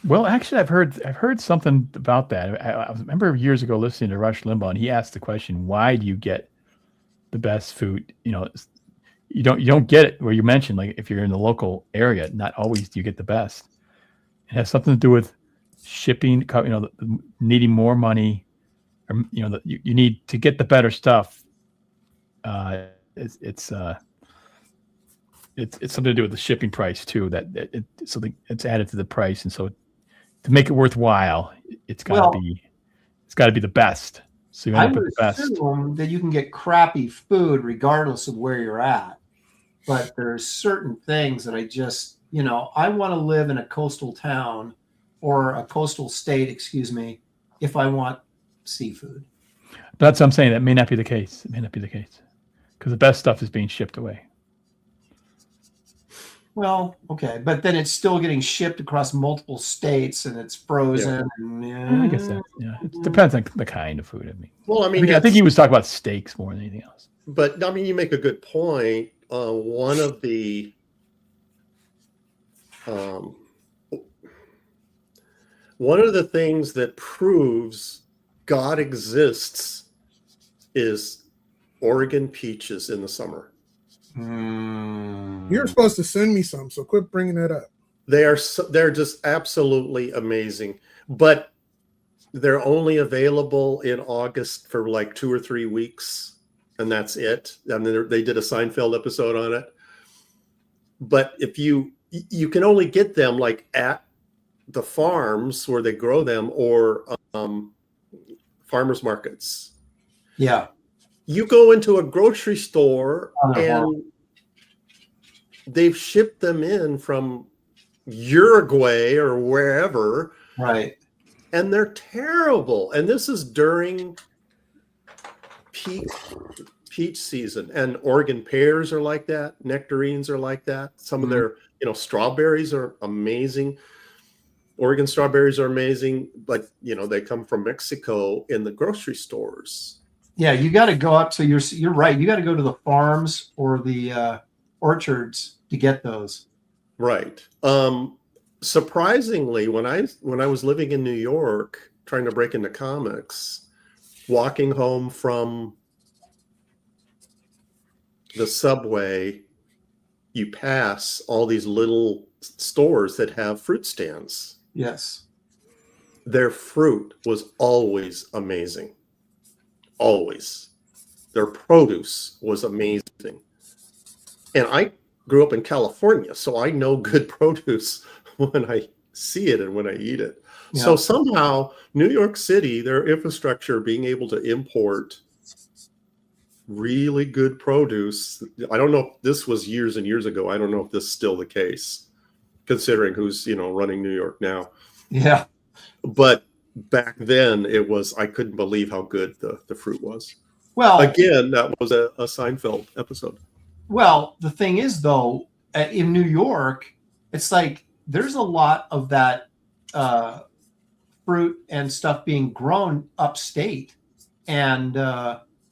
Well, actually, I've heard something about that. I remember years ago listening to Rush Limbaugh, and he asked the question, "Why do you get the best food. You know, you don't get it where you mentioned, like if you're in the local area, not always do you get the best. It has something to do with shipping, you know, needing more money, or, you know, you need to get the better stuff. It's something to do with the shipping price too. That something it's added to the price, and so to make it worthwhile, it's got to be the best. So you I end up would with the best. assume that you can get crappy food regardless of where you're at, but there's certain things that I just, you know, I want to live in a coastal town or a coastal state, excuse me, if I want seafood. That's what I'm saying. That may not be the case. It may not be the case because the best stuff is being shipped away. Well, okay, but then it's still getting shipped across multiple states and it's frozen. Yeah. I guess that. Yeah, it depends on the kind of food. I mean, Well, I mean, I think he was talking about steaks more than anything else. But I mean, you make a good point. One of the things that proves God exists is Oregon peaches in the summer. You're supposed to send me some, so quit bringing that up. They're just absolutely amazing, but they're only available in August for like 2 or 3 weeks, and that's it. I mean, they did a Seinfeld episode on it. But if you can only get them like at the farms where they grow them or farmers markets. Yeah. You go into a grocery store and they've shipped them in from Uruguay or wherever. Right. And they're terrible. And this is during peach season. And Oregon pears are like that. Nectarines are like that. Some of their, you know, strawberries are amazing. Oregon strawberries are amazing, but you know, they come from Mexico in the grocery stores. Yeah, you got to go up. So you're right. You got to go to the farms or the orchards to get those. Right. Surprisingly, when I was living in New York, trying to break into comics, walking home from the subway, you pass all these little stores that have fruit stands. Yes. Their fruit was always amazing. Always. Their produce was amazing. And I grew up in California, so I know good produce when I see it and when I eat it. Yeah. So somehow New York City, their infrastructure being able to import really good produce. I don't know if this was years and years ago. I don't know if this is still the case, considering who's, you know, running New York now. Yeah. But back then it was, I couldn't believe how good the fruit was. Well, again, that was a Seinfeld episode. Well, the thing is, though, in New York, it's like there's a lot of that fruit and stuff being grown upstate, and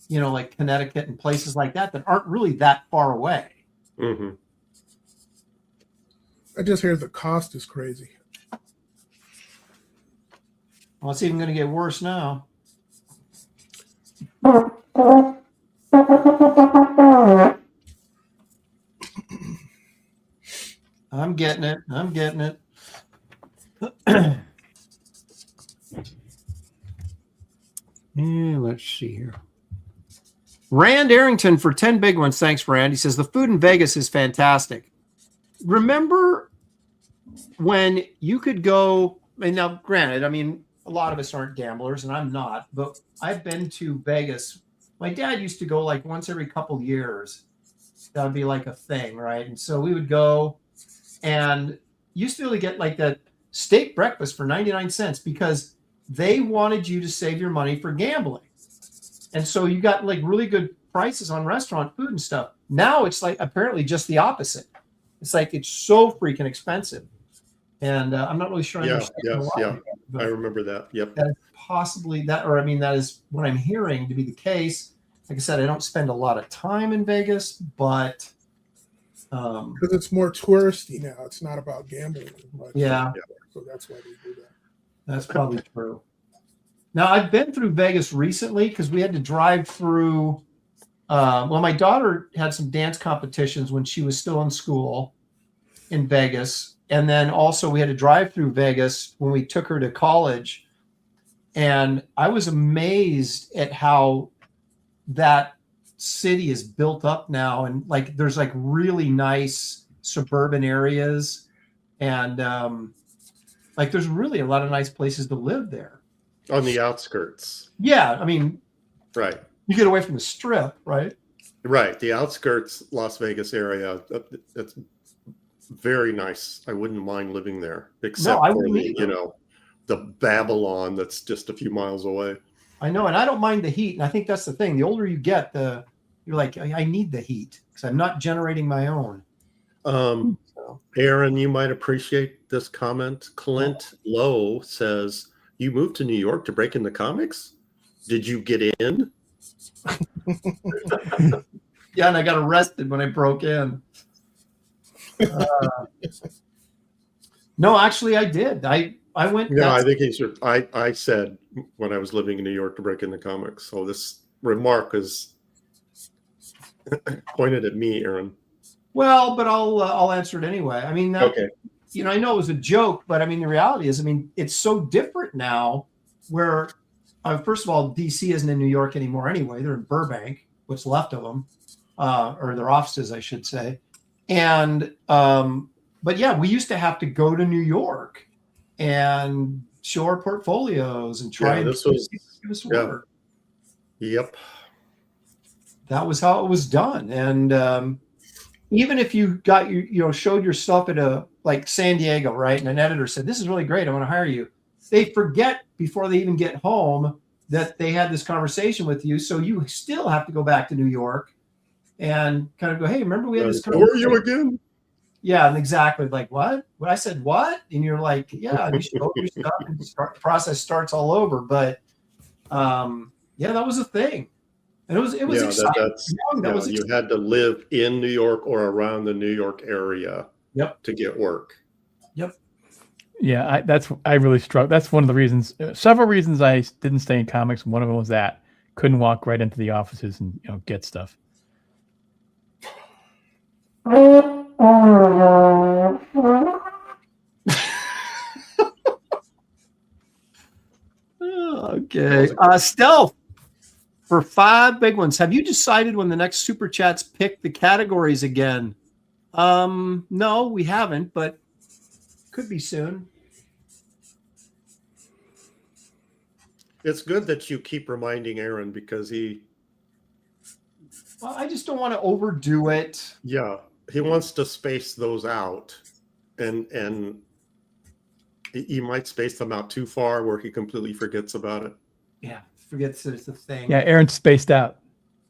you know, like Connecticut and places like that aren't really that far away. Mm-hmm. I just hear the cost is crazy. Well, it's even going to get worse now. I'm getting it. Yeah, let's see here. Rand Arrington for 10 big ones. Thanks, Rand. He says the food in Vegas is fantastic. Remember when you could go, and now granted, I mean, a lot of us aren't gamblers and I'm not, but I've been to Vegas. My dad used to go like once every couple years. That would be like a thing, right? And so we would go and used to be able to get like that steak breakfast for 99 cents because they wanted you to save your money for gambling. And so you got like really good prices on restaurant food and stuff. Now it's like apparently just the opposite. It's like it's so freaking expensive. And I'm not really sure I understand why. I remember that. Yep. That is possibly that, or I mean, that is what I'm hearing to be the case. Like I said, I don't spend a lot of time in Vegas, but because it's more touristy now. It's not about gambling as much. Yeah. So that's why they do that. That's probably true. Now, I've been through Vegas recently because we had to drive through well, my daughter had some dance competitions when she was still in school in Vegas. And then also we had to drive through Vegas when we took her to college. And I was amazed at how that city is built up now. And like, there's like really nice suburban areas. And like, there's really a lot of nice places to live there. On the outskirts. Yeah. I mean, right. You get away from the strip, right? Right. The outskirts, Las Vegas area, that's very nice. I wouldn't mind living there, except for the, the Babylon that's just a few miles away. I know, and I don't mind the heat. And I think that's the thing. The older you get, you're like, I need the heat because I'm not generating my own. Aaron, you might appreciate this comment. Clint Lowe says, "You moved to New York to break into comics? Did you get in?" Yeah, and I got arrested when I broke in. No, actually, I did. I went. No, I think I said when I was living in New York to break into comics. So this remark is pointed at me, Aaron. Well, but I'll answer it anyway. I mean, okay. I know it was a joke, but I mean, the reality is, it's so different now. Where, first of all, DC isn't in New York anymore anyway. They're in Burbank, what's left of them, or their offices, I should say. And but yeah, we used to have to go to New York and show our portfolios and try and give us work. Yep. That was how it was done. And even if you got showed your stuff at like San Diego, right? And an editor said, "This is really great. I want to hire you." They forget before they even get home that they had this conversation with you. So you still have to go back to New York and kind of go, "Hey, remember we had this conversation?" Who are you again? Yeah, and exactly. Like, what? What I said, what? And you're like, yeah, you should open your stuff and the process starts all over. But yeah, that was a thing. And it was exciting. You had to live in New York or around the New York area to get work. Yep. Yeah, I really struggled. That's one of the reasons, several reasons I didn't stay in comics. One of them was that couldn't walk right into the offices and get stuff. Okay. Stealth for 5 big ones. Have you decided when the next super chats pick the categories again? No, we haven't, but could be soon. It's good that you keep reminding Aaron because I just don't want to overdo it. Yeah, he wants to space those out, and he might space them out too far where he completely forgets about it. Yeah, forgets it's a thing. Yeah, Aaron's spaced out.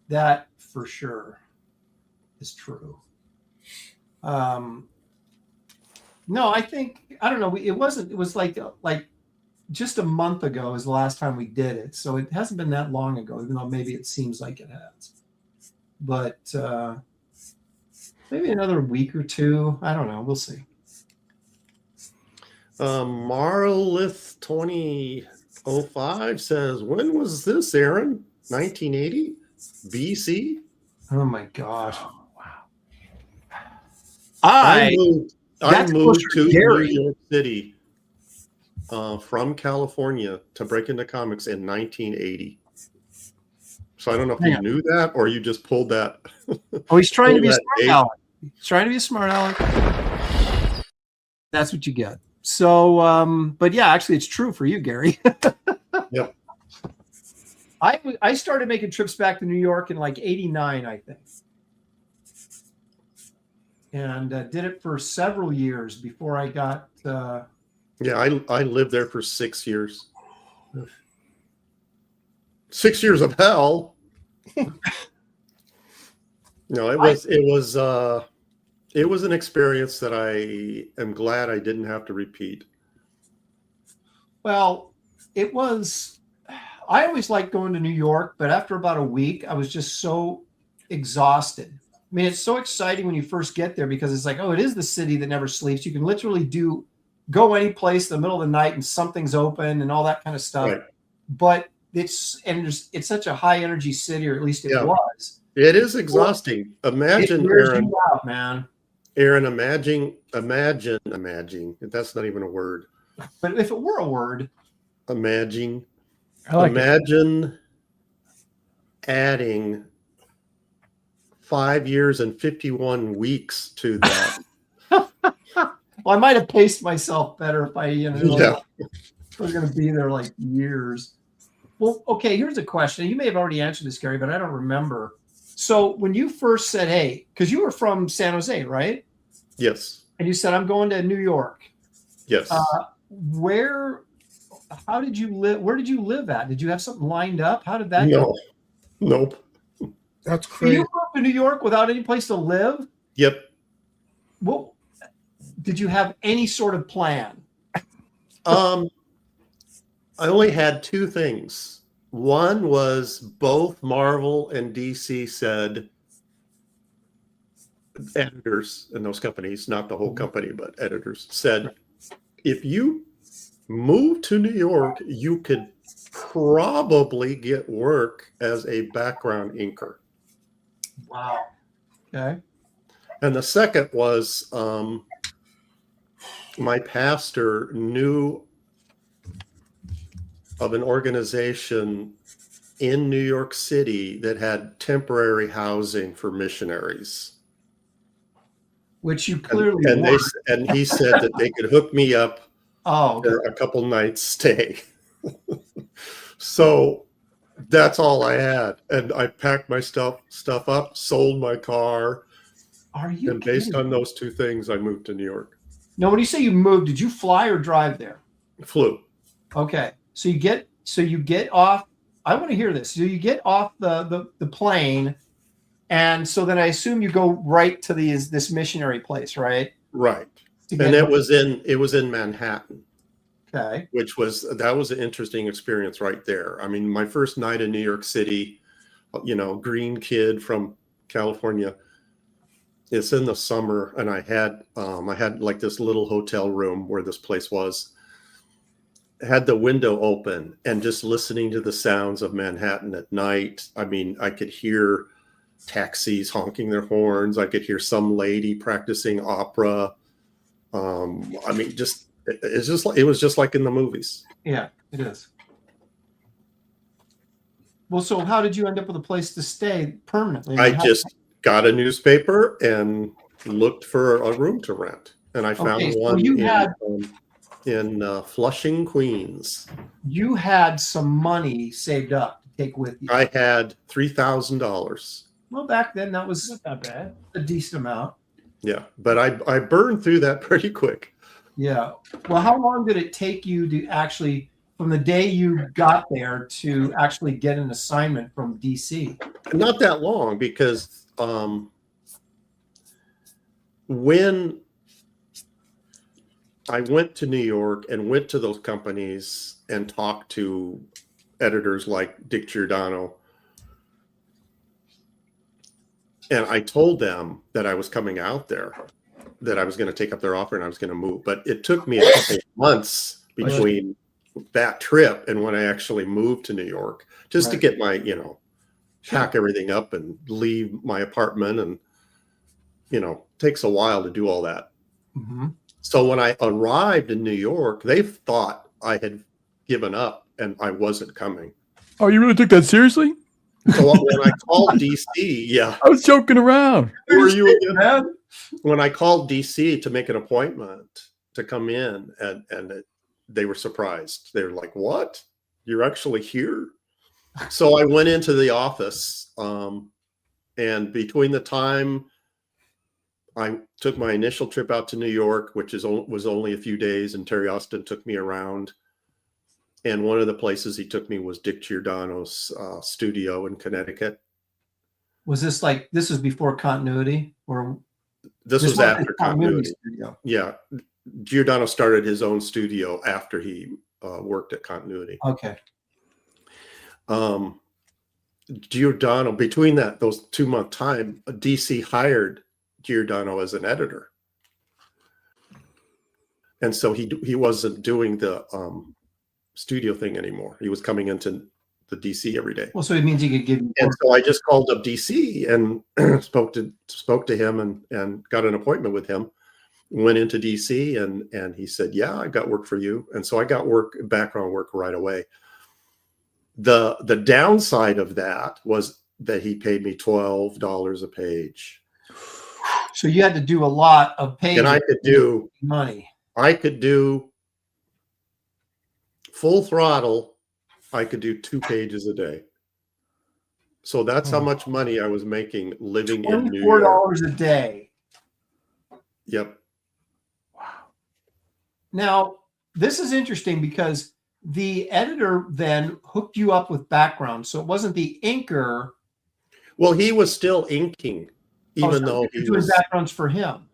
That for sure is true. No, I think I don't know. It was like just a month ago is the last time we did it, so it hasn't been that long ago, even though maybe it seems like it has. But maybe another week or two. I don't know. We'll see. Marlith 2005 says, "When was this, Aaron? 1980 BC?" Oh my gosh! Oh, wow. I moved to Gary. New York City from California to break into comics in 1980. So I don't know if you knew that or you just pulled that. Oh, he's trying to be a smart aleck. He's trying to be a smart aleck. That's what you get. So, but yeah, actually, it's true for you, Gary. Yep. I started making trips back to New York in like '89, I think, and did it for several years before I got. Yeah, I lived there for 6 years. 6 years of hell. No, it was an experience that I am glad I didn't have to repeat. Well, it was. I always liked going to New York, but after about a week, I was just so exhausted. I mean, it's so exciting when you first get there because it's like, oh, it is the city that never sleeps. You can literally go any place in the middle of the night and something's open and all that kind of stuff. Right. But it's such a high energy city, or at least it was. It is exhausting. Imagine, It wears Aaron. you out, man. Aaron, imagine. That's not even a word. But if it were a word, Imagine. I like it. Imagine adding 5 years and 51 weeks to that. well, I might have paced myself better if I, Yeah. was going to be there like years. Well, okay, here's a question. You may have already answered this, Gary, but I don't remember. So when you first said, hey, because you were from San Jose, right? Yes. And you said, I'm going to New York. Yes. How did you live? Where did you live at? Did you have something lined up? How did that No. go? Nope. That's So crazy. you moved to New York without any place to live? Yep. Well, did you have any sort of plan? I only had two things. One was both Marvel and DC said, editors in those companies, not the whole company, but editors said, if you move to New York, you could probably get work as a background inker. Wow. Okay. And the second was my pastor knew of an organization in New York City that had temporary housing for missionaries. Which you clearly And he said that they could hook me up for a couple nights stay. So that's all I had. And I packed my stuff up, sold my car. Are you And based kidding? on those two things, I moved to New York. No, when you say you moved, did you fly or drive there? Flew. Okay. So you get off. I want to hear this. So you get off the plane, and so then I assume you go right to this missionary place, right? Right. And it was in Manhattan. Okay. That was an interesting experience right there. I mean, my first night in New York City, green kid from California. It's in the summer, and I had like this little hotel room where this place was. Had the window open and just listening to the sounds of Manhattan at night. I mean, I could hear taxis honking their horns. I could hear some lady practicing opera. I mean, it was just like in the movies. Yeah, it is. Well, so how did you end up with a place to stay permanently? I just got a newspaper and looked for a room to rent, and I found one in Flushing, Queens. You had some money saved up to take with you. I had $3,000. Well, back then that was not bad, a decent amount. Yeah, but I burned through that pretty quick. Yeah. Well, how long did it take you to actually, from the day you got there to actually get an assignment from DC? Not that long, because when I went to New York and went to those companies and talked to editors like Dick Giordano, and I told them that I was coming out there, that I was going to take up their offer and I was going to move. But it took me a couple of months between that trip and when I actually moved to New York, just to get my, pack everything up and leave my apartment. And, takes a while to do all that. Mm-hmm. So when I arrived in New York, they thought I had given up and I wasn't coming. Oh, you really took that seriously? So when I called DC, yeah. I was joking around. Who are you again? When I called DC to make an appointment to come in, and they were surprised. They were like, "What? You're actually here?" So I went into the office, and between the time I took my initial trip out to New York, which was only a few days, and Terry Austin took me around. And one of the places he took me was Dick Giordano's studio in Connecticut. Was this before Continuity, or this was after Continuity? Studio? Yeah, Giordano started his own studio after he worked at Continuity. Okay. Giordano, between those 2-month time, DC hired Giordano as an editor, and so he wasn't doing the studio thing anymore. He was coming into the DC every day. Well, so it means he could give you. And so I just called up DC and spoke to him and got an appointment with him. Went into DC and he said, "Yeah, I got work for you." And so I got background work right away. The downside of that was that he paid me $12 a page. So you had to do a lot of pages. And I could do money. I could do full throttle. I could do 2 pages a day. So that's how much money I was making living in New York. $24 a day. Yep. Wow. Now, this is interesting because the editor then hooked you up with background. So it wasn't the inker. Well, he was still inking, even though he was doing backgrounds for him.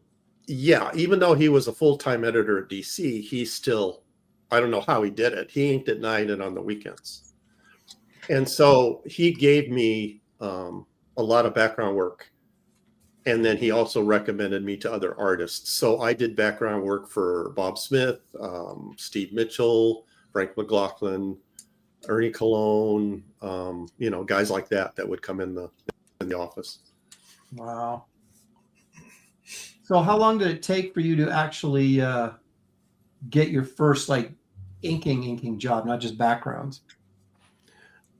Yeah, even though he was a full-time editor at DC, he still, I don't know how he did it. He inked at night and on the weekends. And so he gave me a lot of background work. And then he also recommended me to other artists. So I did background work for Bob Smith, Steve Mitchell, Frank McLaughlin, Ernie Colon, guys like that would come in the office. Wow. So how long did it take for you to actually get your first like inking job, not just backgrounds?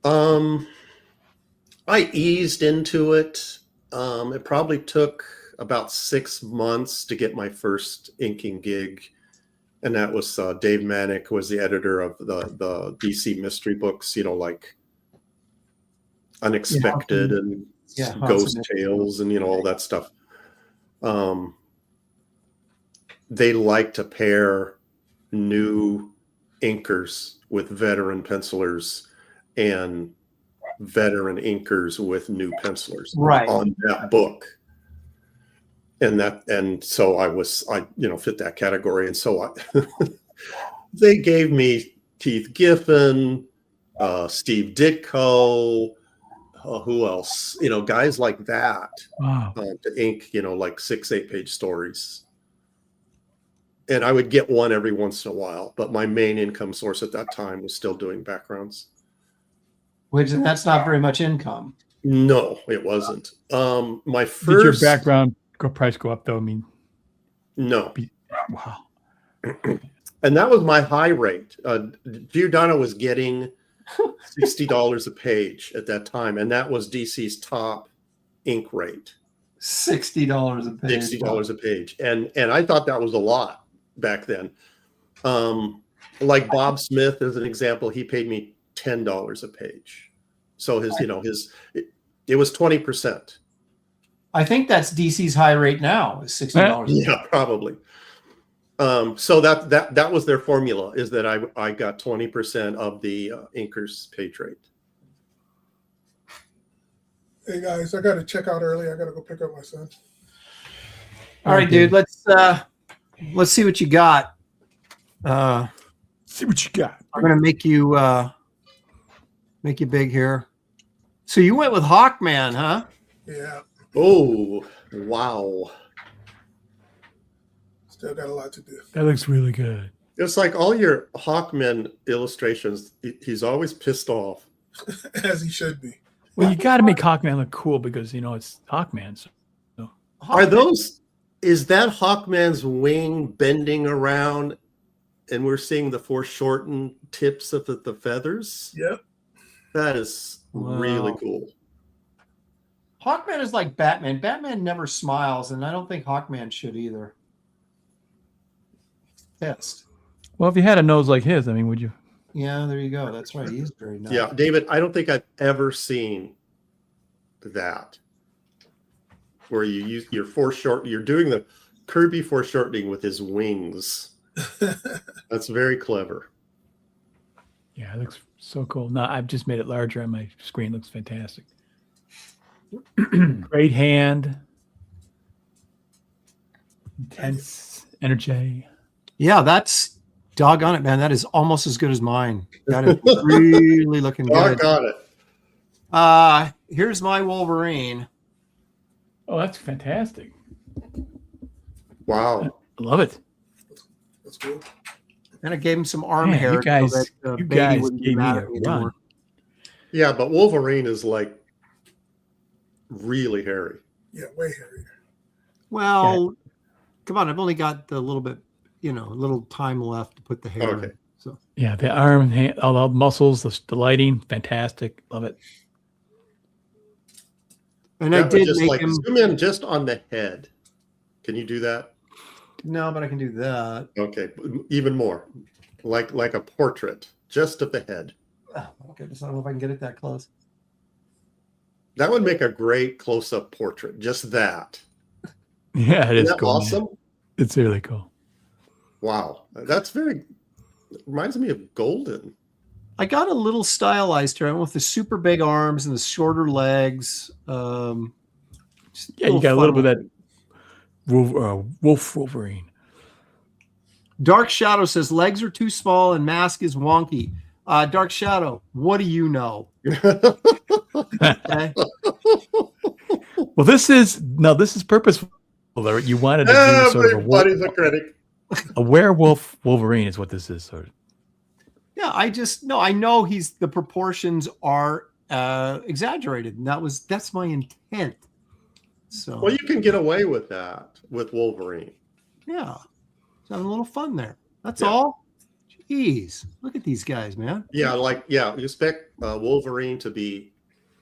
I eased into it. It probably took about 6 months to get my first inking gig. And that was Dave Manick was the editor of the DC mystery books, like Unexpected and Ghost Tales and, all that stuff. They like to pair new inkers with veteran pencilers and veteran inkers with new pencilers on that book. And so I fit that category. And so they gave me Keith Giffen, Steve Ditko, who else, guys like that, to ink, like 6-8 page stories. And I would get one every once in a while, but my main income source at that time was still doing backgrounds. And that's not very much income. No, it wasn't. My first. Did your background price go up though? I mean, no. Wow. And that was my high rate. Giordano was getting $60 a page at that time, and that was DC's top ink rate. $60 a page. $60 a page, and I thought that was a lot back then. Like Bob Smith, as an example, he paid me $10 a page. So it was 20%. I think that's DC's high rate now is $60. Yeah, probably. So that was their formula, is that I got 20% of the inker's page rate. Hey guys, I got to check out early. I got to go pick up my son. All right, dude. Let's see what you got. See what you got. I'm gonna make you big here. So you went with Hawkman, huh? Yeah. Oh, wow. Still got a lot to do. That looks really good. It's like all your Hawkman illustrations, he's always pissed off. As he should be. Well, you got to make Hawkman look cool because, it's Hawkman. So. Is that Hawkman's wing bending around and we're seeing the foreshortened tips of the feathers? Yep. That is really cool. Hawkman is like Batman. Batman never smiles, and I don't think Hawkman should either. Pissed. Well, if you had a nose like his, would you? Yeah, there you go. That's right. He's very nice. Yeah, David, I don't think I've ever seen that where you use your you're doing the Kirby foreshortening with his wings. That's very clever. Yeah, it looks so cool. No, I've just made it larger on my screen. It looks fantastic. Great hand. Intense energy. Yeah, that's doggone it, man. That is almost as good as mine. That is really looking good. Doggone it. Here's my Wolverine. Oh, that's fantastic. Wow. I love it. That's cool. And I gave him some arm hair. You guys, so that, you guys wouldn't be gave me mad a at me run. anymore. Yeah, but Wolverine is like really hairy. Yeah, way hairier. Well, come on. I've only got the little bit, a little time left to put the hair Okay. in. So Yeah, the arm, hand, all the muscles, the lighting, fantastic. Love it. and That I would did just make like him. zoom in just on the head. Can you do that? No, but I can do that. Okay, even more, like a portrait, just of the head. Oh, okay, I don't know if I can get it that close. That would make a great close-up portrait. Just that. Yeah, it Isn't is that cool. awesome? Man. It's really cool. Wow, that's reminds me of Golden. I got a little stylized here. I went with the super big arms and the shorter legs. Yeah, you got a little bit of that wolf Wolverine. Dark Shadow says legs are too small and mask is wonky. Dark Shadow, what do you know? Okay. Well, this is purposeful. You wanted to do sort of Everybody's a critic. a werewolf Wolverine is what this is. Sort of. Yeah, I know the proportions are exaggerated, and that's my intent. So Well, you can get away with that with Wolverine. yeah, having a little fun there. That's Yeah. all. Jeez, look at these guys, man. Yeah, you expect Wolverine to be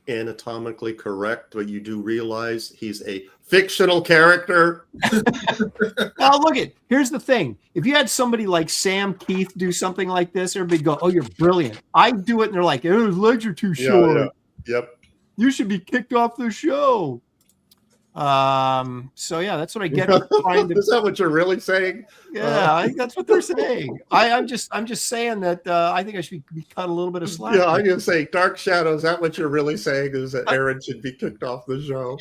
anatomically correct, but you do realize he's a fictional character. Well, here's the thing. If you had somebody like Sam Keith do something like this, everybody go, "Oh, you're brilliant." I do it, and they're like, "Oh, his legs are too short. Yeah. Yep. You should be kicked off the show." So yeah, that's what I get for trying to. Is that what you're really saying? Yeah, I think that's what they're saying. I'm just saying that I think I should be cut a little bit of slack. Yeah, I'm gonna say Dark Shadow. Is that what you're really saying? Is that Aaron should be kicked off the show?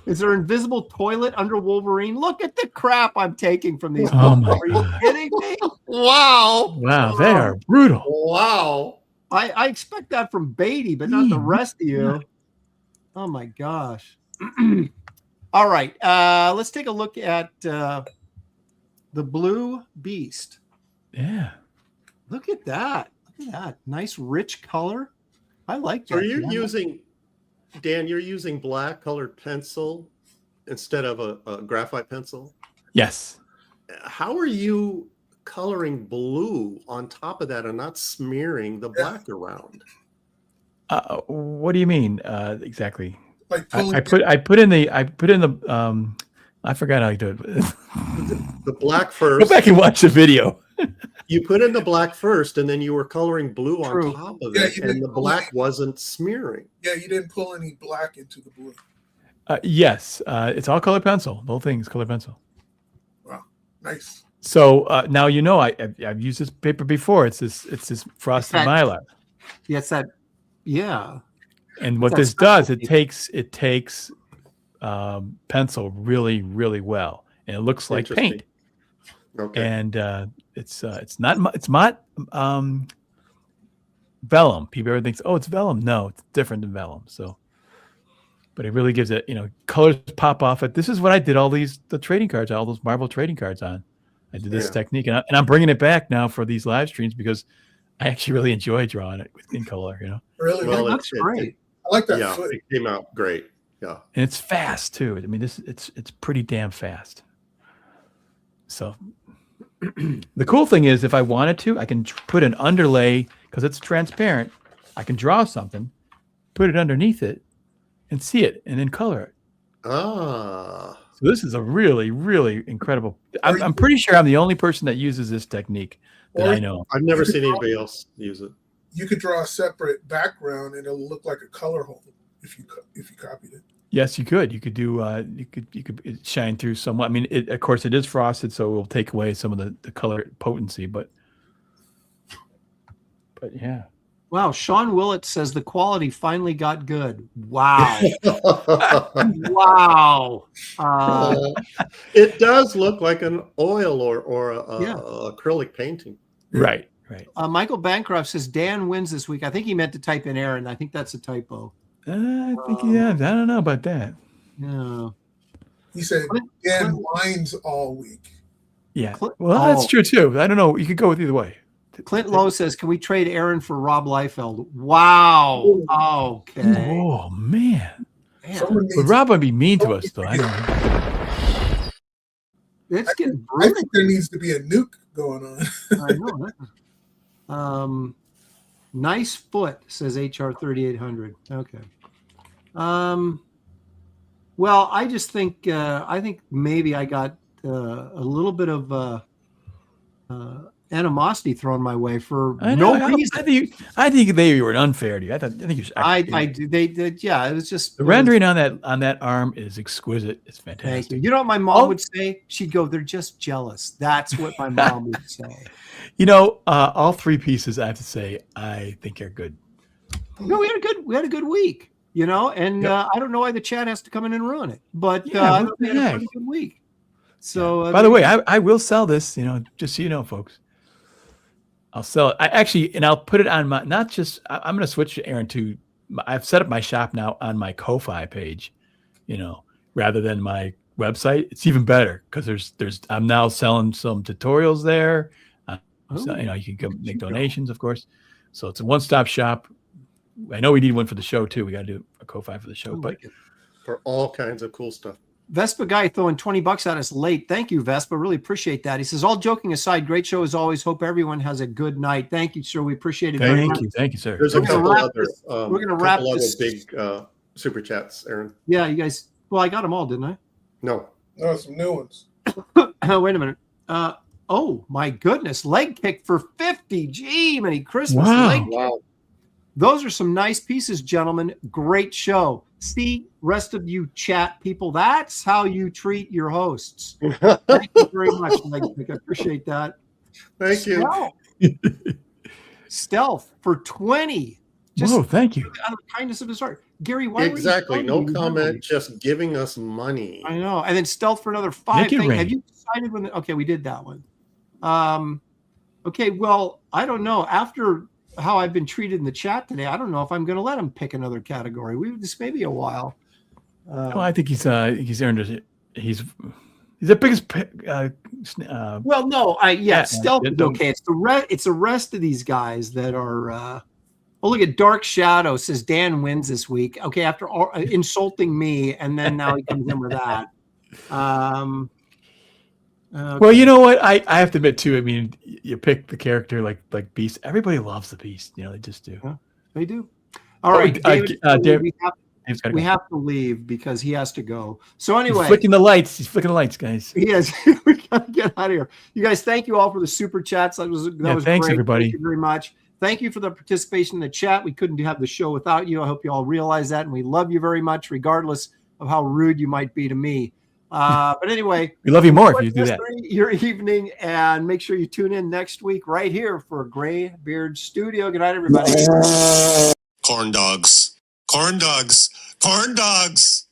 Is there an invisible toilet under Wolverine? Look at the crap I'm taking from these. Oh my Are you kidding me? Wow! Wow, they are brutal. Wow! I expect that from Beatty, but not the rest of you. Oh my gosh. All right. Let's take a look at the Blue Beast. Yeah. Look at that. Look at that. Nice rich color. I like that. Are you using, Dan, you're using black colored pencil instead of a graphite pencil? Yes. How are you coloring blue on top of that and not smearing the black around? What do you mean exactly? Like I put in the I forgot how you do it. The black first. Go back and watch the video. You put in the black first, and then you were coloring blue on True. top of Yeah, it, you and didn't the black wasn't smearing. Yeah, you didn't pull any black into the blue. Yes, it's all color pencil. The whole thing is color pencil. Wow, nice. So now I've used this paper before. It's this frosted mylar. Yes, that. Yeah. And what That's this does, it specialty. takes pencil really, really well, and it looks like paint. Okay. And it's not vellum. People ever think, oh, it's vellum. No, it's different than vellum. So, but it really gives it, colors pop off it. This is what I did all the trading cards, all those Marvel trading cards on. I did this technique, and I'm bringing it back now for these live streams because I actually really enjoy drawing it in color. Really, Well, That's great. I like that Yeah, foot. it came out great. Yeah. And it's fast too. I mean, it's pretty damn fast. So the cool thing is, if I wanted to, I can put an underlay because it's transparent. I can draw something, put it underneath it, and see it, and then color it. Ah. So this is a really, really incredible. I'm pretty sure I'm the only person that uses this technique that I know. I've never seen anybody else use it. You could draw a separate background, and it'll look like a color hole if you copied it. Yes, you could. You could do. You could shine through somewhat. I mean, of course, it is frosted, so it will take away some of the color potency. But yeah. Wow. Sean Willett says the quality finally got good. Wow. Wow. It does look like an oil or a acrylic painting. Right. Michael Bancroft says Dan wins this week. I think he meant to type in Aaron. I think that's a typo. I think I don't know about that. Yeah. He said Dan wines all week. Yeah. Well, that's true too. I don't know. You could go with either way. Clint Lowe says, "Can we trade Aaron for Rob Liefeld?" Wow. Okay. Oh man. Someone But needs- Rob would be mean to us, though. I know. It's getting I brutal. think there needs to be a nuke going on. I know. Nice foot, says HR 3800. Okay. Well, I just think maybe I got a little bit of animosity thrown my way for no reason. I think they were unfair to you. I think you should. I do. They did. Yeah, it was just The rendering on that arm is exquisite. It's Thank fantastic. you. You know what my mom would say? She'd go, "They're just jealous." That's what my mom would say. You know, all three pieces, I have to say, I think are good. No, we had a good week. You know, and Yep. I don't know why the chat has to come in and ruin it, but Yeah, I what thought we the had a heck? pretty good week. So, By the way, I will sell this. You know, just so you know, folks. I'll sell it. And I'll put it on my. Not just. I'm going to switch, Aaron, to. I've set up my shop now on my Ko-fi page. You know, rather than my website. It's even better because there's. I'm now selling some tutorials there. So, you know, you can go make donations, of course. So it's a one-stop shop. I know we need one for the show too. We got to do a Ko-fi for the show, but for all kinds of cool stuff. Vespa guy throwing $20 at us late. Thank you, Vespa. Really appreciate that. He says, all joking aside, great show as always. Hope everyone has a good night. Thank you, sir. We appreciate it. Thank you, sir. There's a couple other, we're gonna wrap this big super chats, Aaron. Yeah, you guys. Well, I got them all, didn't I? No, some new ones. Wait a minute. Oh my goodness, leg kick for 50. Gee, Merry Christmas. Wow. Leg kick. Those are some nice pieces, gentlemen. Great show. See, rest of you chat people, that's how you treat your hosts. Thank you very much, leg kick. I appreciate that. Thank you. Stealth for 20. Whoa, thank you. Out of the kindness of his heart. Gary, why Exactly. No you comment, just giving us money. I know. And then Stealth for another 5. Make it rain. Have you decided when? Okay, we did that one. Okay, well, I don't know. After how I've been treated in the chat today, I don't know if I'm going to let him pick another category. This may be a while. Well, I think he's earned it. He's the biggest. Well, no, Stealth is don't- okay. It's the rest of these guys that are. Look at Dark Shadow says Dan wins this week. Okay, after all, insulting me, and then now he comes in with that. Okay. Well, you know what? I have to admit too. I mean, you pick the character like Beast. Everybody loves the Beast. You know, they just do. Yeah, they do. All right, David, David's we have to leave because he has to go. So anyway, he's flicking the lights, guys. he is. We gotta get out of here. You guys, thank you all for the super chats. That was Thanks, great. everybody. Thank you very much. Thank you for the participation in the chat. We couldn't have the show without you. I hope you all realize that, and we love you very much, regardless of how rude you might be to me. But anyway, We love you more if you do that. Your evening, and make sure you tune in next week right here for Graybeard's Studio. Good night, everybody. Corn dogs. Corn dogs. Corn dogs.